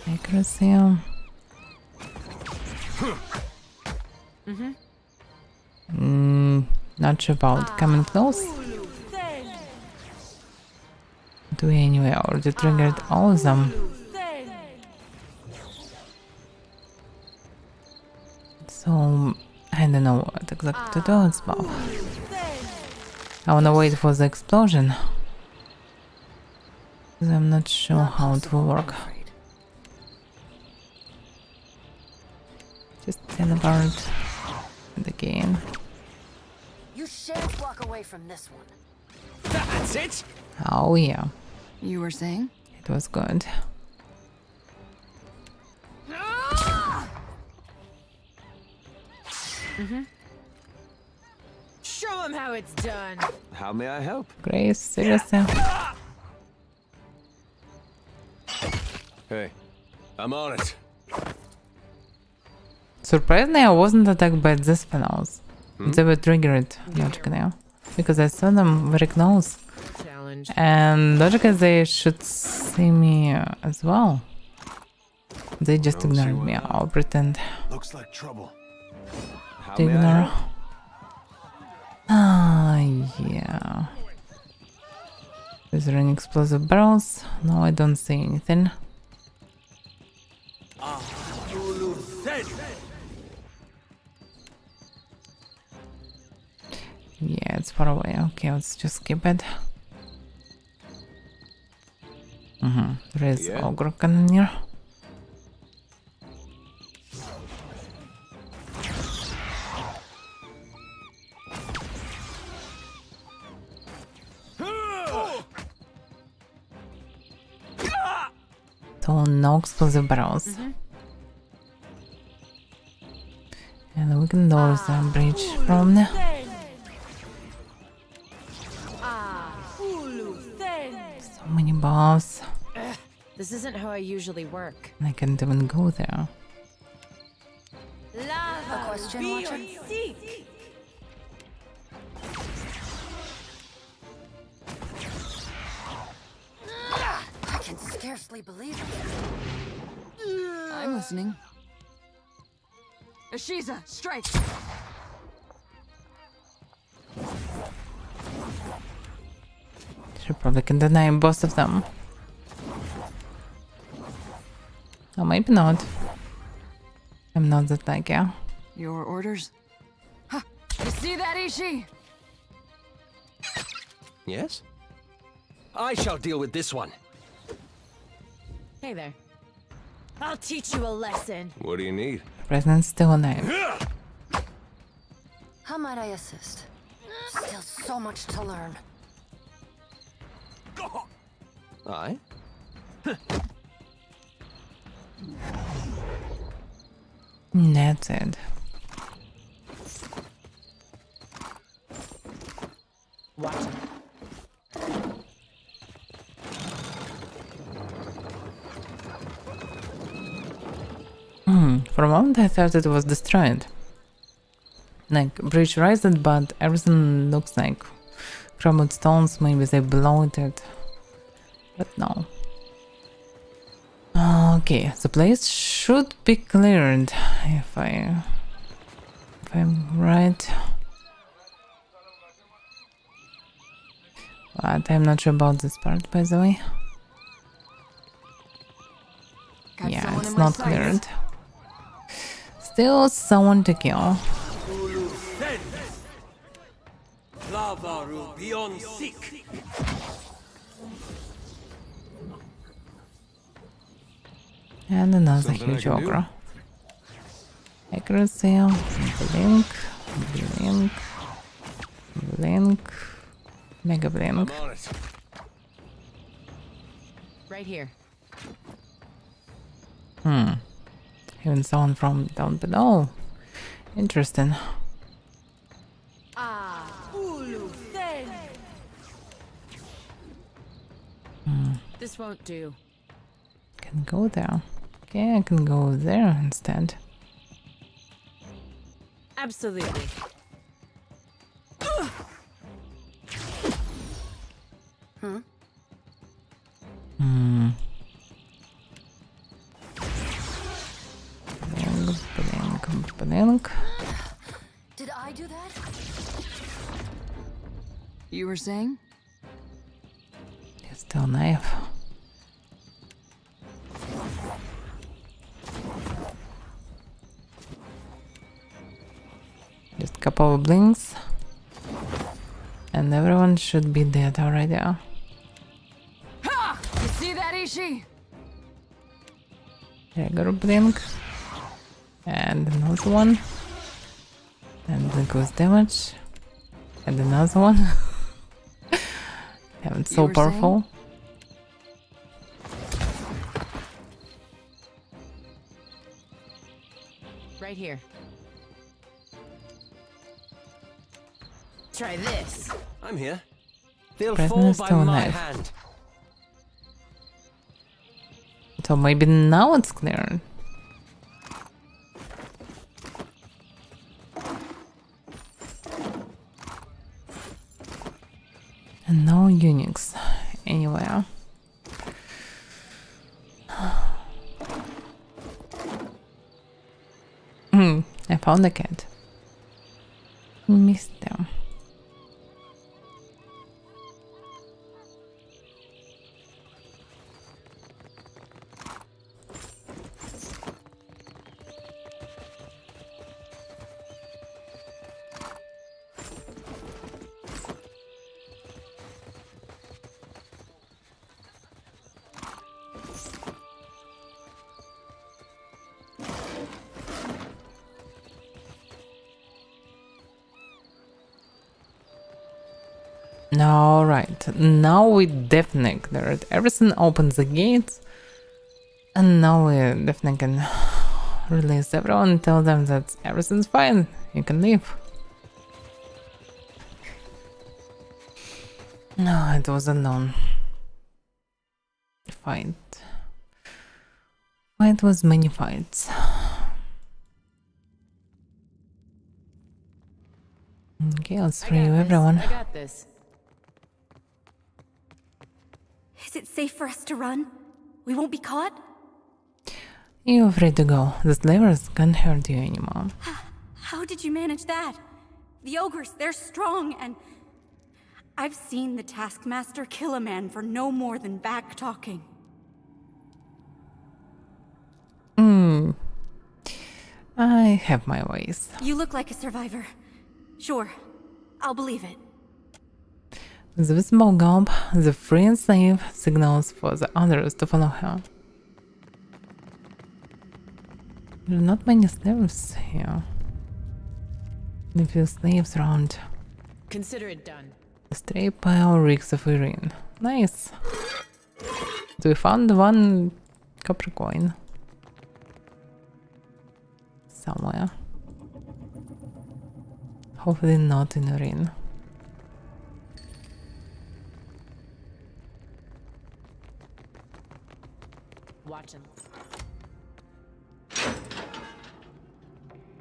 Accuracy. Not sure about coming close. Do we anyway already triggered all of them? So I don't know what exactly to do. It's about. I wanna wait for the explosion. I'm not sure how it will work. Just teleport again. You shan't walk away from this one. That's it? Oh yeah, You were saying? it was good. Show him how it's done. How may I help? Grace, seriously? Hey, I'm on it. Surprisingly, I wasn't attacked by these fellows. They were triggered logically, because I saw them very close. Challenge. And logically, they should see me as well. They just ignored me. I'll pretend Looks like trouble. How to may I ignore. help? Ah, yeah. Is there any explosive barrels? No, I don't see anything. Yeah, it's far away. Okay, let's just skip it. There is Yeah. ogre cannoneer. So no explosive barrels. And we can lower the bridge from there. So many balls. This isn't how I usually work. I can't even go there. A question, Watcher? I can scarcely believe it. I'm listening. Ashiza, strike! She probably can deny both of them. Or maybe not. I'm not that lucky. Your orders? Huh. You see that, Ishi? Yes? I shall deal with this one. Hey there. I'll teach you a lesson. What do you need? President's still alive. How might I assist? Still so much to learn. Aye? That's it. Watch. For a moment I thought it was destroyed. Like, bridge raised, but everything looks like crumbled stones, maybe they bloated it. But no. Okay, the place should be cleared, if I'm right. But I'm not sure about this part, by the way. Got Yeah, someone it's in my not sights. cleared. Still someone to kill. Lavaru beyond seek. And another Something I huge can do? ogre. Accuracy, blink, blink, blink, mega blink. I'm on it. Right here. Even someone from down below. Interesting. This won't do. Can go there. Okay, I can go there instead. Absolutely. Did I do that? You were saying? Still knife. Just a couple of blinks. And everyone should be dead already. Ha! You see that, Ishi? Trigger blink. And another one. And the ghost damage. And another one. Yeah, it's so powerful. Right here. Try this. I'm here. They'll Preston fall is by still my alive. hand. So maybe now it's clear. And no Unix anywhere. I found a cat. Missed them. Alright, now we definitely cleared everything, opens the gates, and now we definitely can release everyone and tell them that everything's fine, you can leave. No, it was a known fight. Fight was many fights. Okay, let's free everyone. I got this. Is it safe for us to run? We won't be caught? You're free to go. The slavers can't hurt you anymore. How did you manage that? The ogres, they're strong and... I've seen the Taskmaster kill a man for no more than back-talking. I have my ways. You look like a survivor. Sure, I'll believe it. The visible gump, the free and slave, signals for the others to follow her. There are not many slaves here. A few slaves around. Consider it done. A stray pile reeks of urine. Nice. So we found one copper coin. Somewhere. Hopefully not in urine. Watch him.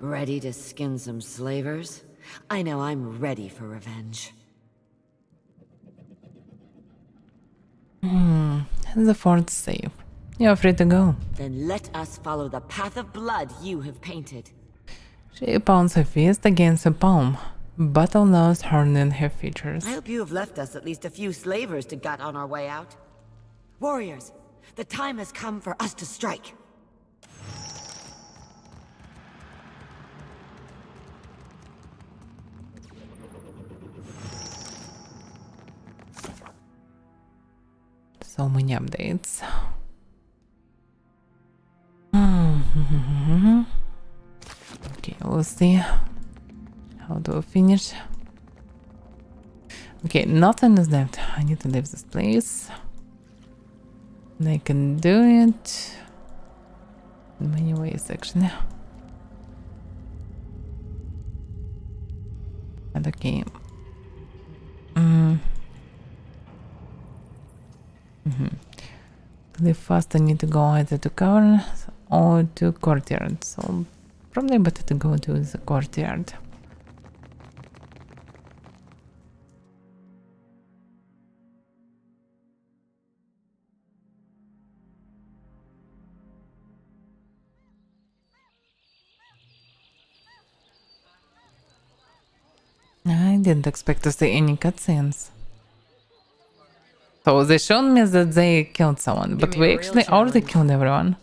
Ready to skin some slavers? I know I'm ready for revenge. The fort's safe. You're free to go. Then let us follow the path of blood you have painted. She pounds her fist against her palm, battle nose hardening her features. I hope you have left us at least a few slavers to gut on our way out. Warriors, the time has come for us to strike. So many updates. Okay, we'll see. How do we finish? Okay, nothing is left. I need to leave this place. I can do it in many ways, actually. And okay. To leave fast, I need to go either to cavern or to courtyard. So probably better to go to the courtyard. I didn't expect to see any cutscenes. So they showed me that they killed someone, but we actually already killed everyone.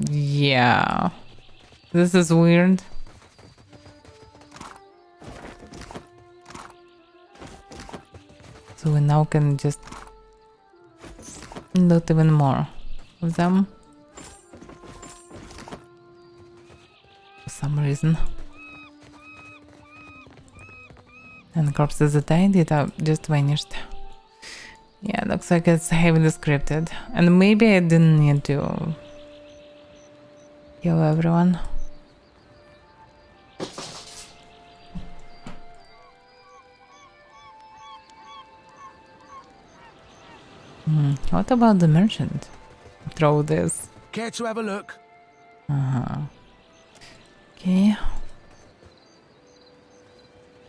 Yeah. This is weird. So we now can just loot even more of them. For some reason. And corpses that I did just vanished. Yeah, looks like it's heavily scripted. And maybe I didn't need to kill everyone. What about the merchant? Throw this. Care to have a look? Okay.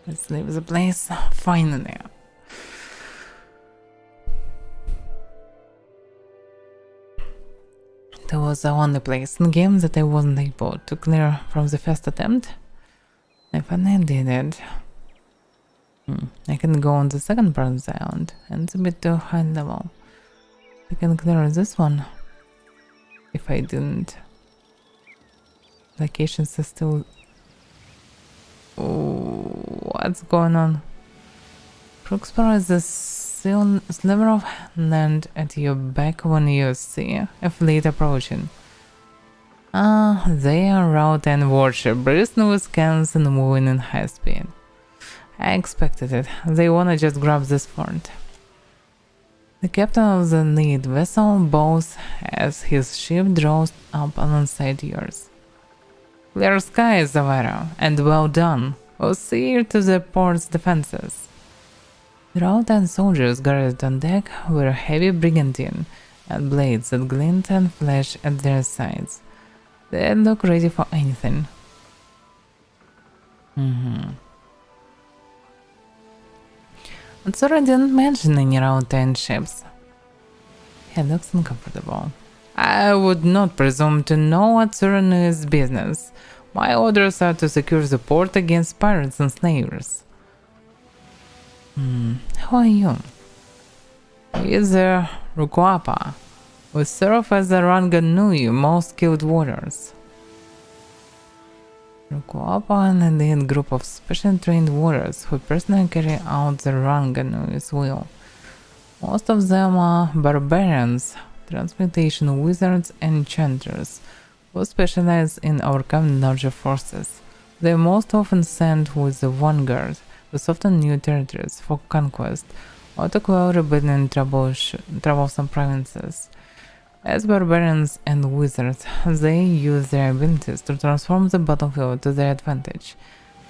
Let's leave the place. Finally. That was the only place in the game that I wasn't able to clear from the first attempt. I finally did it. I can go on the second part of the island, and it's a bit too high level. I can clear this one. If I didn't. Locations are still... Oh, what's going on? Crooksboro is a sliver of land at your back when you see a fleet approaching. They are route and warship, bristling with cannons and moving in high speed. I expected it. They wanna just grab this fort. The captain of the lead vessel bows as his ship draws up alongside yours. Clear skies, Avaira, and well done. We'll see you to the port's defenses. The Rautan soldiers guarded on deck were heavy brigantine and blades that glint and flash at their sides. They look ready for anything. Atsura didn't mention any Rautan ships. He looks uncomfortable. I would not presume to know Atsura knew his business. My orders are to secure the port against pirates and slavers. Who are you? He is a Rukwapa, who serve as the Ranganui most skilled warriors. Rukwapa an elite group of specially trained warriors who personally carry out the Ranganui's will. Most of them are barbarians, transmutation wizards, and enchanters who specialize in overcoming larger forces. They are most often sent with the vanguard, with often new territories for conquest, or to quell rebellion in troublesome provinces. As barbarians and wizards, they use their abilities to transform the battlefield to their advantage,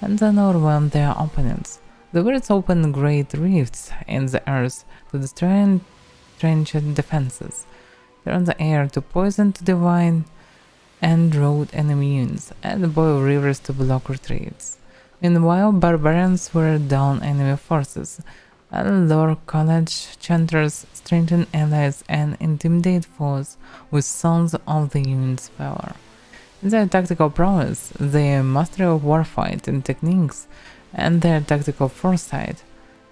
and then overwhelm their opponents. The wizards open great rifts in the earth to destroy entrenched defenses, turn the air to poison to divine and road enemy units, and boil rivers to block retreats. Meanwhile, barbarians wear down enemy forces, and lure college chanters, strengthen allies, and intimidate foes with songs of the unit's power. In their tactical prowess, their mastery of warfighting techniques, and their tactical foresight,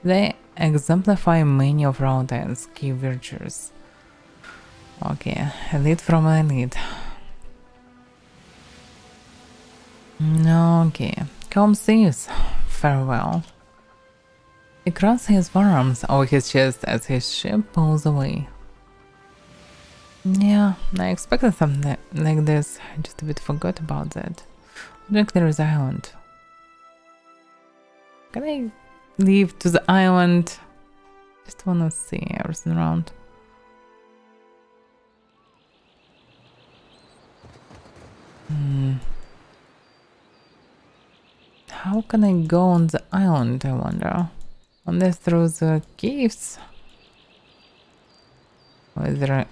they exemplify many of Rautan's key virtues. Okay, elite from elite. Okay, come seas. Farewell. He crosses his forearms over his chest as his ship pulls away. Yeah, I expected something like this. I just a bit forgot about that. Don't clear the island. Can I leave to the island? Just wanna see everything around. How can I go on the island, I wonder? Unless through the caves? Or is there an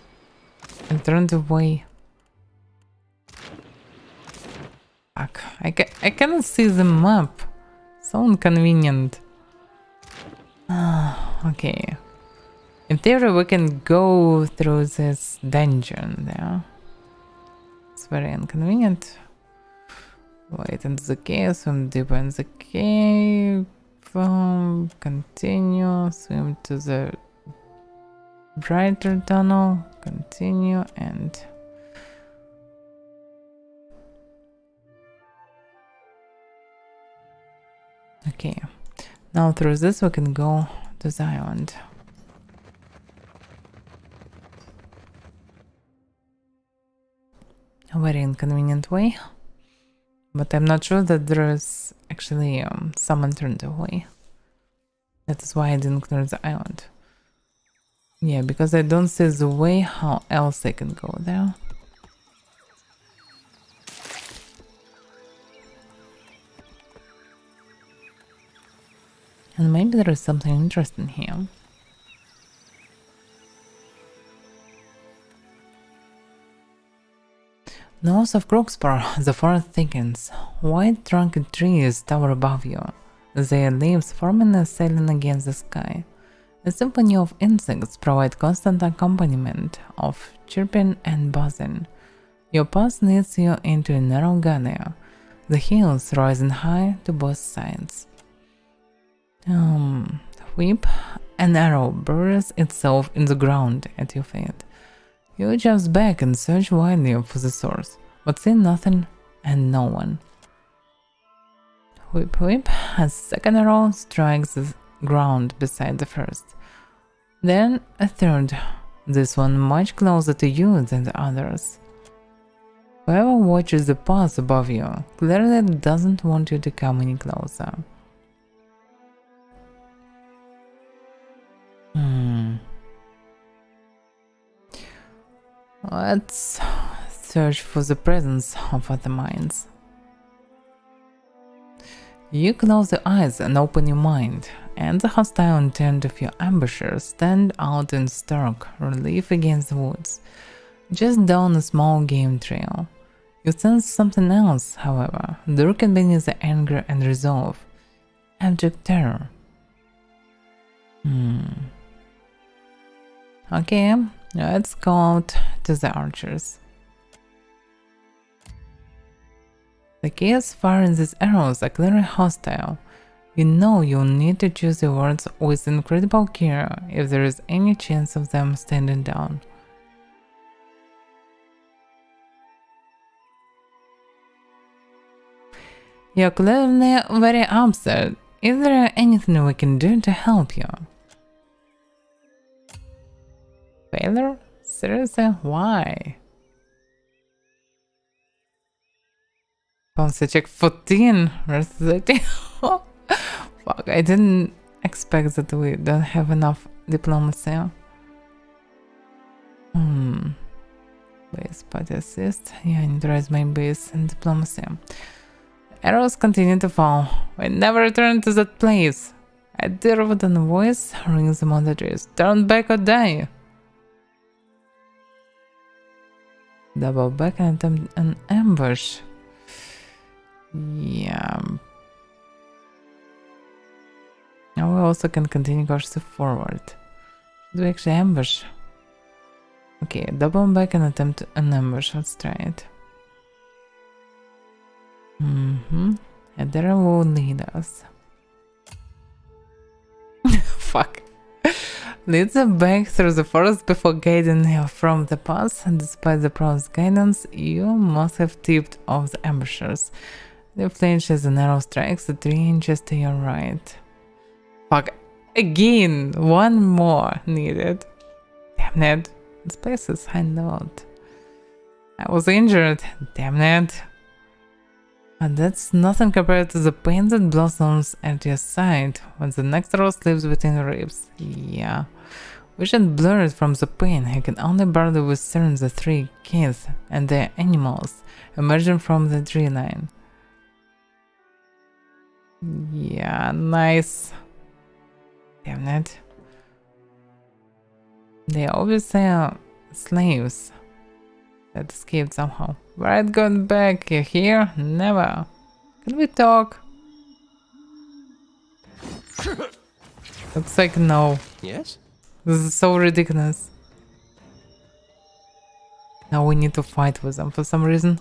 alternative way? Fuck, I cannot see the map. So inconvenient. Okay. In theory, we can go through this dungeon there. It's very inconvenient. Wait into the cave, swim deeper in the cave. Continue, swim to the brighter tunnel. Continue and... Okay, now through this we can go to the island. A very inconvenient way, but I'm not sure that there is actually some alternative way. That is why I didn't clear the island. Yeah, because I don't see the way how else I can go there. And maybe there is something interesting here. North of Crooksborough, the forest thickens. White trunked trees tower above you, their leaves forming a ceiling against the sky. A symphony of insects provide constant accompaniment of chirping and buzzing. Your path leads you into a narrow gully, the hills rising high to both sides. Whip, an arrow buries itself in the ground at your feet. You just back and search wildly for the source, but see nothing and no one. Whip whip, a second arrow strikes the ground beside the first. Then a third, this one much closer to you than the others. Whoever watches the path above you clearly doesn't want you to come any closer. Let's search for the presence of other minds. You close your eyes and open your mind, and the hostile intent of your ambushers stand out in stark relief against the woods, just down a small game trail. You sense something else, however, lurking beneath the anger and resolve. Abject terror. Okay, let's go out to the archers. The chaos firing these arrows are clearly hostile. You know you'll need to choose your words with incredible care if there is any chance of them standing down. You're clearly very upset. Is there anything we can do to help you? Failure? Seriously? Why? Policy check 14 versus 13. Fuck, I didn't expect that we don't have enough diplomacy. Base party assist. Yeah, I need to raise my base and diplomacy. Arrows continue to fall. We never return to that place. A dear wooden voice rings among the trees. Turn back or die. Double back and attempt an ambush. Yeah. Now we also can continue cautiously forward. Should we actually ambush? Okay, double back and attempt an ambush. Let's try it. And there will lead us. Fuck. Leads us back through the forest before guiding you from the path. Despite the promised guidance, you must have tipped off the ambushers. They flinch as an arrow strikes the 3 inches to your right. Fuck. Again! One more needed. Damn it. This place is handout. I was injured. Damn it. But that's nothing compared to the pain that blossoms at your side when the next arrow slips between your ribs. Yeah. We should blur it from the pain. You can only barely discern the 3 kids and their animals emerging from the tree line. Yeah, nice. Damn it. They obviously are slaves that escaped somehow. Right, going back. You here? Never. Can we talk? Looks like no. Yes? This is so ridiculous. Now we need to fight with them for some reason.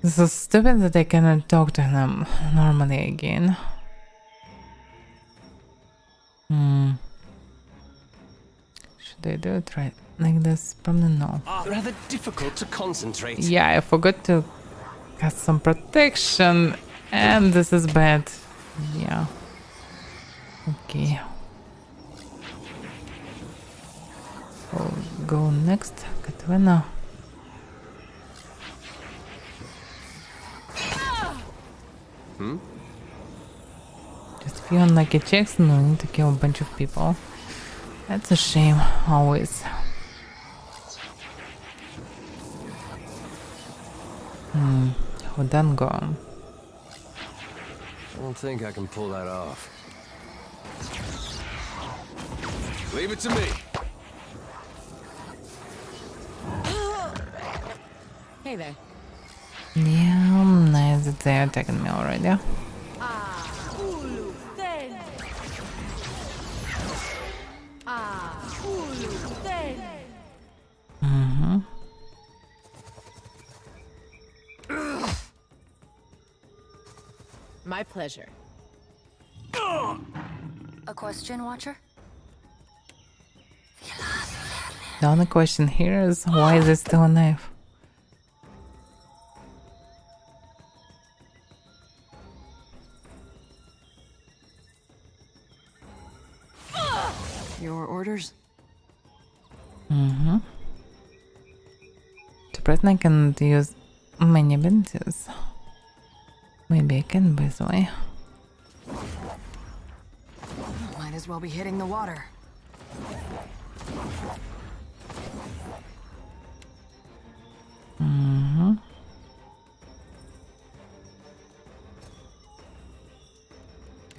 This is stupid that I cannot talk to him normally again. Should I do it right like this? Probably no. Rather difficult to concentrate. Yeah, I forgot to cast some protection, and this is bad. Yeah. Okay. We'll go next. Katrina. Just few unlucky checks and we need to kill a bunch of people. That's a shame, always. Who done go? I don't think I can pull that off. Leave it to me. Hey there. Yeah, nice that they're attacking me already. My pleasure. A question, Watcher? The only question here is why is it still a knife? Your orders? To present I can use many abilities. Maybe I can by the way. Might as well be hitting the water.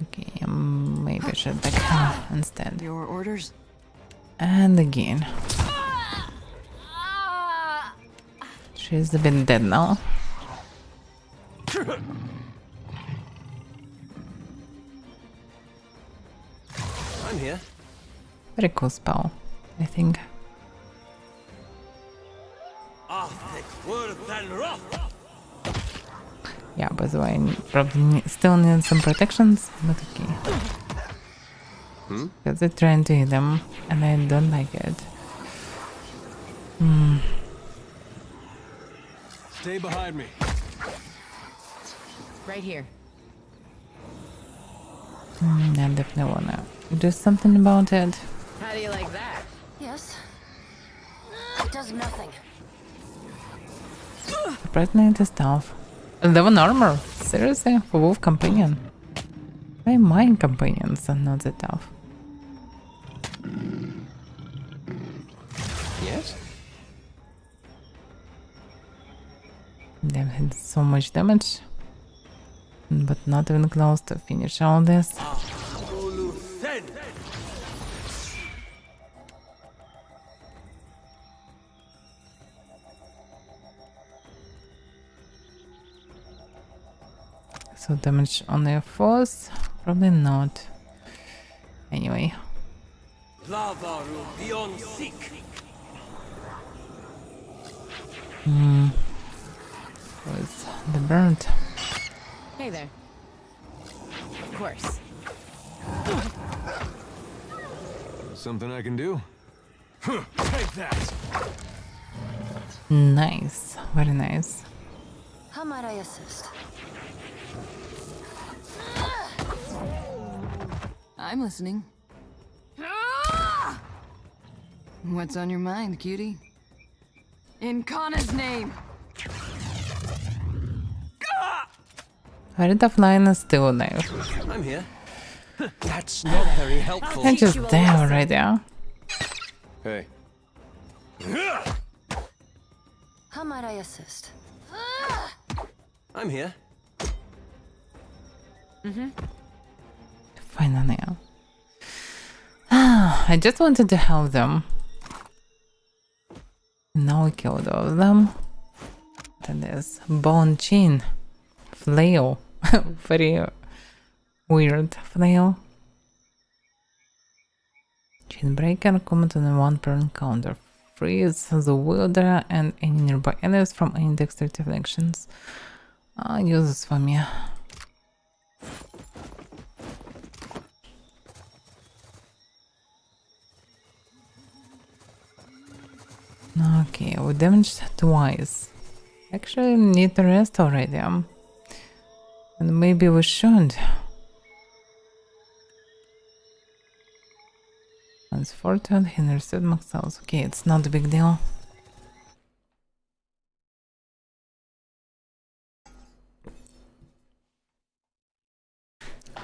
Okay, maybe I should attack him instead. Your orders? And again. She's a bit dead now. I'm here. Very cool spell, I think. Yeah, by the way, I probably still need some protections, but okay. Because they're trying to hit them, and I don't like it. Stay behind me. Right here. I definitely wanna do something about it. How do you like that? Yes. It does nothing. Surprisingly, it is tough. 11 armor? Seriously? For Wolf Companion? Why mine companions are not that tough? Yes? They did so much damage, but not even close to finish all this. So damage on their force? Probably not. Anyway. Was the burnt? Hey there. Of course. Something I can do? Take that! Nice. Very nice. How might I assist? I'm listening. What's on your mind, cutie? In Kana's name! Very tough line is still alive. I'm here. That's not very helpful. I just die right there. Hey. How might I assist? I'm here. Finally. I just wanted to help them. Now we killed all of them. That is bone chin. Flail. Very weird flail. Chainbreaker, comment on a 1 per encounter. Freeze the wielder and any nearby enemies from any dexterity actions. Use this for me. Okay, we damaged twice. Actually, need to rest already. And maybe we should. Once fortune, he understood max health. Okay, it's not a big deal.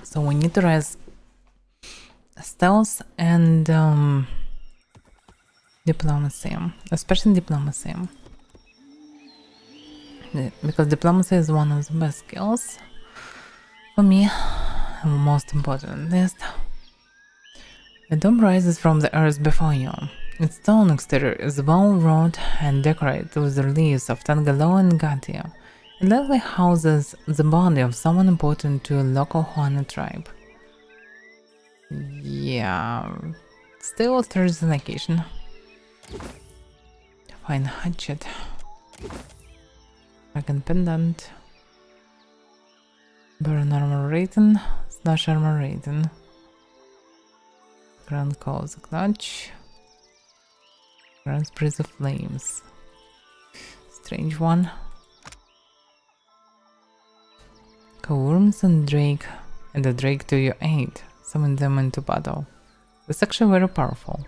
So we need to raise stealth and diplomacy, especially diplomacy, because diplomacy is one of the best skills for me, and most important list. The dome rises from the earth before you. Its stone exterior is well wrought and decorated with the reliefs of Tangalo and Gatia. It likely houses the body of someone important to a local Huana tribe. Yeah, still there's an occasion. Fine hatchet. Dragon pendant. Burn armor rating. Slash armor rating. Grand calls clutch. Grand breeze of flames. Strange one. Worms and Drake, and the Drake to your aid. Summon them into battle. It's actually very powerful.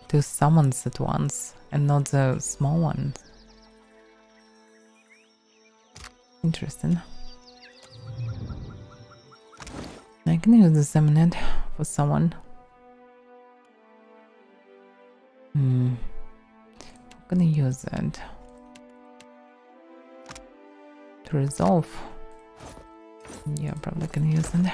Two summons at once, and not the small ones. Interesting. I can use the summon for someone. How can I use that? To resolve. Yeah, probably can use it.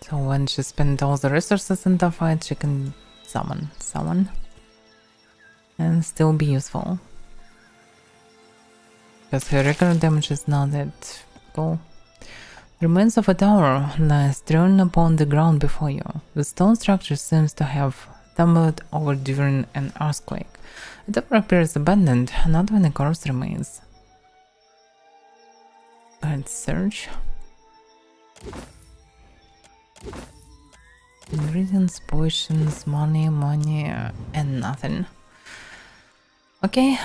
So when she spends all the resources in the fight, she can summon someone and still be useful. Because her regular damage is not that cool. The remains of a tower lie strewn upon the ground before you. The stone structure seems to have tumbled over during an earthquake. The tower appears abandoned, not when a corpse remains. Let's search. Ingredients, potions, money, and nothing. Okay,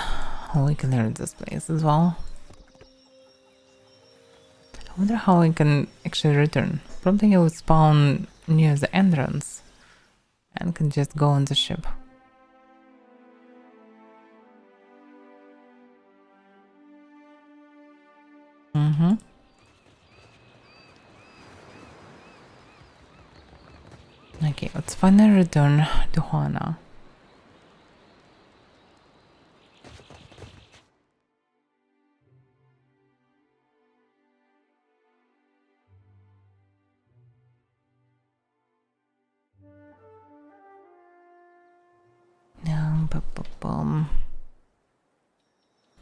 we cleared this place as well. I wonder how I can actually return. Probably I would spawn near the entrance and can just go on the ship. Okay, let's finally return to Huana.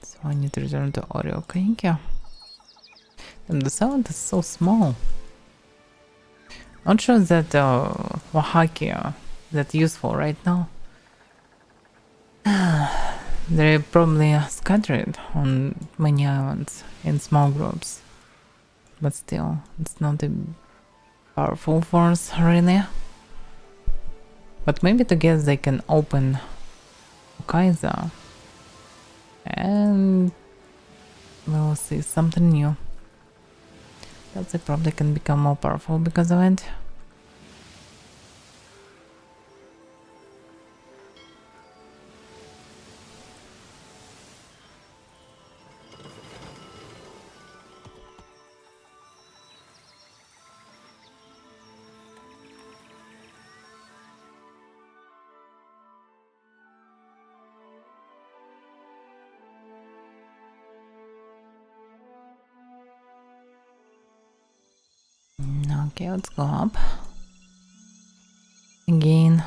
So I need to return to Oreo Kainkia. And the sound is so small. Not sure that Oaxaca that useful right now. They're probably scattered on many islands in small groups. But still, it's not a powerful force really. But maybe together they can open Kaiser and we'll see something new. That they probably can become more powerful because of it. Okay, let's go up again.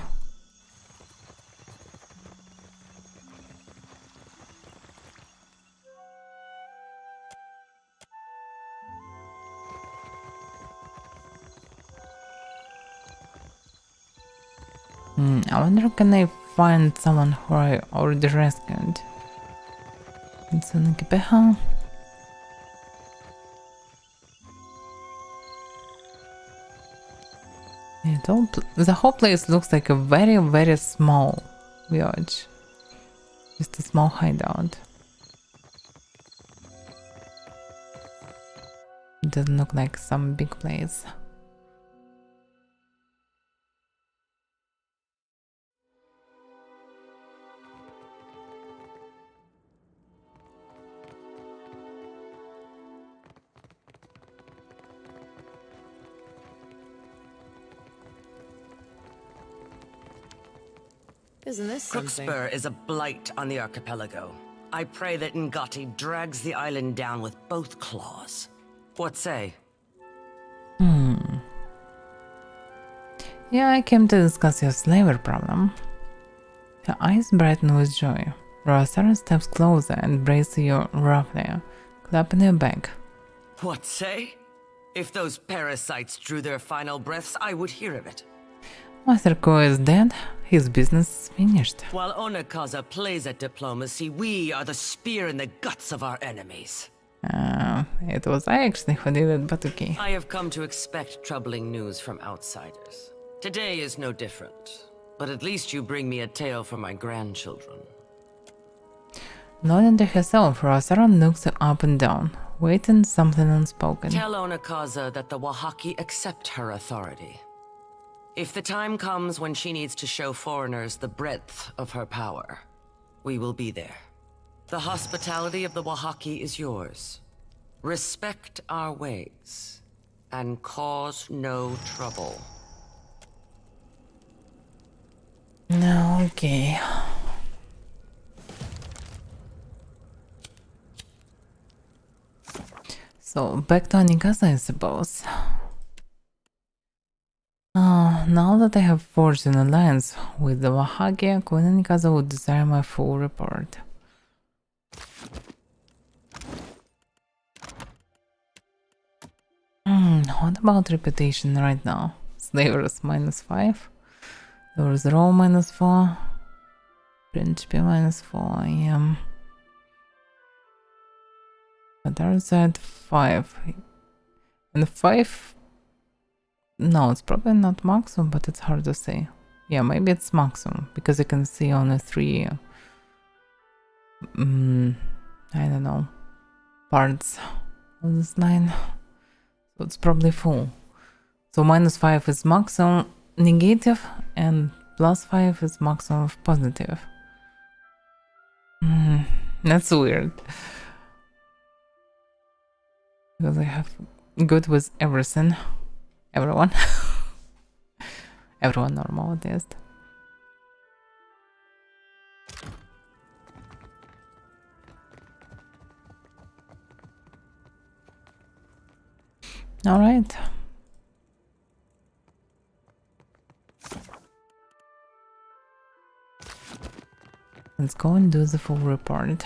I wonder, can I find someone who I already rescued? It's an Kipeha. The whole place looks like a very, very small village. Just a small hideout. It doesn't look like some big place. Isn't this something? Crooksbur is a blight on the archipelago. I pray that Ngati drags the island down with both claws. What say? Yeah, I came to discuss your slaver problem. Her eyes brighten with joy. Rosara steps closer and braces you roughly, clapping your back. What say? If those parasites drew their final breaths, I would hear of it. Master Ko is dead, his business is finished. While Onakaza plays at diplomacy, we are the spear in the guts of our enemies. It was I actually who did it, but okay. I have come to expect troubling news from outsiders. Today is no different, but at least you bring me a tale for my grandchildren. Nodding to herself, Rosara looks up and down, waiting something unspoken. Tell Onakaza that the Wahaki accept her authority. If the time comes when she needs to show foreigners the breadth of her power, we will be there. The hospitality of the Wahaki is yours. Respect our ways, and cause no trouble. No, okay. So, back to Onikaza, I suppose. Now that I have forged an alliance with the Wahaki, Queen Onikaza would desire my full report. What about reputation right now? Slavers -5. There was Raw -4. Principe -4, yeah. But there's at 5. And 5... No, it's probably not maximum, but it's hard to say. Yeah, maybe it's maximum, because you can see only 3... I don't know... parts of this line. So it's probably full. So -5 is maximum negative, and +5 is maximum positive. That's weird. Because I have good with everything. Everyone. Everyone normal at least. Alright. Let's go and do the full report.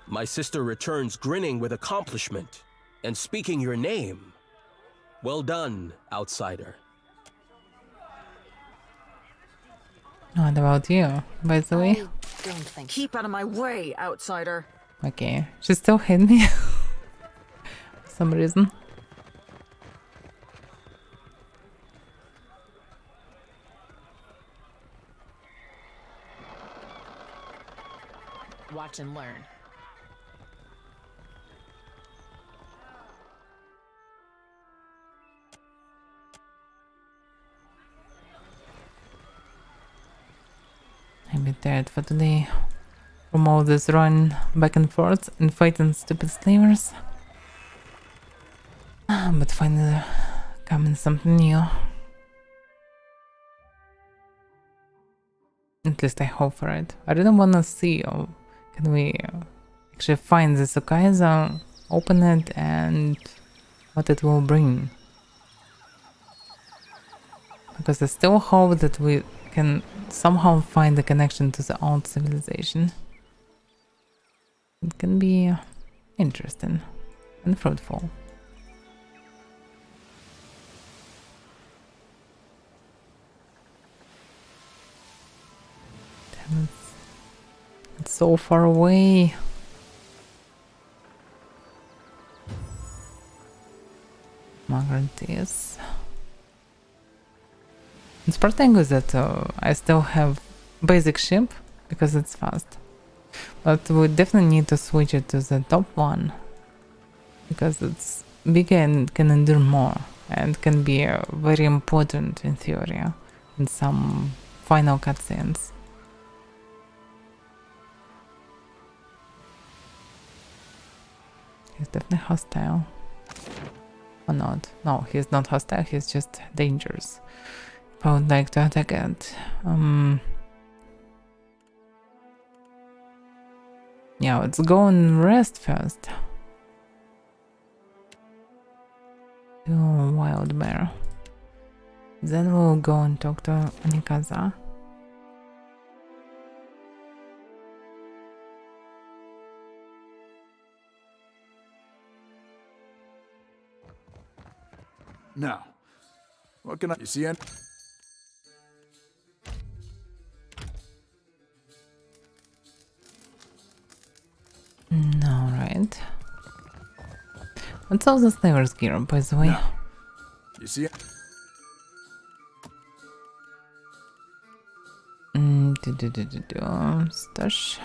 My sister returns grinning with accomplishment and speaking your name. Well done, outsider. What about you, by the way? Don't think. Keep out of my way, outsider. Okay, she still hit me. For some reason. Watch and learn. I'm tired for today. From all this run back and forth and fighting stupid slavers. But finally coming something new. At least I hope for it. I really wanna see, can we actually find this Okaiza, open it, and what it will bring. Because I still hope that we can somehow find a connection to the old civilization. It can be interesting and fruitful. Damn, it's so far away. Margaret is. It's pretty good that I still have basic ship because it's fast. But we definitely need to switch it to the top one because it's bigger and can endure more and can be very important in theory in some final cutscenes. He's definitely hostile. Or not. No, he's not hostile, he's just dangerous. If I would like to attack it. Yeah, let's go and rest first. To Wild Bear. Then we'll go and talk to Nikaza. Now, what can I... You see any... Alright. What's all the Slaver's gear, by the way? Now, you see... Stash.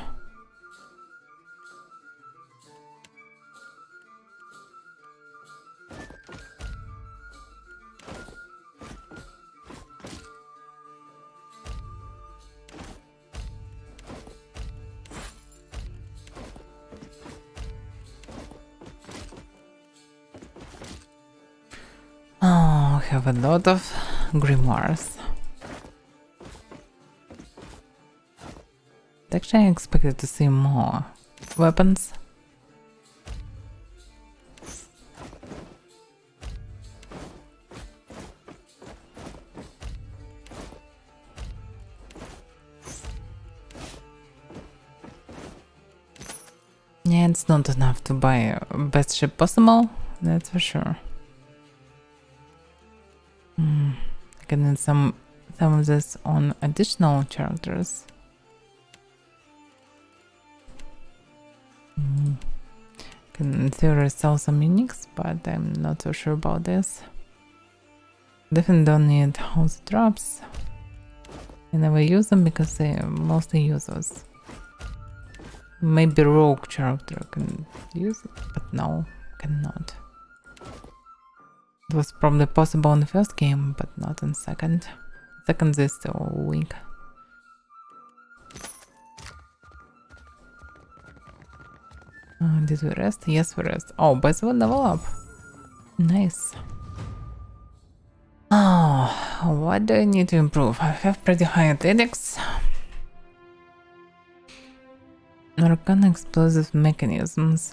Oh, we have a lot of grimoires. Actually, I expected to see more weapons. Yeah, it's not enough to buy best ship possible, that's for sure. I can need some of this on additional characters. Can in theory sell some uniques, but I'm not so sure about this. Definitely don't need house drops. I never use them because they are mostly useless. Maybe rogue character can use it, but no, cannot. It was probably possible in the first game, but not in second. Second is still weak. Did we rest? Yes, we rest. Oh, by the way, level up. Nice. Oh, what do I need to improve? I have pretty high athletics. Arcana explosive mechanisms.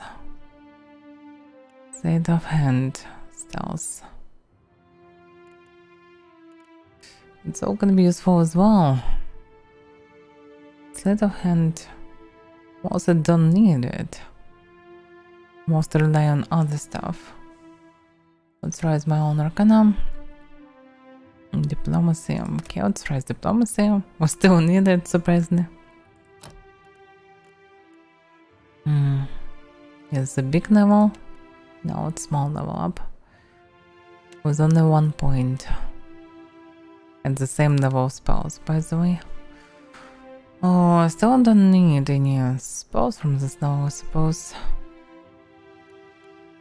Sleight of hand. Stealth. It's all gonna be useful as well. Sleight of hand. Also don't need it. Most rely on other stuff. Let's raise my own arcana. Diplomacy. Okay, let's raise diplomacy. We still need it, surprisingly. Is a big level? No, it's small level up. With only 1 point. And the same level of spells, by the way. Oh, I still don't need any spells from this level, I suppose.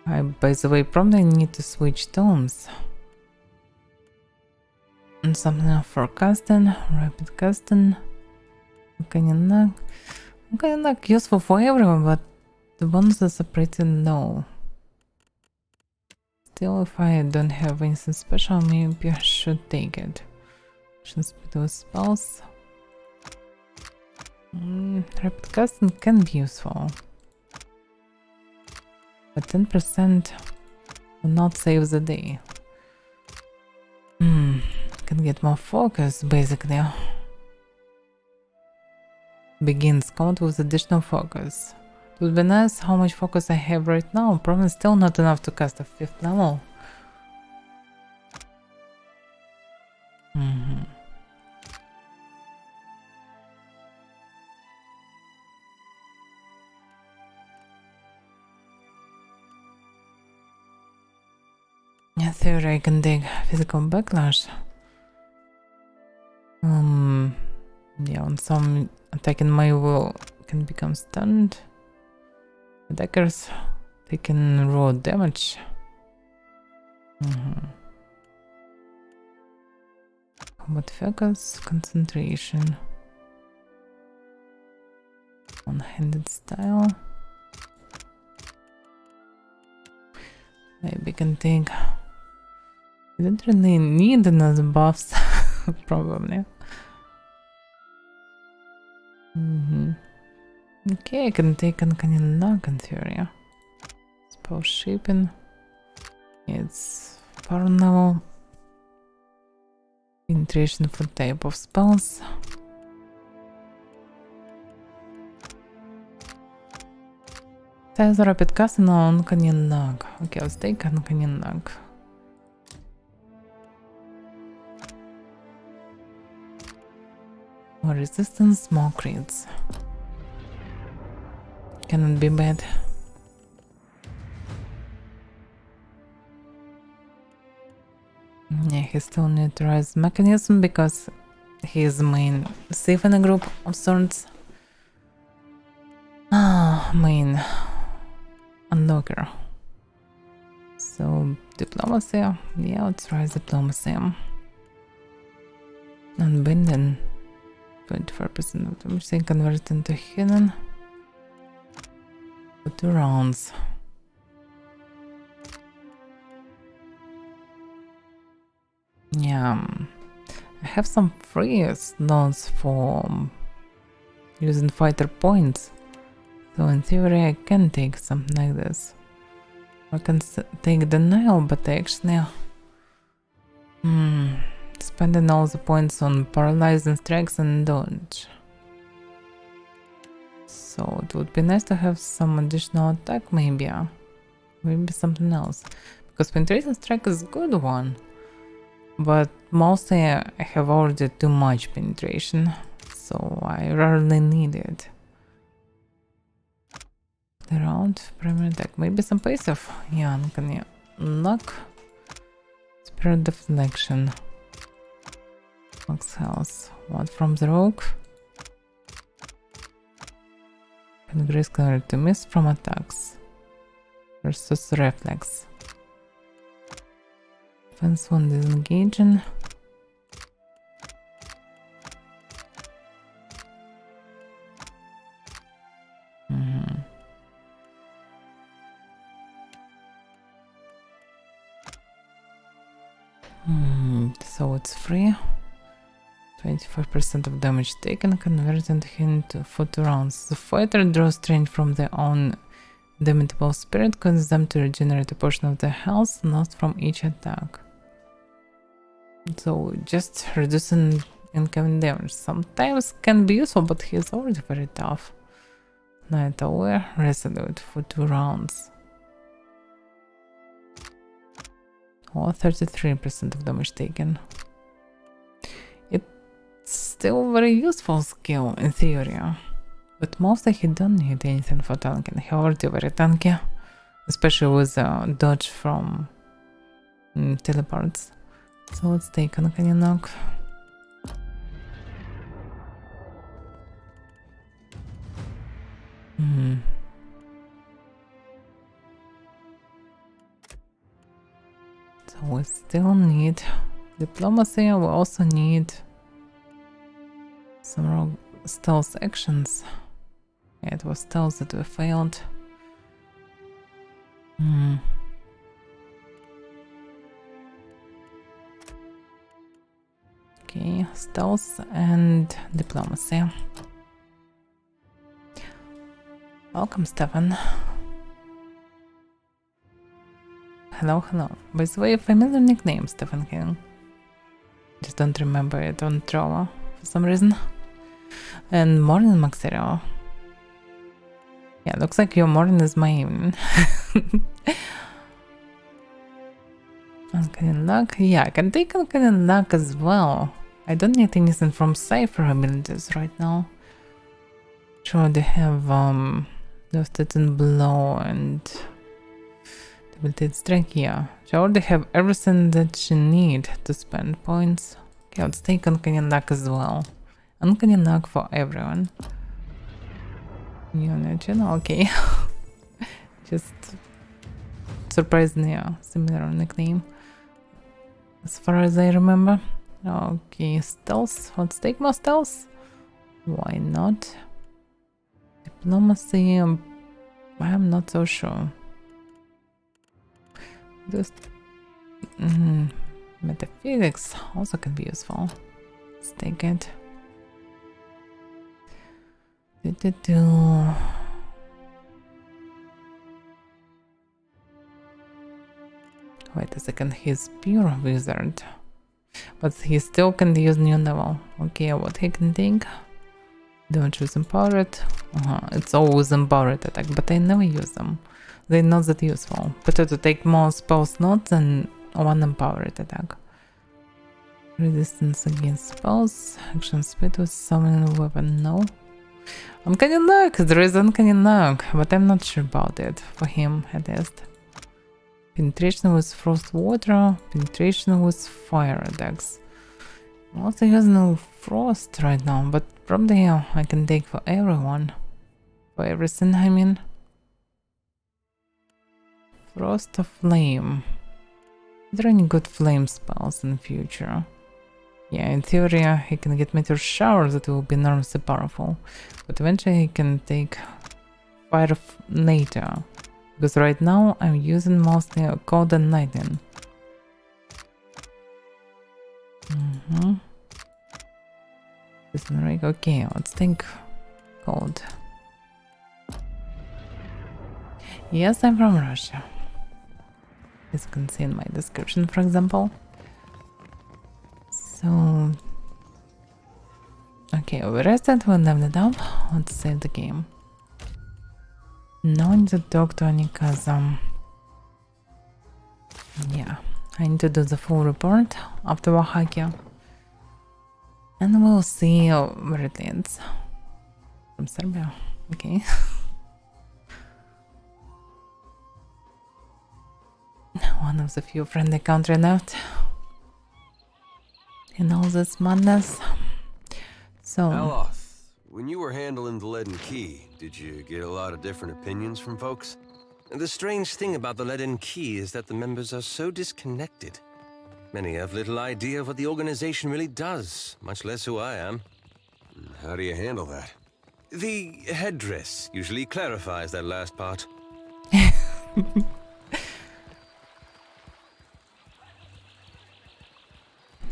I, by the way, probably need to switch tomes. And something for casting, rapid casting. Kind of useful for everyone, but the bonuses are pretty low. Still, if I don't have anything special, maybe I should take it. Action speed with spells. Rapid casting can be useful. But 10% will not save the day. Can get more focus, basically. Begin scout with additional focus. It would be nice how much focus I have right now. Probably still not enough to cast a 5th level. In theory, I can take physical backlash. Yeah, on some attacking my will can become stunned. Attackers taking raw damage. Combat focus, concentration. One-handed style. Maybe can take. I don't really need another buffs, probably. Okay, I can take Uncanny Luck in theory. Spell Shaping. It's power level. Penetration for type of spells. Size rapid casting on Uncanny Luck. Okay, let's take Uncanny Luck. More resistance, more crits. Cannot be bad. Yeah, he still neutralized mechanism because he is main safe in a group of sorts. Main unlocker. So diplomacy, yeah, let's try diplomacy. Unbending. 24% of damage they convert into hidden for 2 rounds. Yeah, I have some free slots for using fighter points, so in theory I can take something like this. I can take denial, but I actually spending all the points on paralyzing strikes and dodge. So it would be nice to have some additional attack, maybe. Maybe something else. Because penetrating strike is a good one. But mostly I have already too much penetration. So I rarely need it. The round, primary attack. Maybe some passive. Yeah, Uncanny Luck. Spirit Deflection. Max health. What from the rogue? Can grace convert to miss from attacks. Versus reflex. Defense one disengaging. So it's free. 25% of damage taken converted into 40 rounds. The fighter draws strength from their own indomitable spirit, causes them to regenerate a portion of their health lost from each attack. So just reducing incoming damage sometimes can be useful, but he's already very tough. Night Aware, Resolute for 2 rounds. Or 33% of damage taken. Still very useful skill in theory, but mostly he don't need anything for tanking. He already very tanky, especially with dodge from teleports. So let's take Uncanny Knock. So we still need diplomacy. We also need some rogue stealth actions. Yeah, it was stealth that we failed. Okay, stealth and diplomacy. Welcome, Stefan. Hello, hello. By the way, familiar nickname, Stephen King. Just don't remember it on Trova for some reason. And morning, Maxero. Yeah, looks like your morning is my evening. Uncanny luck. Yeah, I can take uncanny luck as well. I don't need anything from Cipher abilities right now. Sure, they have Dusted and Blow and Debilitated Strike. Yeah, she already have everything that she need to spend points. Okay, let's take uncanny luck as well. Uncanny luck for everyone. Okay. Just surprisingly similar nickname. As far as I remember. Okay, stealth. Let's take more stealth. Why not? Diplomacy. I'm not so sure. Just metaphysics also can be useful. Let's take it. Wait a second, he's pure wizard. But he still can use new level. Okay, what he can take? Don't choose empowered. It's always empowered attack, but I never use them. They're not that useful. Better to take more spell slots than one empowered attack. Resistance against spells. Action speed with summoning weapon. No. Uncanny luck! There is uncanny luck, but I'm not sure about it. For him, at least. Penetration with frost water. Penetration with fire attacks. I'm also using frost right now, but probably I can take for everyone. For everything, I mean. Frost of Flame. Are there any good flame spells in the future? Yeah, in theory, he can get Meteor Shower that will be enormously powerful. But eventually he can take Fire later. Because right now I'm using mostly Cold and Lightning. Okay, let's take Cold. Yes, I'm from Russia. As you can see in my description, for example. So, okay, we rested, we leveled up. Let's save the game. Now I need to talk to Anikazam. Yeah, I need to do the full report after Oaxaca. And we'll see where it leads. From Serbia, okay. One of the few friendly country left. In all this madness. So... Aloth, when you were handling the Leaden Key, did you get a lot of different opinions from folks? The strange thing about the Leaden Key is that the members are so disconnected. Many have little idea of what the organization really does, much less who I am. How do you handle that? The headdress usually clarifies that last part.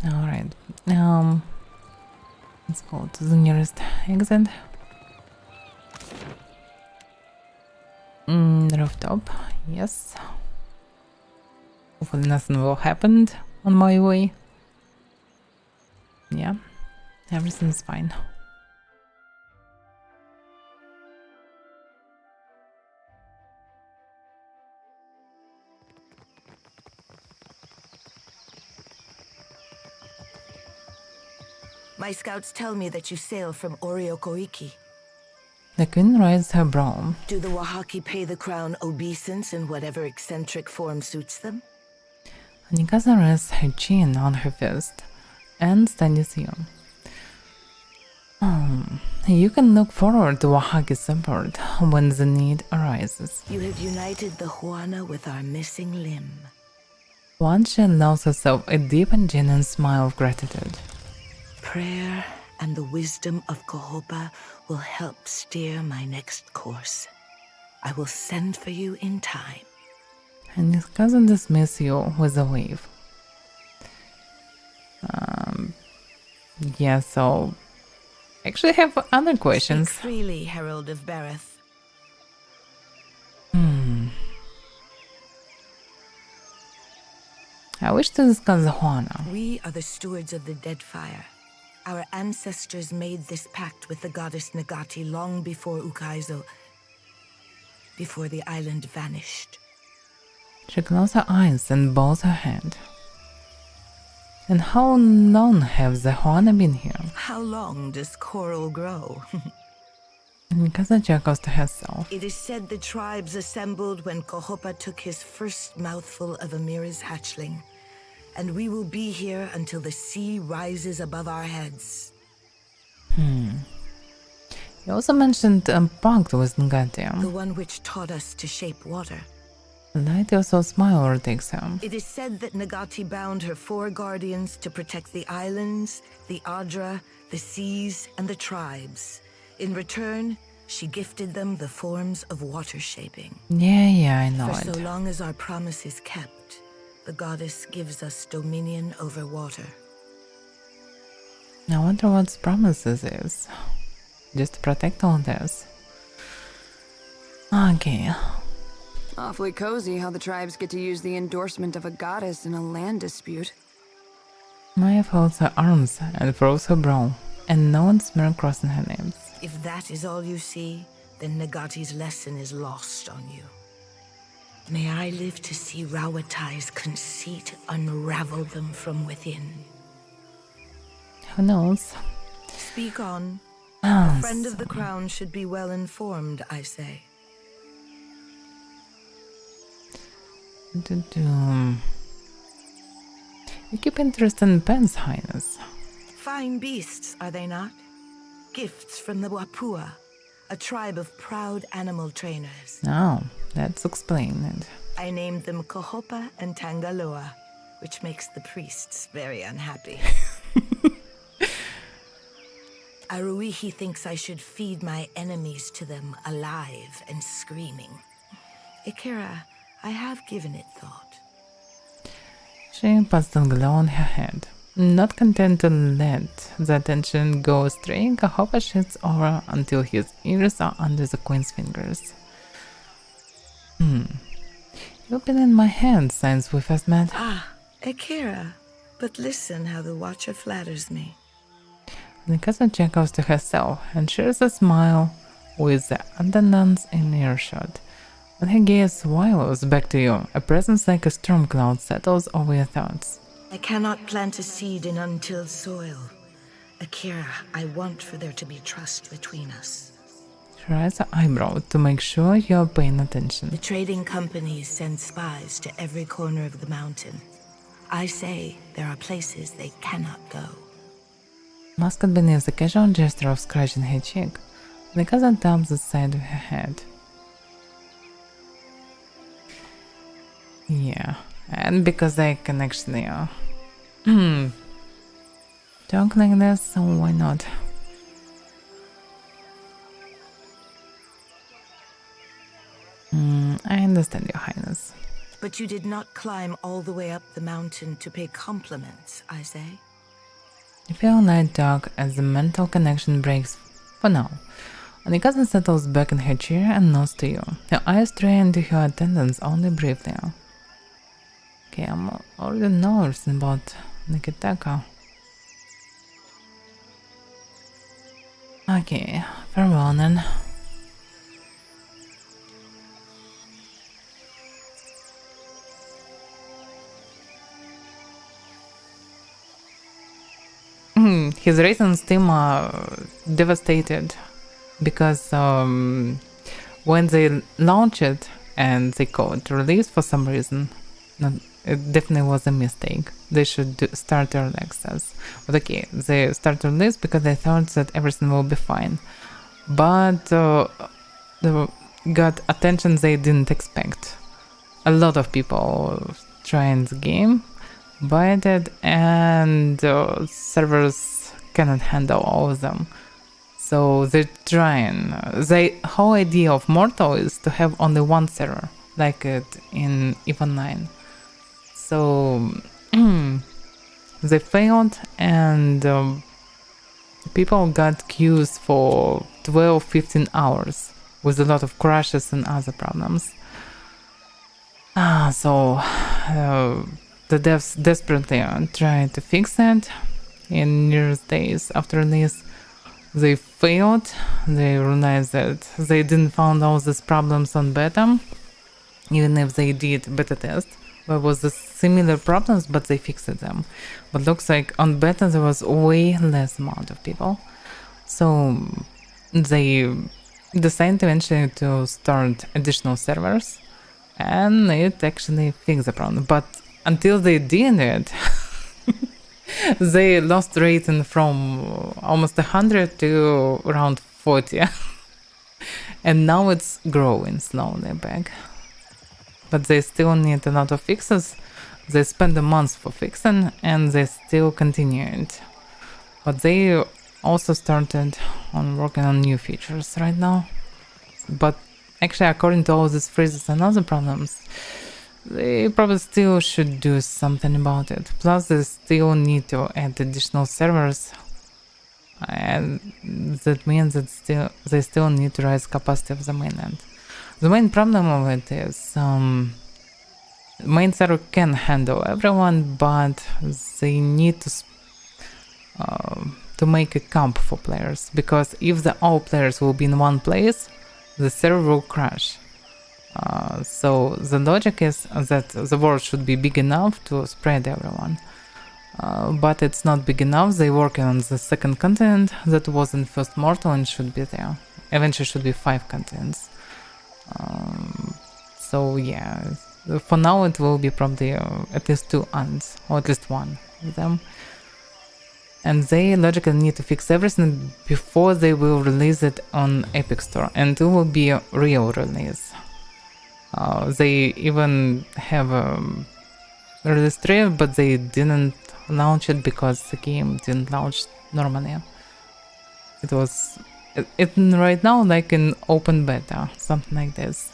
Alright, let's go to the nearest exit. Rooftop, yes. Hopefully nothing will happen on my way. Yeah, everything's fine. My scouts tell me that you sail from Oriokoiki. The queen rides her broom. Do the Wahaki pay the crown obeisance in whatever eccentric form suits them? Anikasa rests her chin on her fist and studies you. You can look forward to Wahaki's support when the need arises. You have united the Huana with our missing limb. Once she allows herself a deep and genuine smile of gratitude. Prayer and the wisdom of Kohopa will help steer my next course. I will send for you in time. And his cousin dismisses you with a wave. Yeah, so... Actually, I have other questions. Speak freely, Herald of Bereth. I wish to discuss the Huana. We are the stewards of the Deadfire. Our ancestors made this pact with the goddess Nagati long before Ukaizo. before the island vanished. She closed her eyes and bowed her head. And how long have the Hoana been here? How long does coral grow? Mikasa chuckles to herself. It is said the tribes assembled when Kohopa took his first mouthful of Amira's hatchling, and we will be here until the sea rises above our heads. You also mentioned a pact with Ngati. The one which taught us to shape water. Light also smile overtakes him. It is said that Nagati bound her 4 guardians to protect the islands, the Adra, the seas, and the tribes. In return, she gifted them the forms of water shaping. Yeah, I know For it. so long as our promise is kept, the goddess gives us dominion over water. I wonder what promises is. Just to protect all this. Okay. Awfully cozy how the tribes get to use the endorsement of a goddess in a land dispute. Maya folds her arms and furrows her brow, and no one smirk crossing her lips. If that is all you see, then Nagati's lesson is lost on you. May I live to see Rawatai's conceit unravel them from within. Who knows? Speak on. A friend of the crown should be well informed, I say. You keep interest in pens, Highness. Fine beasts, are they not? Gifts from the Wapua, a tribe of proud animal trainers. Oh, let's explain it. I named them Kohopa and Tangaloa, which makes the priests very unhappy. Aruihi thinks I should feed my enemies to them alive and screaming. Ikera, I have given it thought. She puts the glow on her head. Not content to let the attention go astray, Kahopa shifts over until his ears are under the queen's fingers. You've been in my hands since we first met. Ah, Akira. But listen how the Watcher flatters me. Mikasa chuckles to herself and shares a smile with the attendants in earshot. When her gaze swallows back to you, a presence like a storm cloud settles over your thoughts. I cannot plant a seed in untilled soil. Akira, I want for there to be trust between us. She raises her eyebrow to make sure you're paying attention. The trading companies send spies to every corner of the mountain. I say there are places they cannot go. Masked beneath the casual gesture of scratching her cheek, Mikasa taps the side of her head. Yeah, and because I can actually talk like this, so why not? I understand, Your Highness. But you did not climb all the way up the mountain to pay compliments, I say. You feel light talk as the mental connection breaks for now. Mikasa settles back in her chair and nods to you. Her eyes stray into her attendants only briefly. Okay, I'm already nervous about Nikitaka. Okay, farewell then. His Raisin's team are devastated because when they launched it and they got released for some reason, it definitely was a mistake. They should start early access. But okay, they started release because they thought that everything will be fine. But they got attention they didn't expect. A lot of people trying the game, bought it, and servers cannot handle all of them. So they're trying. The whole idea of Mortal is to have only one server, like it in Even 9. So they failed, and people got queues for 12-15 hours with a lot of crashes and other problems. So the devs desperately tried to fix that in nearest days after release, they failed. They realized that they didn't find all these problems on beta, even if they did beta test. There was the similar problems, but they fixed them. But looks like on beta there was way less amount of people, so they decided eventually to start additional servers, and it actually fixed the problem. But until they did it, they lost rating from almost 100 to around 40, and now it's growing slowly back. But they still need a lot of fixes. They spent a month for fixing, and they still continued. But they also started on working on new features right now. But actually, according to all these phrases and other problems, they probably still should do something about it. Plus, they still need to add additional servers, and that means that they still need to raise capacity of the mainnet. The main problem of it is main server can handle everyone, but they need to make a camp for players, because if all players will be in one place, the server will crash. So the logic is that the world should be big enough to spread everyone, but it's not big enough. They're working on the second continent that was in first Mortal and should be there. Eventually should be 5 continents. So yeah, for now it will be probably at least 2 ants, or at least 1 of them. And they logically need to fix everything before they will release it on Epic Store, and it will be a real release. They even have a release trailer, but they didn't launch it because the game didn't launch normally. It was right now like in open beta, something like this.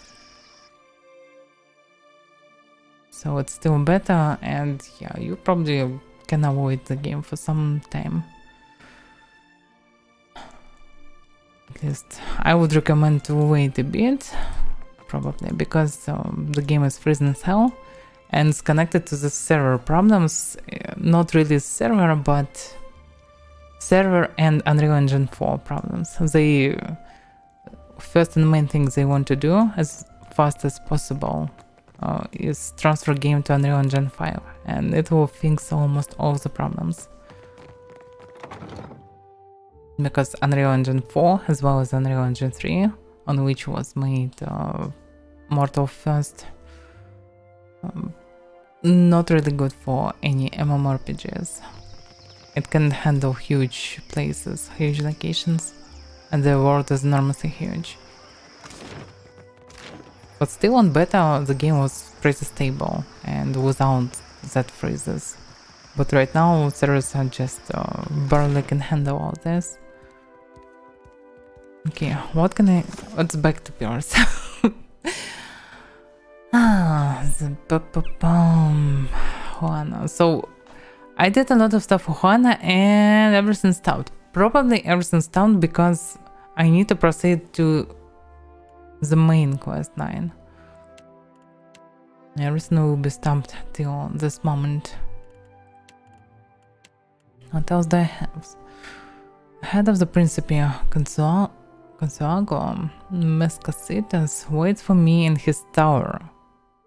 So it's still beta, and yeah, you probably can avoid the game for some time. At least I would recommend to wait a bit, probably, because the game is freezing as hell and it's connected to the server problems. Not really server, but server and Unreal Engine 4 problems. They first and main thing they want to do as fast as possible is transfer game to Unreal Engine 5, and it will fix almost all the problems. Because Unreal Engine 4 as well as Unreal Engine 3, on which was made Mortal first, not really good for any MMORPGs. It can handle huge places, huge locations, and the world is enormously huge. But still on beta the game was pretty stable and without that freezes. But right now servers are just barely can handle all this. Okay, let's back to Pillars. Juana. So I did a lot of stuff for Juana and everything stopped. Probably everything stopped because I need to proceed to the main quest line. Everything will be stopped till this moment. What else do I have? Head of the Principia Consuago Mescasitas waits for me in his tower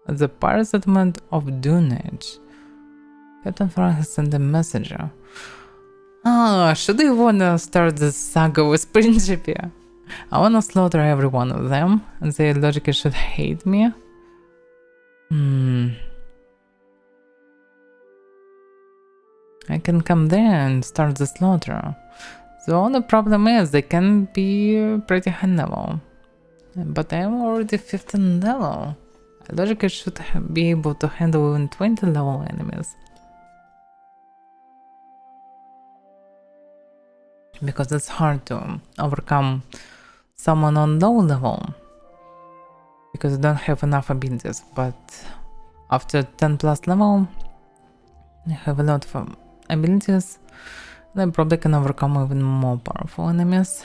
at the pirate settlement of Dunage. Captain Frank has sent a messenger. Should I wanna start this saga with Principia? I wanna slaughter every one of them, and they logically should hate me. I can come there and start the slaughter. The only problem is they can be pretty high level. But I am already 15 level. I logically should be able to handle even 20 level enemies. Because it's hard to overcome someone on low level, because you don't have enough abilities. But after 10 plus level, you have a lot of abilities, and I probably can overcome even more powerful enemies.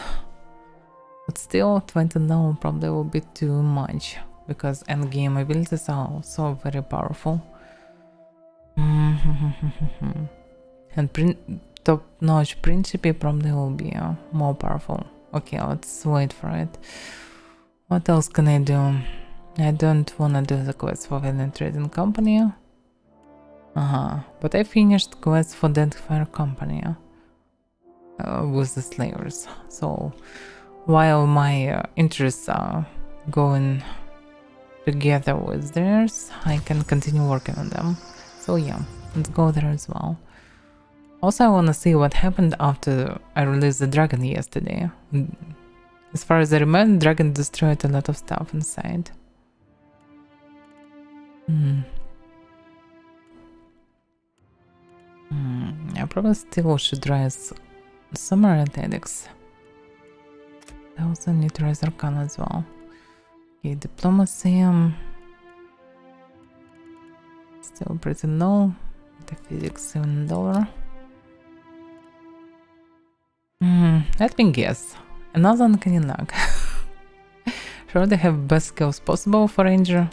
But still, 20 level probably will be too much, because endgame abilities are also very powerful. And top-notch Principe probably will be more powerful. Okay, let's wait for it. What else can I do? I don't wanna do the quest for the trading company. But I finished quest for Deadfire company with the slavers. So while my interests are going together with theirs, I can continue working on them. So yeah, let's go there as well. Also, I wanna see what happened after I released the dragon yesterday. As far as I remember, dragon destroyed a lot of stuff inside. I probably still should rise summer athletics. I also need to rise Arcana as well. Okay, diplomacy. Still pretty low. The physics $7. Let me guess. Another uncanny luck. Sure, they have best skills possible for Ranger.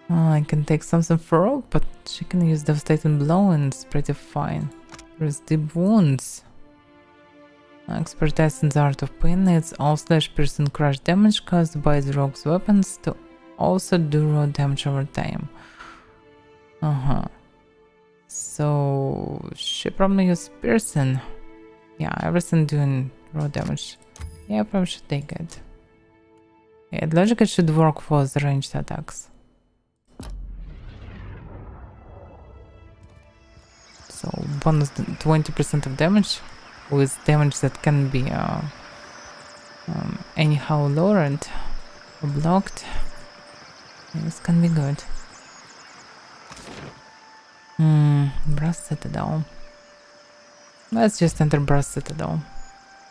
I can take something for Rogue, but she can use Devastating Blow and it's pretty fine. There's Deep Wounds. Expertise in the Art of Pain needs all /piercing crush damage caused by the Rogue's weapons to also do raw damage over time. So she probably uses piercing. Yeah, everything doing raw damage. Yeah, I probably should take it. Yeah, it logically should work for the ranged attacks. So bonus 20% of damage with damage that can be anyhow lowered or blocked. Yeah, this can be good. Brass Citadel. Let's just enter Brass Citadel.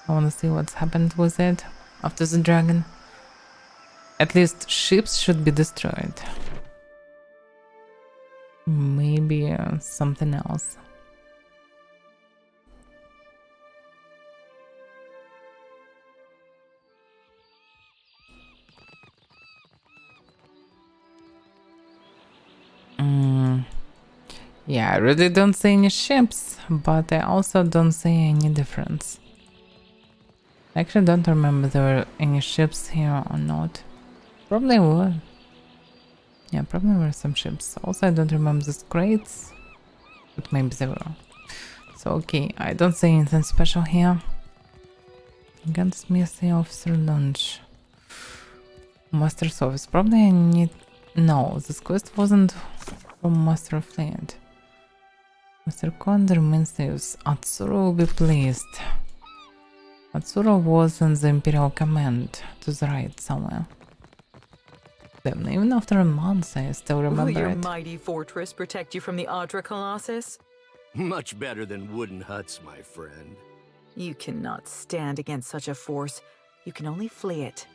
I wanna see what's happened with it after the dragon. At least ships should be destroyed. Maybe something else. Yeah, I really don't see any ships, but I also don't see any difference. I actually don't remember there were any ships here or not. Probably were. Yeah, probably were some ships. Also, I don't remember the crates, but maybe they were. So, okay, I don't see anything special here. Gunsmith, Officer Lunch. Master's Office. Probably I need... No, this quest wasn't from Master of Land. Mr. Condor means use. Atsuro will be pleased. Atsuro was in the Imperial Command, to the right somewhere. Damn, even after a month I still remember Will your it. mighty fortress protect you from the Adra Colossus? Much better than wooden huts, my friend. You cannot stand against such a force. You can only flee it.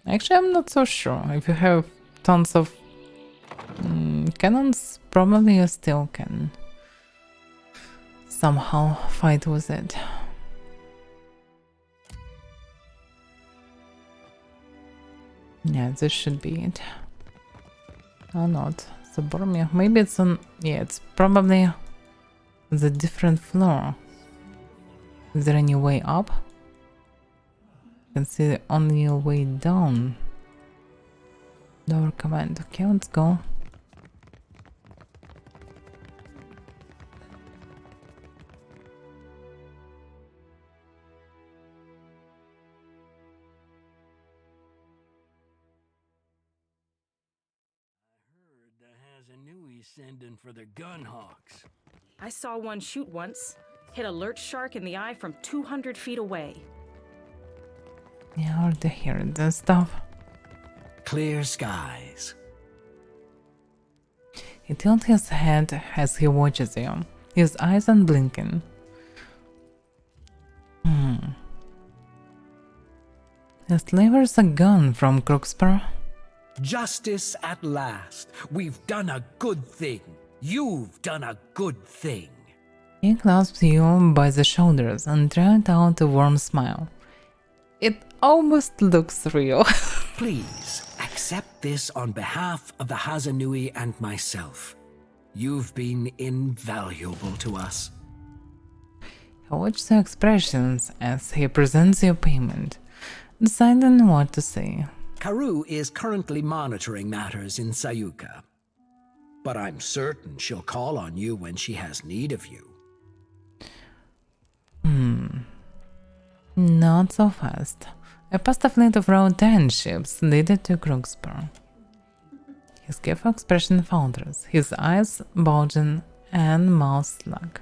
Actually, I'm not so sure. If you have tons of cannons, probably you still can somehow fight with it. Yeah, this should be it. Or not. Suburbia. Maybe it's on... Yeah, it's probably the different floor. Is there any way up? I can see only a way down. Lower command. Okay, let's go. Sending for the Gunhawks. I saw one shoot once. Hit a lurch shark in the eye from 200 feet away. Yeah, I already heard that stuff. Clear skies. He tilts his head as he watches you, his eyes unblinking. The slavers are gone from Crooksboro. Justice at last. We've done a good thing. You've done a good thing. He clasps you by the shoulders and tries out a warm smile. It almost looks real. Please, accept this on behalf of the Hazanui and myself. You've been invaluable to us. Watch the expressions as he presents your payment, deciding what to say. Karoo is currently monitoring matters in Sayuka, but I'm certain she'll call on you when she has need of you. Not so fast. I passed a fleet of around 10 ships leading to Crooksburg. His careful expression falters, his eyes bulging and mouth slack.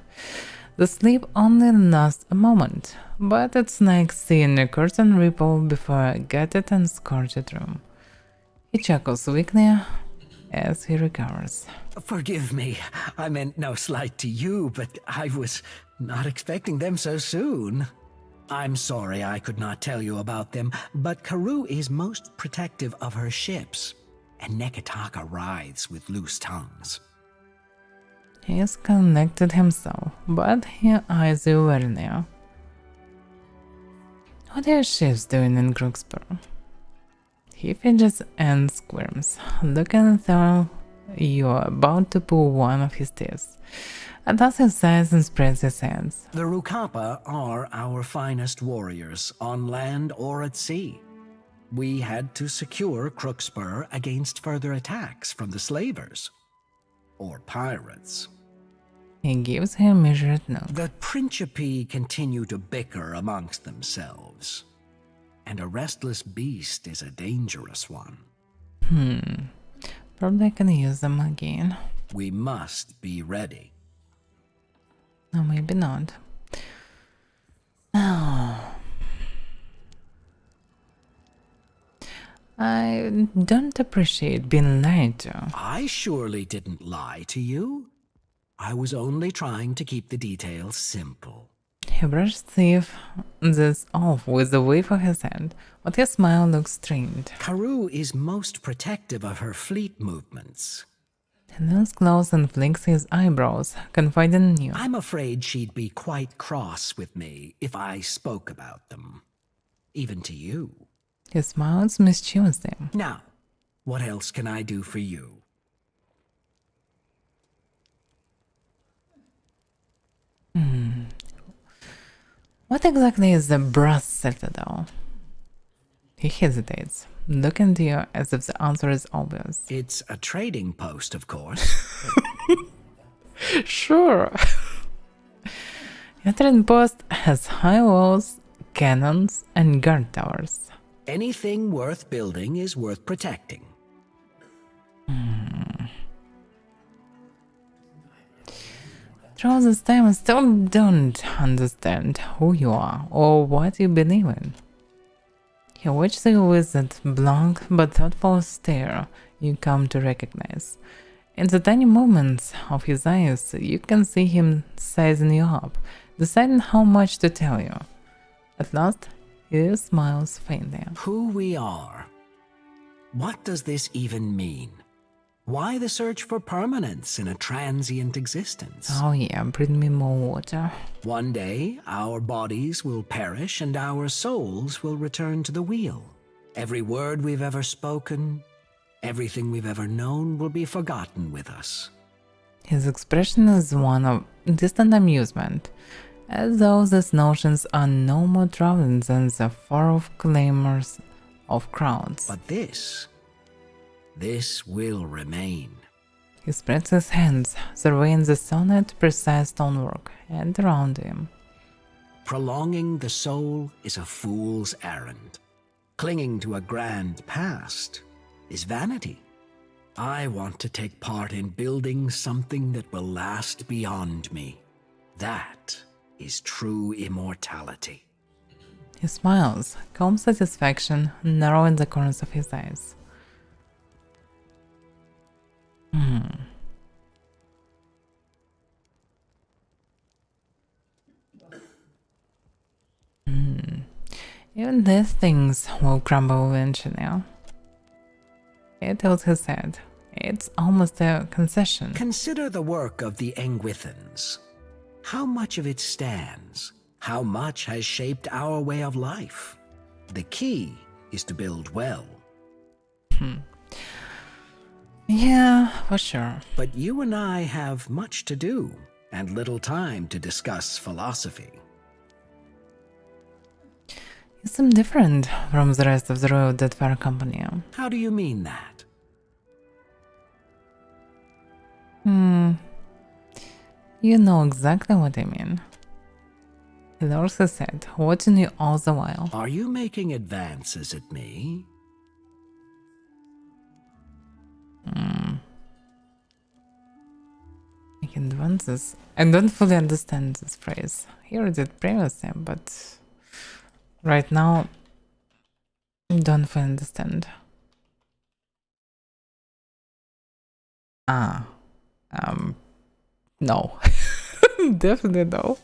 The sleep only lasts a moment, but it's like seeing a curtain ripple before a gutted and scorched room. He chuckles weakly as he recovers. Forgive me, I meant no slight to you, but I was not expecting them so soon. I'm sorry I could not tell you about them, but Karoo is most protective of her ships, and Nekataka writhes with loose tongues. He is connected himself, but he eyes you warily. What are your ships doing in Crooksburg? He fidgets and squirms, looking though you're about to pull one of his teeth. And thus he sighs and spreads his hands. The Rukapa are our finest warriors, on land or at sea. We had to secure Crooksburg against further attacks from the slavers. Or pirates. He gives him a measured note. The Principi continue to bicker amongst themselves. And a restless beast is a dangerous one. Probably can use them again. We must be ready. No, maybe not. Oh. I don't appreciate being lied to. I surely didn't lie to you. I was only trying to keep the details simple. He brushes this off with a wave of his hand, but his smile looks strained. Karoo is most protective of her fleet movements. He leans close and flicks his eyebrows, confiding in you. I'm afraid she'd be quite cross with me if I spoke about them. Even to you. He smiles mischievously. Now, what else can I do for you? What exactly is the Brass Citadel? He hesitates, looking to you as if the answer is obvious. It's a trading post, of course. Sure. Your trading post has high walls, cannons, and guard towers. Anything worth building is worth protecting. Throughout this time, I still don't understand who you are or what you believe in. He watches you with that blank but thoughtful stare you come to recognize. In the tiny moments of his eyes, you can see him sizing you up, deciding how much to tell you. At last, he smiles faintly. Who we are. What does this even mean? Why the search for permanence in a transient existence? Oh yeah, bring me more water. One day, our bodies will perish and our souls will return to the wheel. Every word we've ever spoken, everything we've ever known will be forgotten with us. His expression is one of distant amusement, as though these notions are no more troubling than the far-off clamors of crowds. But this will remain. He spreads his hands, surveying the sonnet precise stonework and around him. Prolonging the soul is a fool's errand. Clinging to a grand past is vanity. I want to take part in building something that will last beyond me. That is true immortality. He smiles, calm satisfaction narrowing the corners of his eyes. Even these things will crumble eventually. He tilts his head. It's almost a concession. Consider the work of the Engwithans. How much of it stands? How much has shaped our way of life? The key is to build well. Yeah, for sure. But you and I have much to do, and little time to discuss philosophy. You seem different from the rest of the Royal Deadfire Company. How do you mean that? You know exactly what I mean. He also said, watching you all the while. Are you making advances at me? Making advances? I don't fully understand this phrase. I heard it previously, but right now, I don't fully understand. No. Definitely no.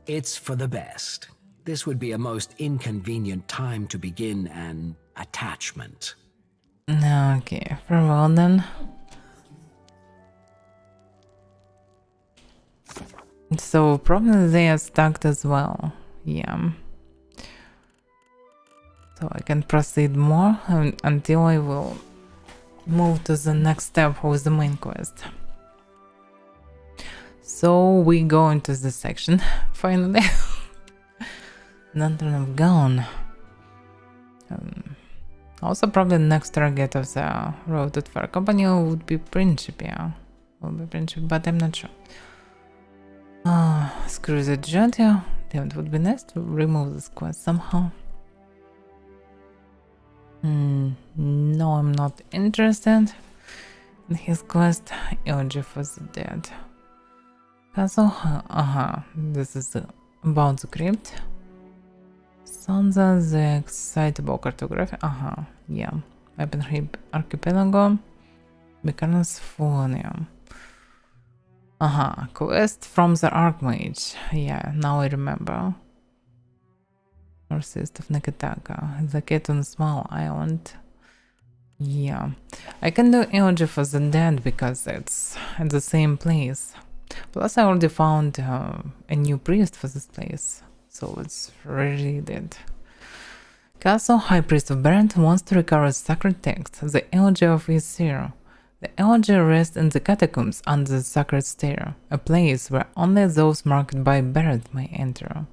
It's for the best. This would be a most inconvenient time to begin an attachment. Okay, farewell then. So probably they are stuck as well. Yeah. So I can proceed more until I will move to the next step with the main quest. So we go into this section finally. Lantern of Gone. Also probably the next target of the Road to Fire Company would be Principe, yeah. But I'm not sure. Screw the Jody. Damn, it would be nice to remove this quest somehow. No, I'm not interested in his quest. Eulogy for the Dead. Castle, this is about the crypt. Sansa, the excitable cartography. Yeah. Weapon Archipelago. Beacons Fulanium. Quest from the Archmage. Yeah, now I remember. Northeast of Neketaka. The cat on a small island. Yeah. I can do Eulogy for the Dead because it's at the same place. Plus I already found a new priest for this place. So let's read it. Castle High Priest of Berend wants to recover sacred text, the Elegy of Ysir. The elegy rests in the catacombs under the sacred stair, a place where only those marked by Berend may enter.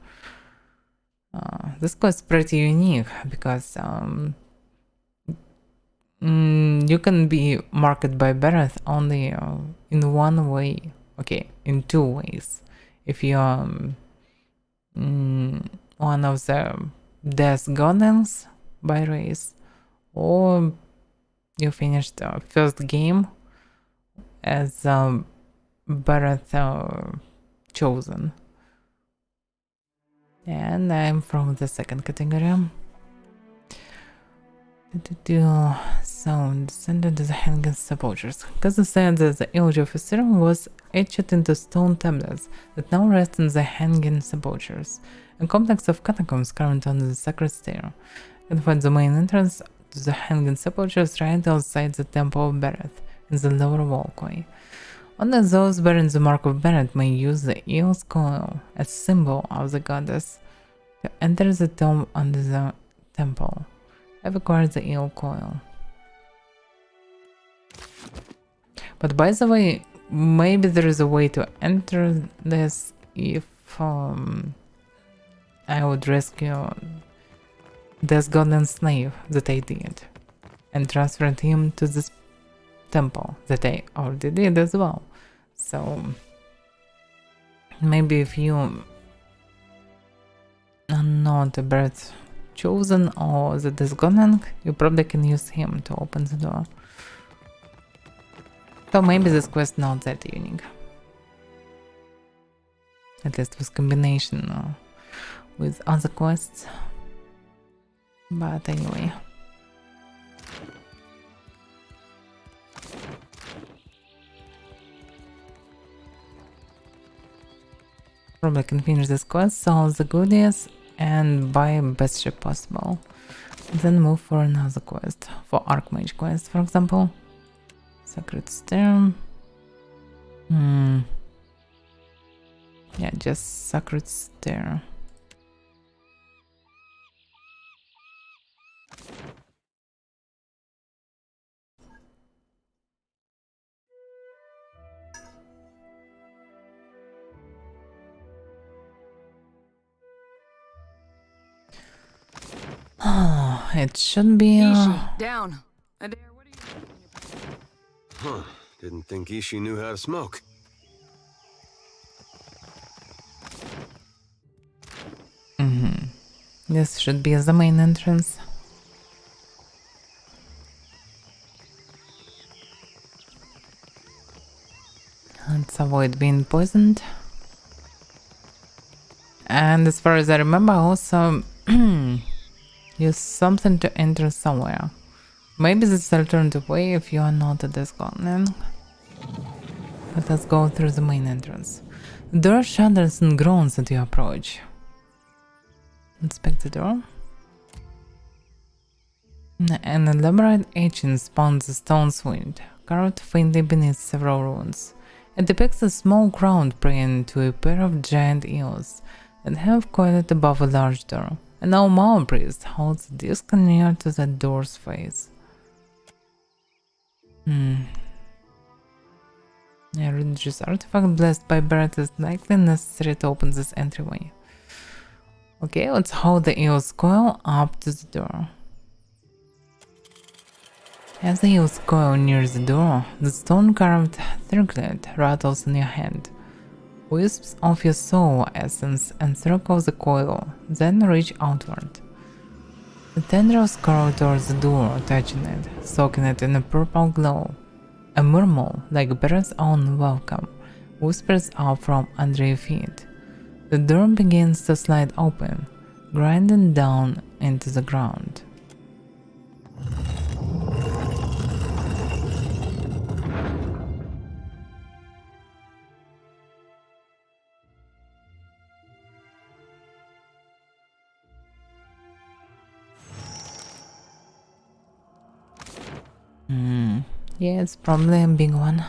This quest is pretty unique because you can be marked by Berend only in one way. Okay, in two ways. If you're one of the Death Goddess by race, or you finished the first game as Bareth chosen. And I'm from the second category. Sound descended to the Hanging Sepulchres. Kaza said that the Elegy of Ysir was etched into stone tablets that now rest in the Hanging Sepulchres, a complex of catacombs current under the sacred stair. You can find the main entrance to the Hanging Sepulchres right outside the Temple of Bereth, in the lower walkway. Only those bearing the mark of Bereth may use the eel's coil, a symbol of the goddess, to enter the tomb under the temple. I've acquired the eel coil. But by the way, maybe there is a way to enter this if I would rescue this golden slave that I did and transferred him to this temple that I already did as well. So maybe if you are not a bird chosen or the disgolden, you probably can use him to open the door. So maybe this quest not that unique. At least with combination with other quests. But anyway. Probably can finish this quest, solve the goodies, and buy best ship possible. Then move for another quest. For Archmage quest, for example. Sacred Stair. Yeah, just Sacred Stair. it should be... Ishi, down. Adair, what are you doing? Huh. Didn't think Ishi knew how to smoke. This should be the main entrance. Let's avoid being poisoned. And as far as I remember, also use something to enter somewhere. Maybe this is the alternative way if you are not at this corner. But let's go through the main entrance. The door shudders and groans at your approach. Inspect the door. An elaborate etching spawns the stone sword, carved faintly beneath several runes. It depicts a small crowd praying to a pair of giant eels that have coiled above a large door. An Aumau priest holds a disc near to the door's face. A religious artifact blessed by Barrett is likely necessary to open this entryway. Okay, let's hold the eel's coil up to the door. As the eel's coil nears the door, the stone-carved circlet rattles in your hand. Wisps of your soul essence encircle the coil, then reach outward. The tendrils curl towards the door, touching it, soaking it in a purple glow. A murmur, like Barrett's own welcome, whispers out from under your feet. The door begins to slide open, grinding down into the ground. Yeah, it's probably a big one.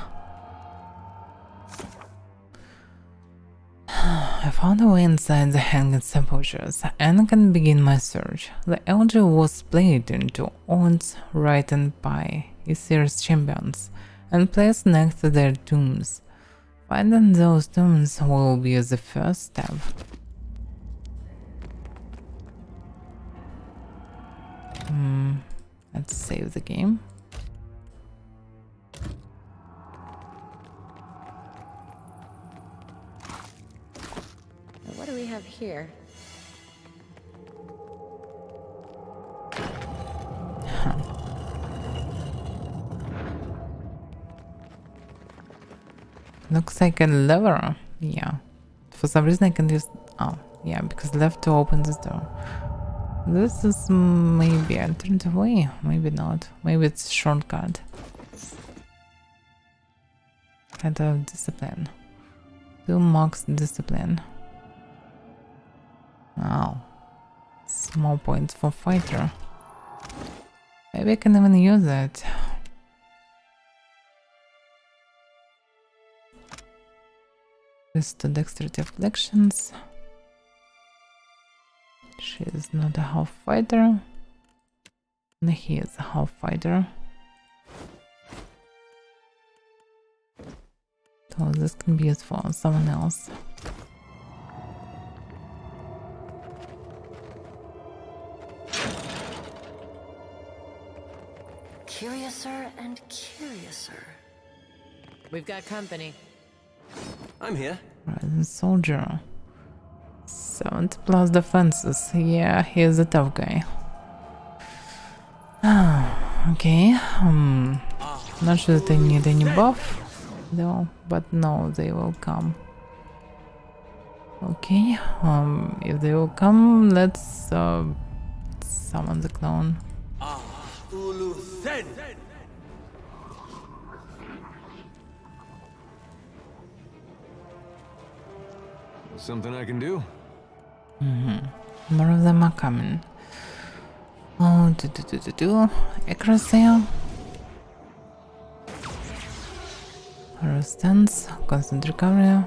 I found a way inside the hanging sepulchres and can begin my search. The elder was split into odds written by Aesir's champions and placed next to their tombs. Finding those tombs will be the first step. Let's save the game. What do we have here? Looks like a lever. Yeah. For some reason I can just... Oh, yeah, because left to open this door. This is maybe an alternative way. Maybe not. Maybe it's a shortcut. Kind of discipline. 2 marks discipline. Wow. Small points for fighter. Maybe I can even use it. Just to dexterity of collections. She is not a half fighter. And he is a half fighter. So this can be used for someone else. Curiouser and curiouser. We've got company. I'm here. Rising soldier. 70 plus defenses. Yeah, he is a tough guy. Okay. Not sure that I need any buff though, but no, they will come. Okay. If they will come, let's summon the clone. Something I can do? More of them are coming. Oh, accuracy. Resistance, constant recovery.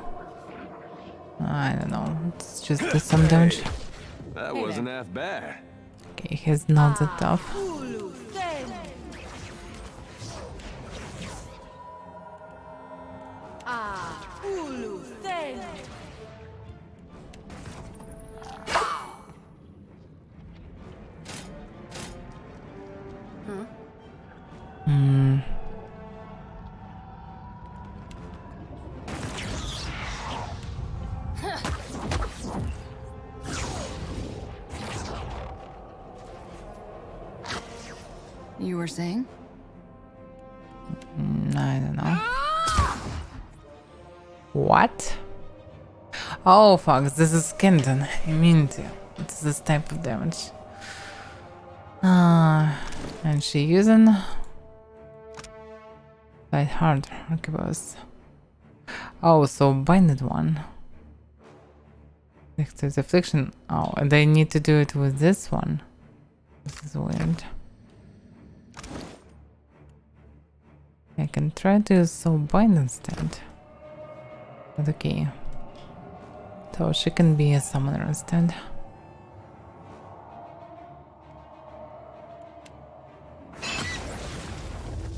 I don't know, it's just some damage. That wasn't half bad. Okay, he's not that tough. Hmm. You were saying? I don't know. What? Oh fuck, this is Kenton. Immunity. It's this type of damage. And she using Fight hard, arquebus. Oh, so binded one. Dexter's affliction. Oh, and they need to do it with this one. This is weird. I can try to use soul bind instead. But okay. So she can be a summoner instead.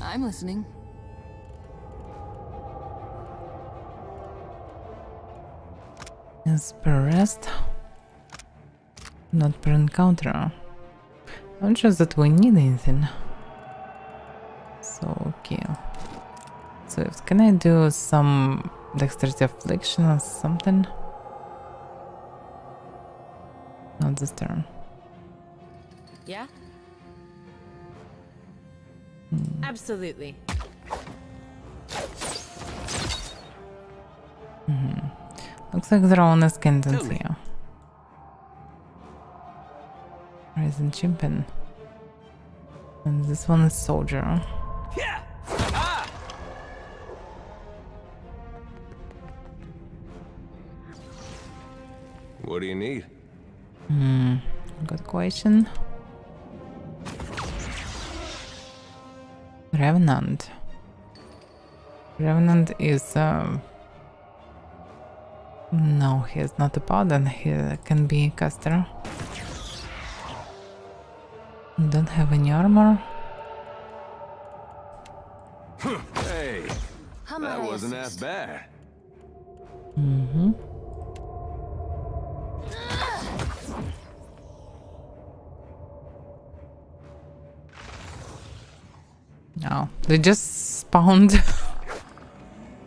I'm listening. Is per rest, not per encounter. I'm not sure that we need anything. So okay. So can I do some dexterity affliction or something? Not this turn. Yeah? Absolutely. Looks like they're on a Skentons here. Risen Chimpin. And this one is Soldier. What do you need? Good question. Revenant. Revenant is no, he's not a paladin, he can be a caster. Don't have any armor. Hey, that wasn't that bad. No, they just spawned.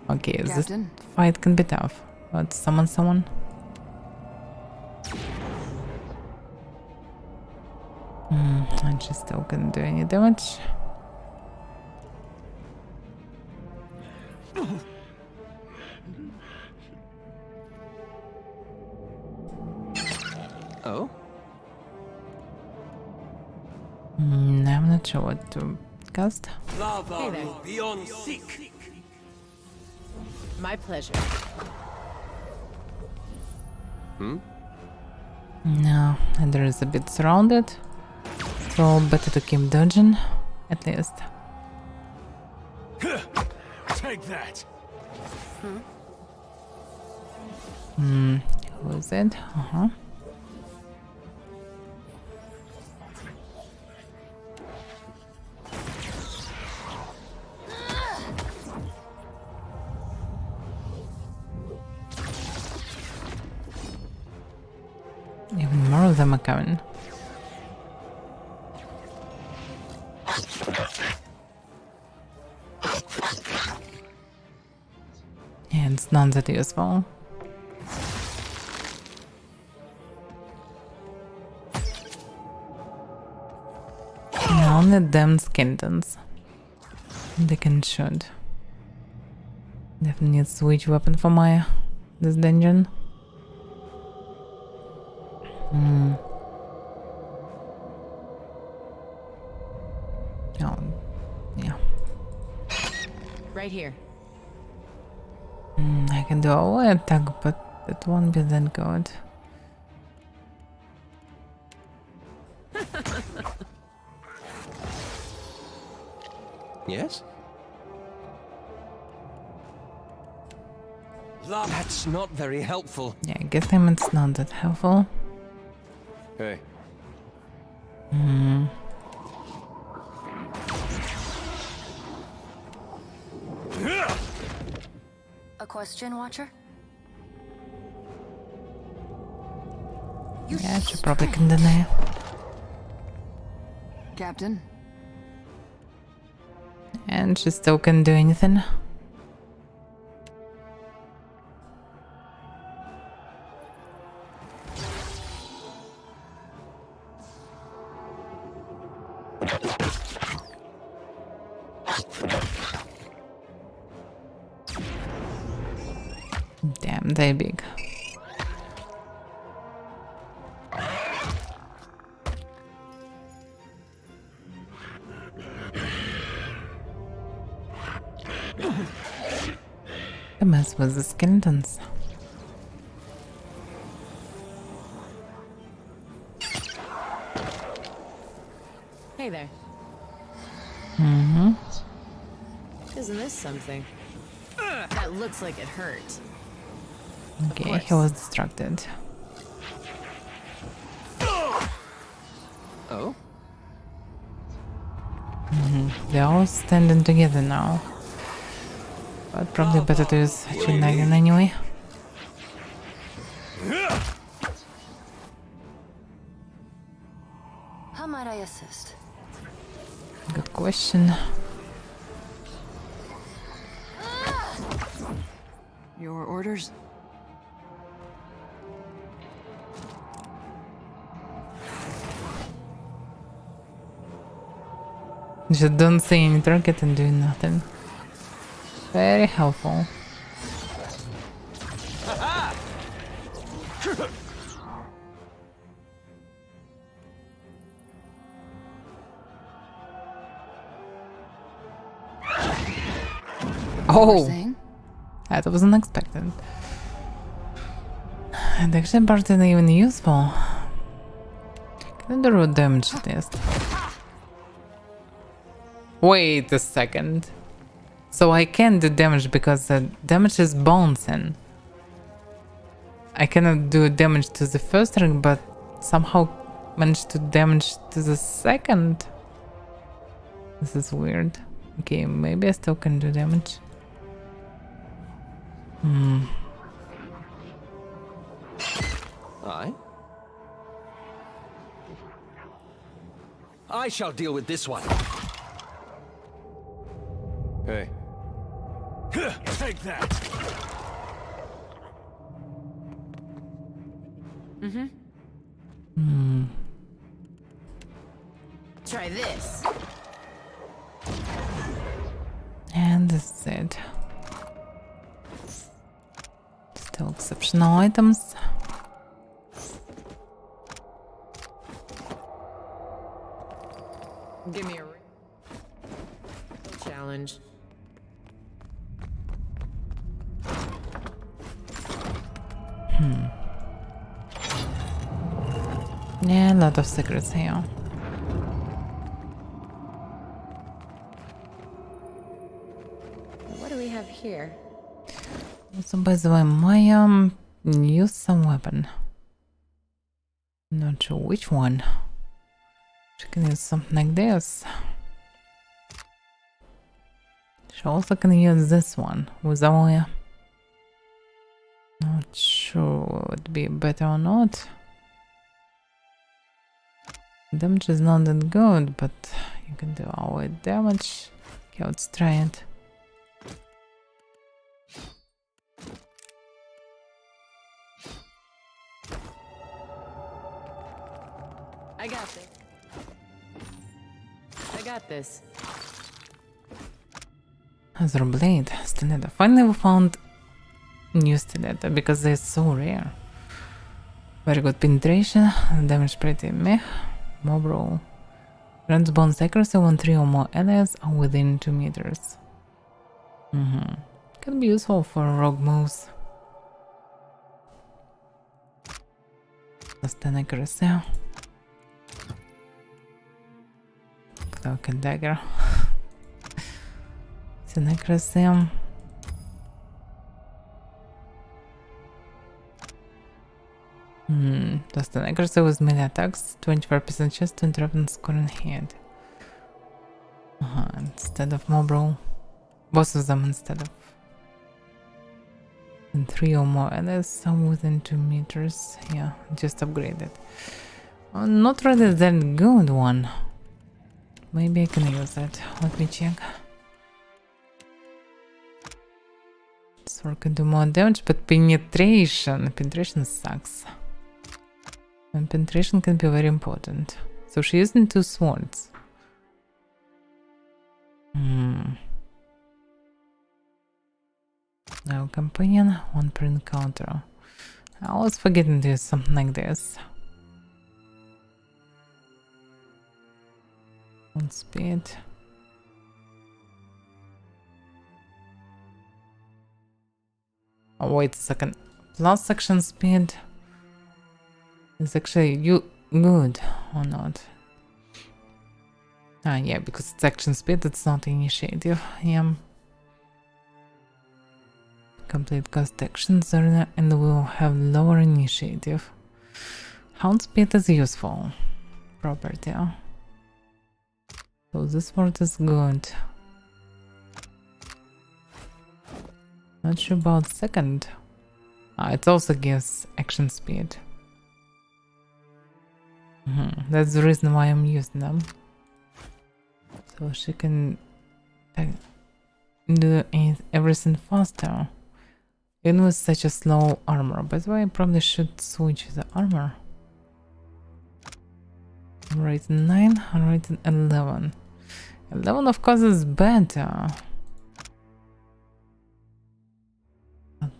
Okay, Captain? This fight can be tough. Let's summon someone. And she still couldn't do any damage. Oh? I'm not sure what to cast. Lava will be on seek. My pleasure. No, and there is a bit surrounded. So better to keep dodging, at least. Take that. Who is it? Even more of them are coming. Yeah, it's not that useful. And only them Skintons. They can shoot. Definitely need to switch weapon for my this dungeon. Oh, yeah. Right here. I can do a attack, but it won't be that good. Yes? That's not very helpful. Yeah, I guess him it's not that helpful. Hey. A question, Watcher? Yeah, she probably can deny. Captain? And she still can't do anything. Damn, they're big. The mess with the skeletons. Hey there. Mm-hmm. Isn't this something? That looks like it hurt. Okay, he was distracted. Oh? They're all standing together now. But probably better to use Shenanigan anyway. How might I assist? Good question. Your orders? Just don't see any target and do nothing. Very helpful. Oh, that was unexpected. And actually part isn't even useful. Can I do a damage test? Wait a second. So I can't do damage because the damage is bouncing. I cannot do damage to the first ring, but somehow manage to damage to the second. This is weird. Okay, maybe I still can do damage. I shall deal with this one. Hey. Take that! Try this. And that's it. Still exceptional items. Give me a challenge. Yeah, a lot of secrets here. What do we have here? So by the way, my use some weapon. Not sure which one. She can use something like this. She also can use this one with Avaira. Not sure what would be better or not. Damage is not that good, but you can do all damage. Okay, let's try it. I got this. I got this. Azure Blade, Stiletto. Finally we found new Stiletto because they're so rare. Very good penetration, damage pretty meh. Mob roll. Grants bonus accuracy when 3 or more allies are within 2 meters. Can be useful for rogue moves. Plus 10 accuracy. Cloak and dagger. 10 accuracy. Plus 10 accuracy with melee attacks, 24% chance to interrupt and score and hit. Instead of mob roll. Both of them instead of. And 3 or more allies, some within 2 meters. Yeah, just upgraded. Not really that good one. Maybe I can use it. Let me check. Sword can do more damage, but penetration sucks. And penetration can be very important. So she's using 2 swords. Now companion, 1 per encounter. I was forgetting to use something like this. 1 speed. Oh, wait a second. Plus action speed is actually good or not? Ah, yeah, because it's action speed, it's not initiative. Yeah. Complete cost actions and we'll have lower initiative. Hound speed is useful property. So this word is good. Not sure about second. It also gives action speed. That's the reason why I'm using them. So she can do everything faster. Even with such a slow armor. By the way, I probably should switch the armor. I'm rating 9, I'm rating 11. 11 of course is better.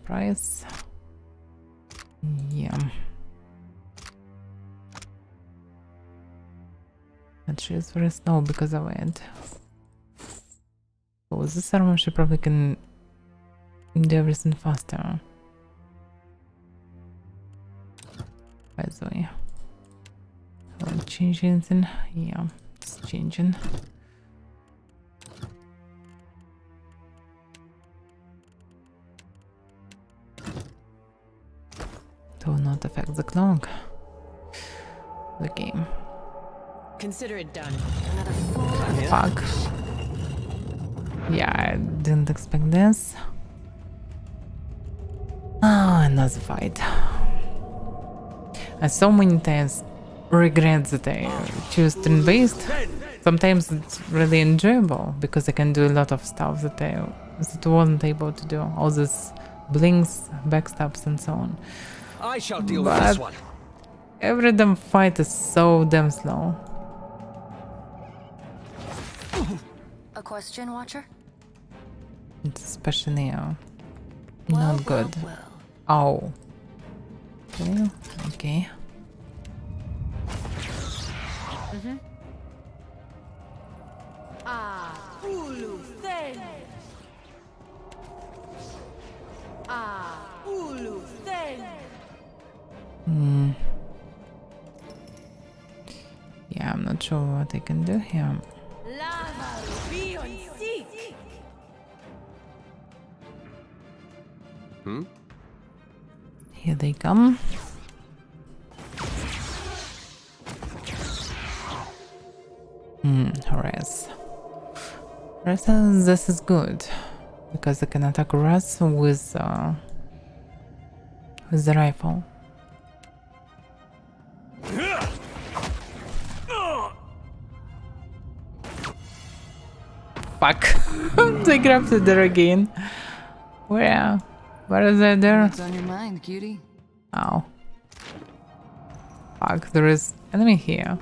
Price. Yeah. But she is very slow because of it. So with this armor she probably can do everything faster. By the way. Will it change anything? Yeah, it's changing. It will not affect the clock. The game. Consider it done. Fuck. Yeah, I didn't expect this. Ah, another fight. I so many times regret that I choose turn-based. Sometimes it's really enjoyable because I can do a lot of stuff that I wasn't able to do. All these blinks, backstabs and so on. I shall deal with this one. Every damn fight is so damn slow. A question, Watcher? It's especially not good. Oh. Okay. Okay. Yeah, I'm not sure what I can do here. Here they come. Harass. This is good because I can attack Ras with the rifle. Fuck. They grabbed it there again. Where? Where is it there? What's on your mind, cutie? Oh. Fuck, there is enemy here.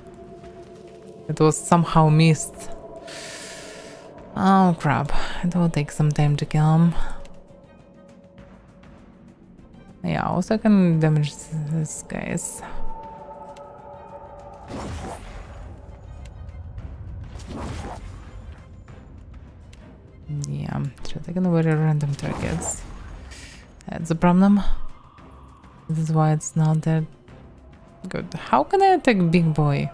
It was somehow missed. Oh crap. It will take some time to kill him. Yeah, also I can damage these guys. Yeah, should I can very random targets. That's the problem. This is why it's not that good. How can I attack big boy?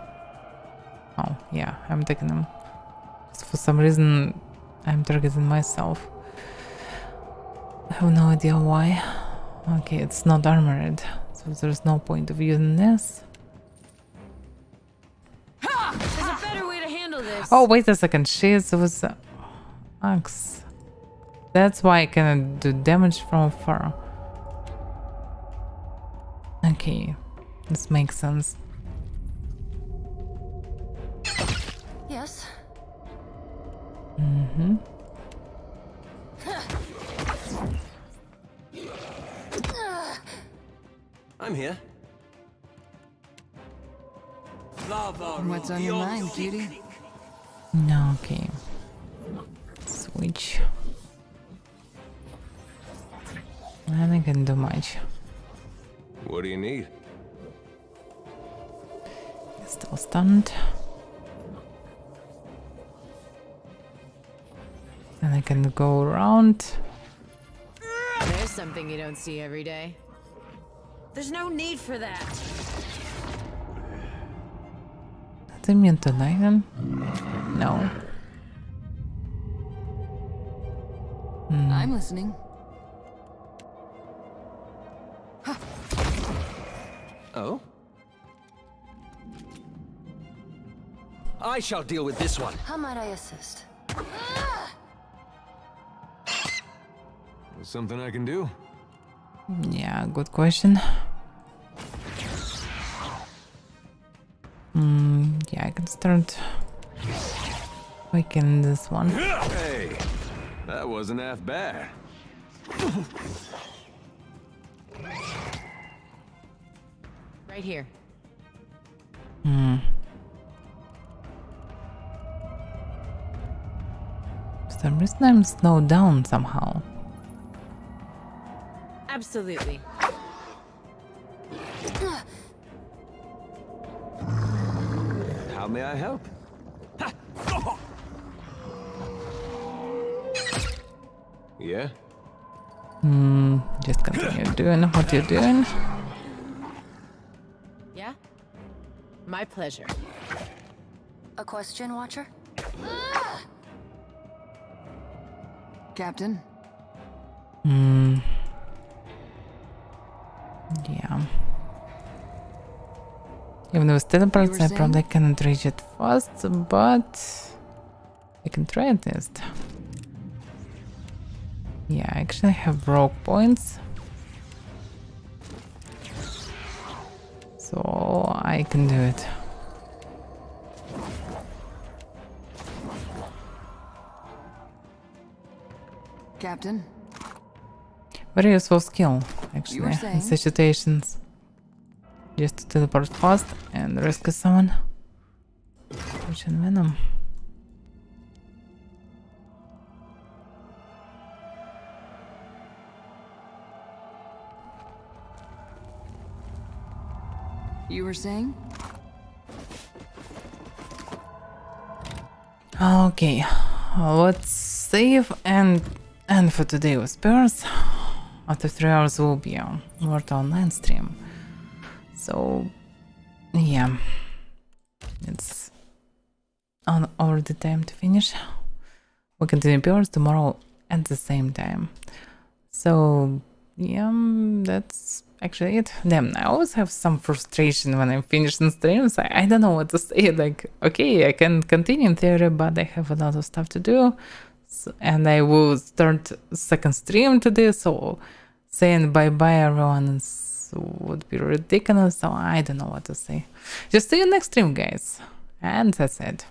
Oh, yeah, I'm taking him. Just for some reason, I'm targeting myself. I have no idea why. Okay, it's not armored, so there's no point of using this. Ha! There's a better way to handle this. Oh, wait a second. She is with axe. That's why I can do damage from afar. Okay, this makes sense. Yes. I'm here. What's on your mind, cutie? No, okay. Switch. I think I can do much. What do you need? Still stunned. And I can go around. There's something you don't see every day. There's no need for that. Is immune to lightning? No. I'm listening. Oh? I shall deal with this one. How might I assist? Something I can do? Yeah, good question. Yeah, I can start waking this one. Hey, that wasn't half bad. Right here. For some reason I'm slowed down somehow. Absolutely. How may I help? Yeah? Just continue doing what you're doing. Yeah? My pleasure. A question, Watcher? Captain? Yeah. Even though it's teleports, I probably cannot reach it fast, but I can try at least. Yeah, I actually have rogue points. So I can do it. Captain? Very useful skill, actually, You were saying? in such situations. Just to teleport fast and rescue someone. Which in Venom. You were saying? Okay, let's save and for today with Spurs. After 3 hours will be a World Online stream. So yeah, it's already time to finish. We'll continue Pillars tomorrow at the same time. So yeah, that's actually it. Damn, I always have some frustration when I'm finishing streams. I don't know what to say. Like, okay, I can continue in theory, but I have a lot of stuff to do. So, and I will start second stream today, so saying bye-bye everyone would be ridiculous. So I don't know what to say. Just see you next stream, guys. And that's it.